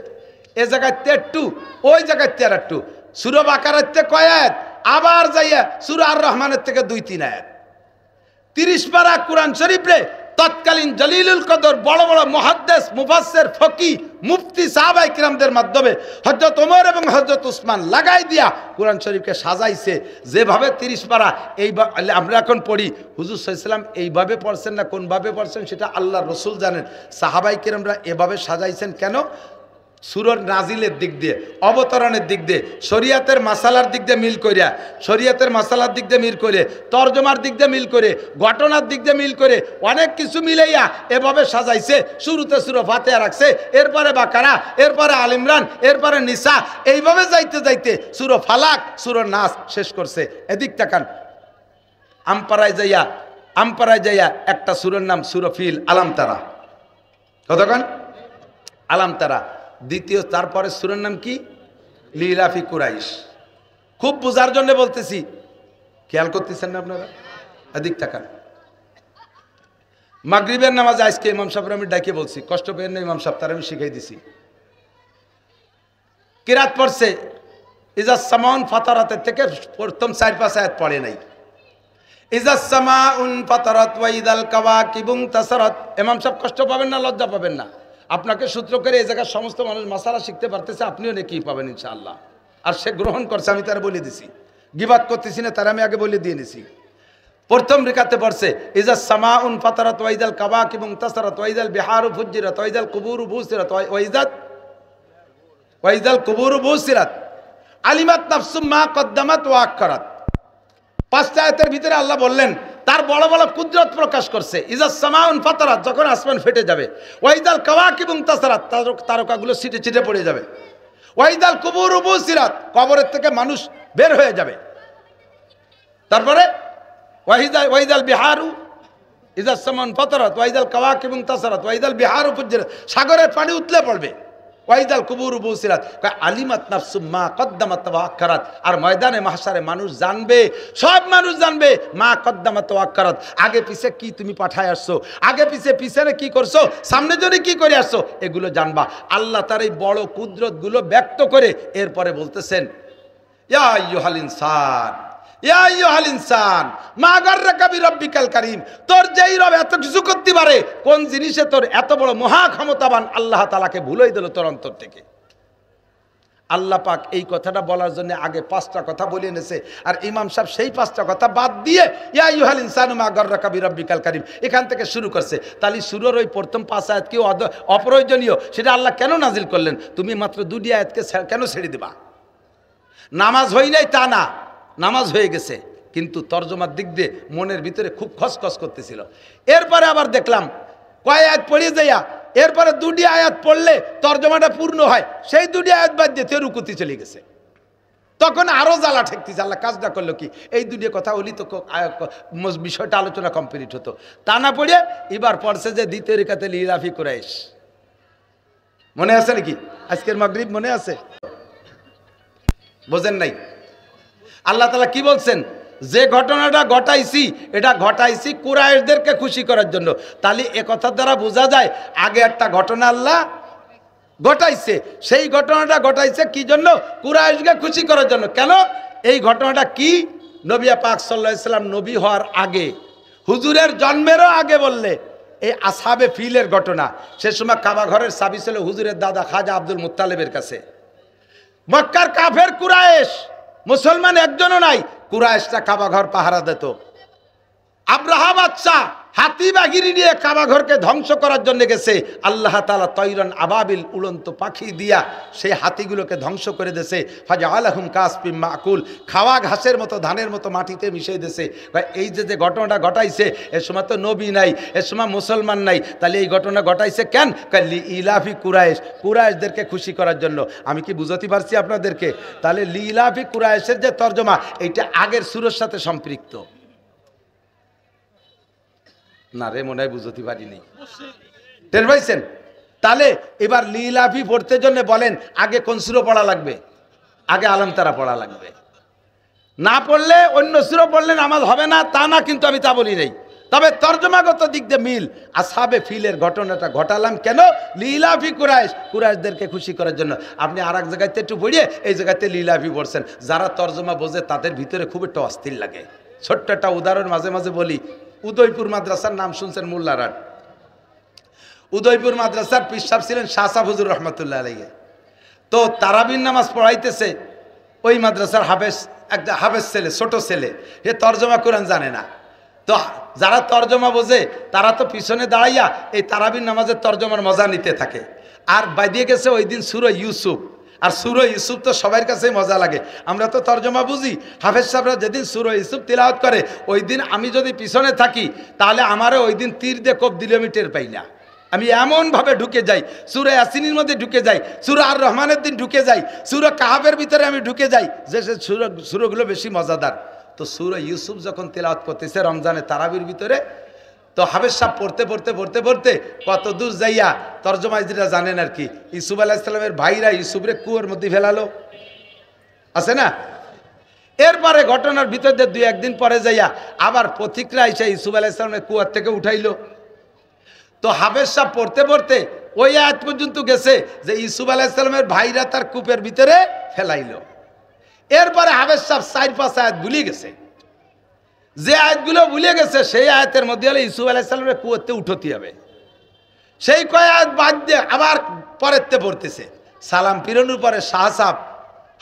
এ জায়গায় 2, ওই জায়গায় 2। সূরা বাকারার থেকে কয় আয়াত, আবার যাইয়া সূরা আর রহমানের থেকে 2-3 আয়াত। 30 পারা কোরআন শরীফ রে তৎকালীন জলিলুল কদর বড় বড় মুহাদ্দিস মুফাসসির ফকি মুফতি সাহাবায়ে কিরামদের মাধ্যমে হযরত ওমর এবং হযরত উসমান লাগাই দিয়া কোরআন শরীফকে সাজাইছে যেভাবে 30 পারা। এই আমরা এখন পড়ি, হুজুর সাল্লাল্লাহু আলাইহি ওয়াসাল্লাম এইভাবে পড়ছেন না কোনভাবে পড়ছেন সেটা আল্লাহর রাসূল জানেন। সাহাবায়ে কিরামরা এভাবে সাজাইছেন কেন? সূরার নাজিলের দিক দিয়ে, অবতরণের দিক দিয়ে, শরীয়তের মাসালার দিক দিয়ে মিল করিয়া, শরীয়তের মাসালার দিক দিয়ে মিল করে, তরজমার দিক দিয়ে মিল করে, ঘটনার দিক দিয়ে মিল করে, অনেক কিছু মিলাইয়া এভাবে সাজাইছে। শুরুতে সূরা ফাতিহা রাখছে, এরপরে বাকারা, এরপরে আল ইমরান, এরপরে নিসা, এইভাবে যাইতে যাইতে সূরা ফালাক, সূরা নাস শেষ করছে। এদিক তাকান, আমপাড়ায় যাইয়া একটা সূরার নাম সূরা ফিল, আলাম তারা, কতক্ষণ আলাম তারা। দ্বিতীয় তারপরে সূরার নাম কি? লিলাফি কুরাইশ। খুব বোঝার জন্য বলতেছি, খেয়াল করতেছেন না আপনারা? এদিক তাকান। মাগরিবের নামাজ আজকে ইমাম সাহেব আমি ডাকে বলছি, কষ্ট পেয়েন না ইমাম সাহেব, তার আমি শিখাই দিছি। কিরাত পড়ছে ইজা সামাউন ফাতারাতের থেকে প্রথম 4-5 আয়াত পড়ে নাই। ইজা সামাউন ফাতারাত ওয়া ইদাল কাওয়াকিবুন তাসারাত। ইমাম সাহেব কষ্ট পাবেন না, লজ্জা পাবেন না। আপনাকে সূত্র করে এই জায়গার সমস্ত মানুষ মাসালা শিখতে পারতেছে, আপনিও নাকি পাবেন ইনশাআল্লাহ। আর সে গ্রহণ করছে, আমি তারা বলে দিছি, গিবাত করতেছি না, তারা আমি আগে বলে দিয়ে নিছি। প্রথম রেখাতে পড়ছে ইজা সামাউন ফাতারাত ওয়া ইদাল কাওয়াকিবুন তাসারাত ওয়া ইদাল বিহারু ফুজ্জিরাত ওয়া ইদাল কুবুরু বুসিরাত ওয়া ইদাল কুবুরু বুসিরাত আলিমাত নাফসুম মা কদ্দামাত ওয়া আখখারাত। 5টা আয়াতের ভিতরে আল্লাহ বললেন তার বড় বড় কুদরত প্রকাশ করছে। ইজাস সামাউন ফাতারাত, যখন আসমান ফেটে যাবে, ওয়াইদাল কাওয়াকিবুন তাসারাত, তারকাগুলো ছিটে ছিটে পড়ে যাবে, ওয়াইদাল কুবুরু বুসিরাত, কবরের থেকে মানুষ বের হয়ে যাবে। তারপরে ওয়াইদাল বিহারু, ইজাস সামাউন ফাতারাত ওয়াইদাল কাওয়াকিবুন তাসারাত ওয়াইদাল বিহারু ফুজ্জিরাত, সাগরের পানি উতলে পড়বে, ওয়াইদাল কুবুরু বুসিরাত, আলিমাত নাফসুম মা কদ্দামাত ওয়া আখখারাত। আর ময়দানে মাহশারে মানুষ জানবে, সব মানুষ জানবে মা কদ্দামাত ওয়া আখখারাত, আগে পিছে কি তুমি পাঠায় আসছো, আগে পিছনে কি করছো, সামনে জন্য কি করে আসছো, এগুলো জানবা। আল্লাহ তার এই বড় কুদরতগুলো ব্যক্ত করে এরপরে বলতেছেন ইয়া আইয়ুহাল ইনসান, ইয়া আইয়ুহাল ইনসান মা গাররাকা বিরাব্বিকাল কারীম। তোর যেই রব এত কিছু করতে পারে, কোন জিনিসে তোর এত বড় মহা ক্ষমতাবান আল্লাহ তাআলাকে ভুলাই দিল তোর অন্তর থেকে। আল্লাহ পাক এই কথাটা বলার জন্য আগে 5টা কথা বলে এনেছে, আর ইমাম সাহেব সেই 5টা কথা বাদ দিয়ে ইয়া আইয়ুহাল ইনসানু মা গাররাকা বিরাব্বিকাল কারীম এখান থেকে শুরু করছে। তাহলে শুরুর ওই প্রথম 5 আয়াত কি অপ্রয়োজনীয়? সেটা আল্লাহ কেন নাজিল করলেন? তুমি মাত্র 2টি আয়াতকে কেন ছেড়ে দিবা? নামাজ হই নাই তা না, নামাজ হয়ে গেছে, কিন্তু তরজমার দিক দিয়ে মনের ভিতরে খুব খসখস করতেছিল। এরপরে আবার দেখলাম কয় আয়াত পড়ে যাইয়া এরপরে 2টি আয়াত পড়লে তরজমাটা পূর্ণ হয়, সেই 2টি আয়াত বাদ দিয়ে রুকুতে চলে গেছে। তখন আরো জ্বালা ঠেকতেছে। আল্লাহ কাজটা করলো কি, এই 2টি কথা হলি তো বিষয়টা আলোচনা কমপ্লিট হতো। তা না পড়ে এবার পড়ছে যে দ্বিতীয় রেখাতে লিলাফি কুরাইশ। মনে আছে নাকি? আজকের মাগরিব মনে আছে? বোঝেন নাই? আল্লাহ তাআলা কি বলছেন? যে ঘটনাটা ঘটাইছি, এটা ঘটাইছি কুরাইশদেরকে খুশি করার জন্য। তাহলে এ কথার দ্বারা বোঝা যায় আগে একটা ঘটনা আল্লাহ ঘটাইছে, সেই ঘটনাটা ঘটাইছে কি জন্য? কুরাইশকে খুশি করার জন্য। কেন? এই ঘটনাটা কি? নবী পাক সাল্লাল্লাহু আলাইহি সাল্লাম নবী হওয়ার আগে, হুজুরের জন্মেরও আগে বললে এই আসহাবে ফিলের ঘটনা। সে সময় কাবা ঘরের চাবি ছিল হুজুরের দাদা খাজা আব্দুল মুত্তালিবের কাছে। মক্কার কাফের কুরাইশ, মুসলমান একজনও নাই, কুরাইশটা কাবা ঘর পাহারা দিত। আব্রাহা বাদশা হাতি বাহিনী নিয়ে কাবা ঘরকে ধ্বংস করার জন্য গেছে। আল্লাহ তাআলা তৈরন আবাবিল, উড়ন্ত পাখি দিয়া সেই হাতিগুলোকে ধ্বংস করে দিয়েছে। ফাজআলাহুম কাসফিম মাকুল, খাওয়া ঘাসের মতো, ধানের মতো মাটিতে মিশিয়ে দিয়েছে। এই যে ঘটনাটা ঘটাইছে, এ সময় তো নবী নাই, এ সময় মুসলমান নাই, তাহলে এই ঘটনা ঘটাইছে কেন? লি ইলাফি কুরাইশ, কুরাইশদেরকে খুশি করার জন্য। আমি কি বুঝাতে পারছি আপনাদেরকে? তাহলে লি ইলাফি কুরাইশের যে তর্জমা, এইটা আগের সূরার সাথে সম্পৃক্ত না রে, মনে হয় বুঝতে পারিনি। টের পাইছেন? তাহলে এবার লিলাফি পড়তে জন্য বলেন আগে কোন সূরা পড়া লাগবে? আগে আলাম তারা পড়া লাগবে। না পড়লে অন্য সূরা পড়লে নামাজ হবে না তা না, কিন্তু আমি তা বলি নাই। তবে তর্জমাগত দিক দিয়ে মিল। আসহাবে ফিলের ঘটনাটা ঘটালাম কেন? লিলাফি কুরাইশ, কুরাইশদেরকে খুশি করার জন্য। আপনি আর এক জায়গাতে একটু পড়িয়ে এই জায়গাতে লিলাফি পড়ছেন। যারা তর্জমা বোঝে তাদের ভিতরে খুব একটা অস্থির লাগে। ছোট্ট একটা উদাহরণ মাঝে মাঝে বলি। উদয়পুর মাদ্রাসার নাম শুনছেন, মোল্লারহাট। উদয়পুর মাদ্রাসার পীর সাহেব ছিলেন শাহ সাহেব হুজুর রহমতুল্লাহ আলাইহি। তো তারাবির নামাজ পড়াইতেছে ওই মাদ্রাসার হাফেজ, একটা হাফেজ ছেলে, ছোট ছেলে, এ তর্জমা কোরআন জানে না। তো যারা তর্জমা বোঝে তারা তো পিছনে দাঁড়াইয়া এই তারাবির নামাজের তর্জমার মজা নিতে থাকে। আর বাইদিয়ে গেছে ওই দিন সূরা ইউসুফ, আর সূরা ইউসুফ তো সবার কাছেই মজা লাগে। আমরা তো তর্জমা বুঝি, হাফেজ সাহেবরা যেদিন সূরা ইউসুফ তিলাওয়াত করে ওই দিন আমি যদি পিছনে থাকি তাহলে আমারও ওই দিন তীর দিয়ে কোপ দিলে আমি টের পাই না। আমি এমনভাবে ঢুকে যাই, সূরা ইয়াসিনের মধ্যে ঢুকে যাই, সূরা আর রহমানের দিন ঢুকে যাই, সূরা কাহাবের ভিতরে আমি ঢুকে যাই, যে সূরাগুলো বেশি মজাদার। তো সূরা ইউসুফ যখন তেলাওয়াত করতেছে রমজানে তারাবির ভিতরে, তো হাফেজ সাহেব পড়তে পড়তে পড়তে পড়তে কত দূর যাইয়া তর্জমায় যেটা জানেন আর কি, ইউসুফ আলাইহিস সালামের ভাইরা ইউসুফরে কুয়োর মধ্যে ফেলালো, আছে না? এরপরে ঘটনার ভিতর দিয়ে 2-1 দিন পরে যাইয়া আবার পথিকরা এসে ইউসুফ আলাইহিস সালামের কুয়ার থেকে উঠাইলো। তো হাফেজ সাহেব পড়তে পড়তে ওই আয়াত পর্যন্ত গেছে যে ইউসুফ আলাইহিস সালামের ভাইরা তার কূপের ভিতরে ফেলাইলো। এরপরে হাফেজ সাহেব 4-5 আয়াত ভুলে গেছে। যে আয়াতগুলো ভুলে গেছে সেই আয়াতের মধ্যে হলে ইউসুফ আলাইহিস সালামের কুয়াতে উঠতে হবে, সেই কয় আয়াত বাদ দিয়ে আবার পরেরতে পড়তেছে। সালাম ফিরানোর পরে শাহ সাহেব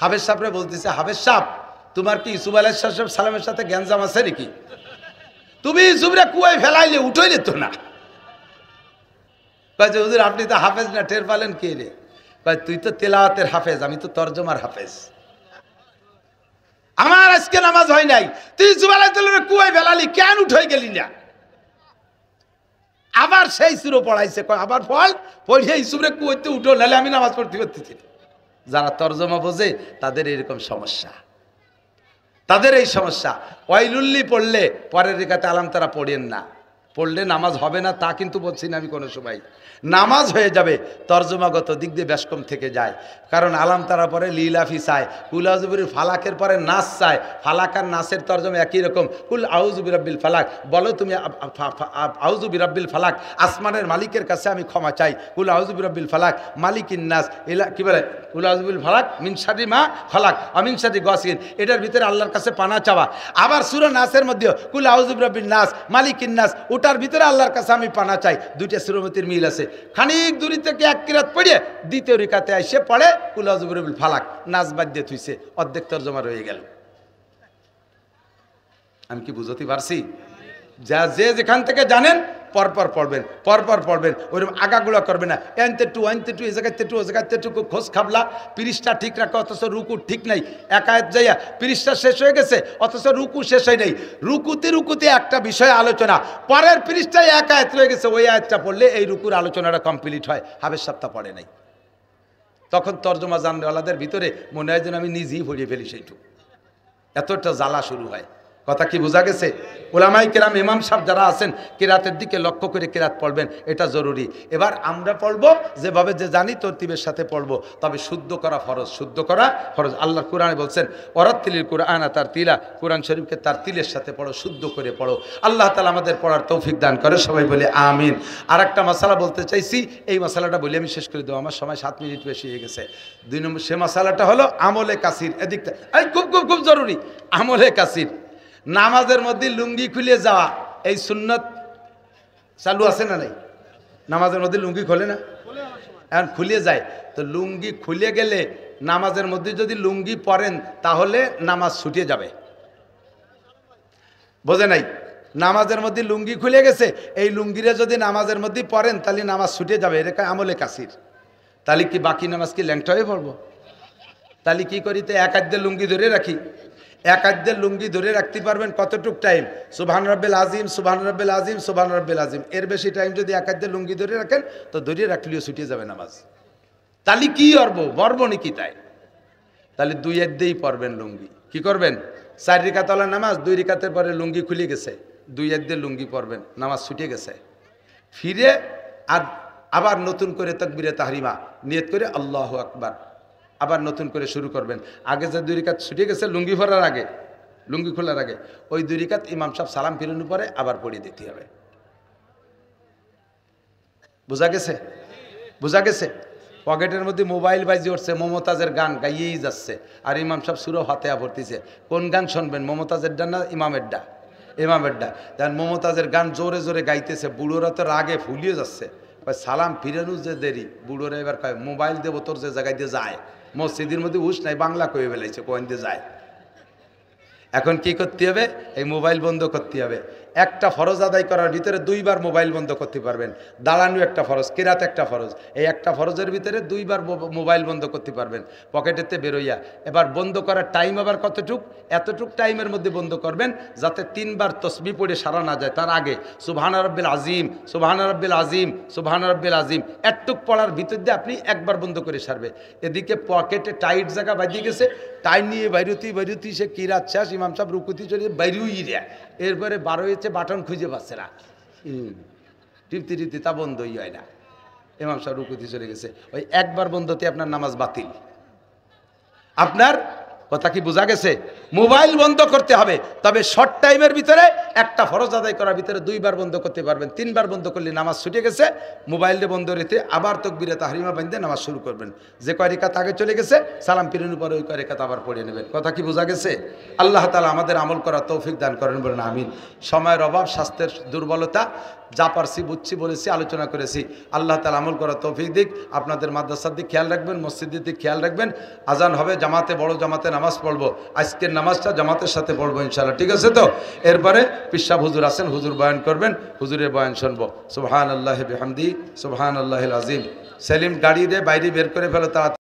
হাফেজ সাহেবরে বলতেছে, হাফেজ সাহেব তোমার কি ইউসুফ আলাইহিস সালামের সাথে গ্যাঞ্জাম আছে নাকি? তুমি ইউসুফরে কুয়ায় ফেলাইলে উঠইলে তো না। কয় যে হুজুর আপনি তো হাফেজ না, টের পালেন কে রে? কয় তুই তো তেলাওয়াতের হাফেজ, আমি তো তর্জমার হাফেজ, আমার আজকে নামাজ হয় নাই, তুই ইউসুফ আলাইহিস সালামের কুয়ায় ফেলালি, কেন উঠে গেলি না? আবার সেই সুরো পড়াইছে, কয় আবার পড়ে ইউসুফরে কুয়াতে উঠো, নাহলে আমি নামাজ পড়তে পারতেছি না। যারা তর্জমা বোঝে তাদের এরকম সমস্যা, তাদের এই সমস্যা। ওয়াইলুল্লি পড়লে পরের রেখাতে আলাম তারা পড়েন না, পড়লে নামাজ হবে না তা কিন্তু বলছি না আমি কোনো সময়, নামাজ হয়ে যাবে, তর্জমাগত দিক দিয়ে ব্যাসকম থেকে যায়। কারণ আলাম তারা পরে লিলাফি চায়, কুল আউযুবির ফালাকের পরে নাস চায়, ফালাক আর নাসের তর্জমা একই রকম। কুল আউযু বিরাব্বিল ফালাক, বলো তুমি আউযু বিরাব্বিল ফালাক, আসমানের মালিকের কাছে আমি ক্ষমা চাই। কুল আউযু বিরাব্বিল ফালাক মালিকিন নাস, এলা কি বলে কুল আউযু বিল ফালাক মিন শাররি মা ফালাক আমিন শাররি গাসিন, এটার ভিতরে আল্লাহর কাছে পানা চাওয়া। আবার সূরা নাসের মধ্যে কুল আউযু বিরাব্বিন নাস মালিকিন নাস, ওটার ভিতরে আল্লাহর কাছে আমি পানা চাই। দুইটা সূরামতির মিল আছে। খানিক দূরি থেকে এক কিরাত পড়ে দ্বিতীয় রিকাতে এসে পড়ে কুল আউযু বিরাব্বিল ফালাক, নাস বাদ দিয়ে থুইছে, অর্ধেক তর্জমা রয়ে গেল। আমি কি বুঝতে পারছি? যা যে যেখান থেকে জানেন পরপর পড়বেন, পরপর পড়বেন, ওইরকম আগাগুলা করবে না। এনতে টু এ জায়গাতে টু, ও জায়গাতে টু খোঁজ খাবলা, পৃষ্ঠা ঠিক রাখা, অথচ রুকু ঠিক নাই। একায়েত যাইয়া পৃষ্ঠা শেষ হয়ে গেছে অথচ রুকু শেষ হয় নাই। রুকুতে একটা বিষয় আলোচনা, পরের পৃষ্ঠায় একায়েত রয়ে গেছে, ওই আয়াতটা পড়লে এই রুকুর আলোচনাটা কমপ্লিট হয়। হাফেজ সাহেব তা পড়ে নাই, তখন তর্জমা জানওয়ালাদের ভিতরে মনে হয় যেন আমি নিজেই পড়িয়ে ফেলি সেইটুকু, এতটা জ্বালা শুরু হয়। কথা কি বোঝা গেছে? উলামায়ে কেরাম ইমাম সাহেব যারা আছেন কিরাতের দিকে লক্ষ্য করে কিরাত পড়বেন, এটা জরুরি। এবার আমরা পড়ব যেভাবে যে জানি তরতিবের সাথে পড়ব, তবে শুদ্ধ করা ফরজ, শুদ্ধ করা ফরজ। আল্লাহ কোরআনে বলছেন ওয়ারাত্তিলিল কুরআনা তারতিলা, কোরআন শরীফকে তারতিলের সাথে পড়ো, শুদ্ধ করে পড়ো। আল্লাহ তাআলা আমাদের পড়ার তৌফিক দান করে, সবাই বলে আমিন। আর একটা মশালা বলতে চাইছি, এই মশালাটা বলে আমি শেষ করে দেবো, আমার সময় 7 মিনিট বেশি হয়ে গেছে। 2 নম্বর সে মশালাটা হলো আমলে কাসির। এদিকটা এই খুব খুব খুব জরুরি, আমলে কাসির। নামাজের মধ্যে লুঙ্গি খুলে যাওয়া, এই সুন্নত চালু আছে না নাই? নামাজের মধ্যে লুঙ্গি খোলে না, এখন খুলে যায়। তো লুঙ্গি খুলে গেলে নামাজের মধ্যে যদি লুঙ্গি পরেন তাহলে নামাজ ছুটে যাবে, বোঝে নাই? নামাজের মধ্যে লুঙ্গি খুলে গেছে, এই লুঙ্গিরে যদি নামাজের মধ্যে পরেন তাহলে নামাজ ছুটে যাবে, এটা আমলে কাসির। তাহলে কি বাকি নামাজ কি ল্যাংটা হয়ে পড়বো? তাহলে কি করি? তো এক আধ লুঙ্গি ধরে রাখি, এক আধ লুঙ্গি ধরে রাখতে পারবেন কতটুক টাইম? সুবহান রাব্বিল আযীম, সুবহান রাব্বিল আযীম, সুবহান রাব্বিল আযীম, এর বেশি টাইম যদি এক আধ লুঙ্গি ধরে রাখেন তো ধরে রাখলেও ছুটে যাবে নামাজ। তাহলে কি করবো, বর্ব নাকি তাই? তাহলে 2 আধেই পড়বেন লুঙ্গি। কি করবেন? 4 রিকাত ওয়ালা নামাজ, 2 রিকাতের পরে লুঙ্গি খুলে গেছে, 2 আধে লুঙ্গি পড়বেন, নামাজ ছুটে গেছে। ফিরে আর আবার নতুন করে তাকবীরে তাহরিমা নিয়ত করে আল্লাহু আকবার, আবার নতুন করে শুরু করবেন। আগে যে 2 রিকাত ছুটে গেছে লুঙ্গি পরার আগে, লুঙ্গি খোলার আগে, ওই 2 রিকাত ইমাম সাহেব সালাম ফিরানোর পরে আবার পড়িয়ে দিতে হবে। বোঝা গেছে? বোঝা গেছে? পকেটের মধ্যে মোবাইল বাজি উঠছে, মমতাজের গান গাইয়েই যাচ্ছে, আর ইমাম সাহেব সূরা ফাতিহা পড়তেছে। কোন গান শুনবেন, মমতাজের ডা না ইমামের ডা? ইমামেরটা যেন মমতাজের গান জোরে জোরে গাইতেছে, বুড়োরা তো রাগে ফুলিয়ে যাচ্ছে, সালাম ফিরানো যে দেরি, বুড়োরা এবার কয় মোবাইল দেবো তোর যে জায়গায় দিয়ে যায়, মসজিদের মধ্যে হুশ নাই, বাংলা কয়ে বেলাইছে কোন দিয়ে যায়। এখন কি করতে হবে? এই মোবাইল বন্ধ করতে হবে। একটা ফরজ আদায় করার ভিতরে দুইবার মোবাইল বন্ধ করতে পারবেন। দাঁড়ানো একটা ফরজ, কেরাত একটা ফরজ, এই একটা ফরজের ভিতরে দুইবার মোবাইল বন্ধ করতে পারবেন পকেটেতে বেরোইয়া। এবার বন্ধ করার টাইম আবার কতটুক? এতটুক টাইমের মধ্যে বন্ধ করবেন যাতে 3 বার তসবিহ পড়ে সারা না যায়। তার আগে সুবহান রাব্বিল আজিম, সুবহান রাব্বিল আজিম, সুবহান রাব্বিল আজিম একটুক পড়ার ভিতর দিয়ে আপনি একবার বন্ধ করে সারবে। এদিকে পকেটে টাইট জায়গা বাঁধিয়ে গেছে, টাইট নিয়ে বাইরুতি সে কিরাত শেষ, ইমাম সাহেব রুকুতি চলে বাইরুই রে, এরপরে 12 হয়েছে বাটন খুঁজে পাচ্ছে না, টিপতে তা বন্ধই হয় না, ইমাম সাহেব রুকুতি চলে গেছে। ওই একবার বন্ধতে আপনার নামাজ বাতিল। আপনার কথা কি বোঝা গেছে? মোবাইল বন্ধ করতে হবে, তবে শর্ট টাইমের ভিতরে একটা ফরজ আদায় করার ভিতরে 2 বার বন্ধ করতে পারবেন। 3 বার বন্ধ করলে নামাজ ছুটে গেছে। মোবাইলে বন্ধ রেখে আবার তাকবীরে তাহরিমা বাঁধতে নামাজ শুরু করবেন। যে কয় রাকাত আগে চলে গেছে সালাম ফিরানোর পরে ওই কয় রাকাত আবার পড়ে নেবেন। কথা কি বোঝা গেছে? আল্লাহ তাআলা আমাদের আমল করার তৌফিক দান করেন, বলেন আমিন। সময়ের অভাব, স্বাস্থ্যের দুর্বলতা, যা পারছি বুঝছি বলেছি, আলোচনা করেছি। আল্লাহ তাআলা আমল করার তৌফিক দিক। আপনাদের মাদ্রাসার দিক খেয়াল রাখবেন, মসজিদের দিক খেয়াল রাখবেন। আজান হবে, জামাতে বড় জামাতে নামাজ পড়বো। আজকের নামাজটা জামাতের সাথে পড়বো ইনশাআল্লাহ, ঠিক আছে তো? এরপরে পিসাব হুজুর আছেন, হুজুর বয়ান করবেন, হুজুরের বয়ান শুনবো। সুবহানাল্লাহি বিহামদি, সুবহানাল্লাহিল আযীম। সেলিম গাড়ি দিয়ে বাইরে বের করে ফেলো তাড়াতাড়ি।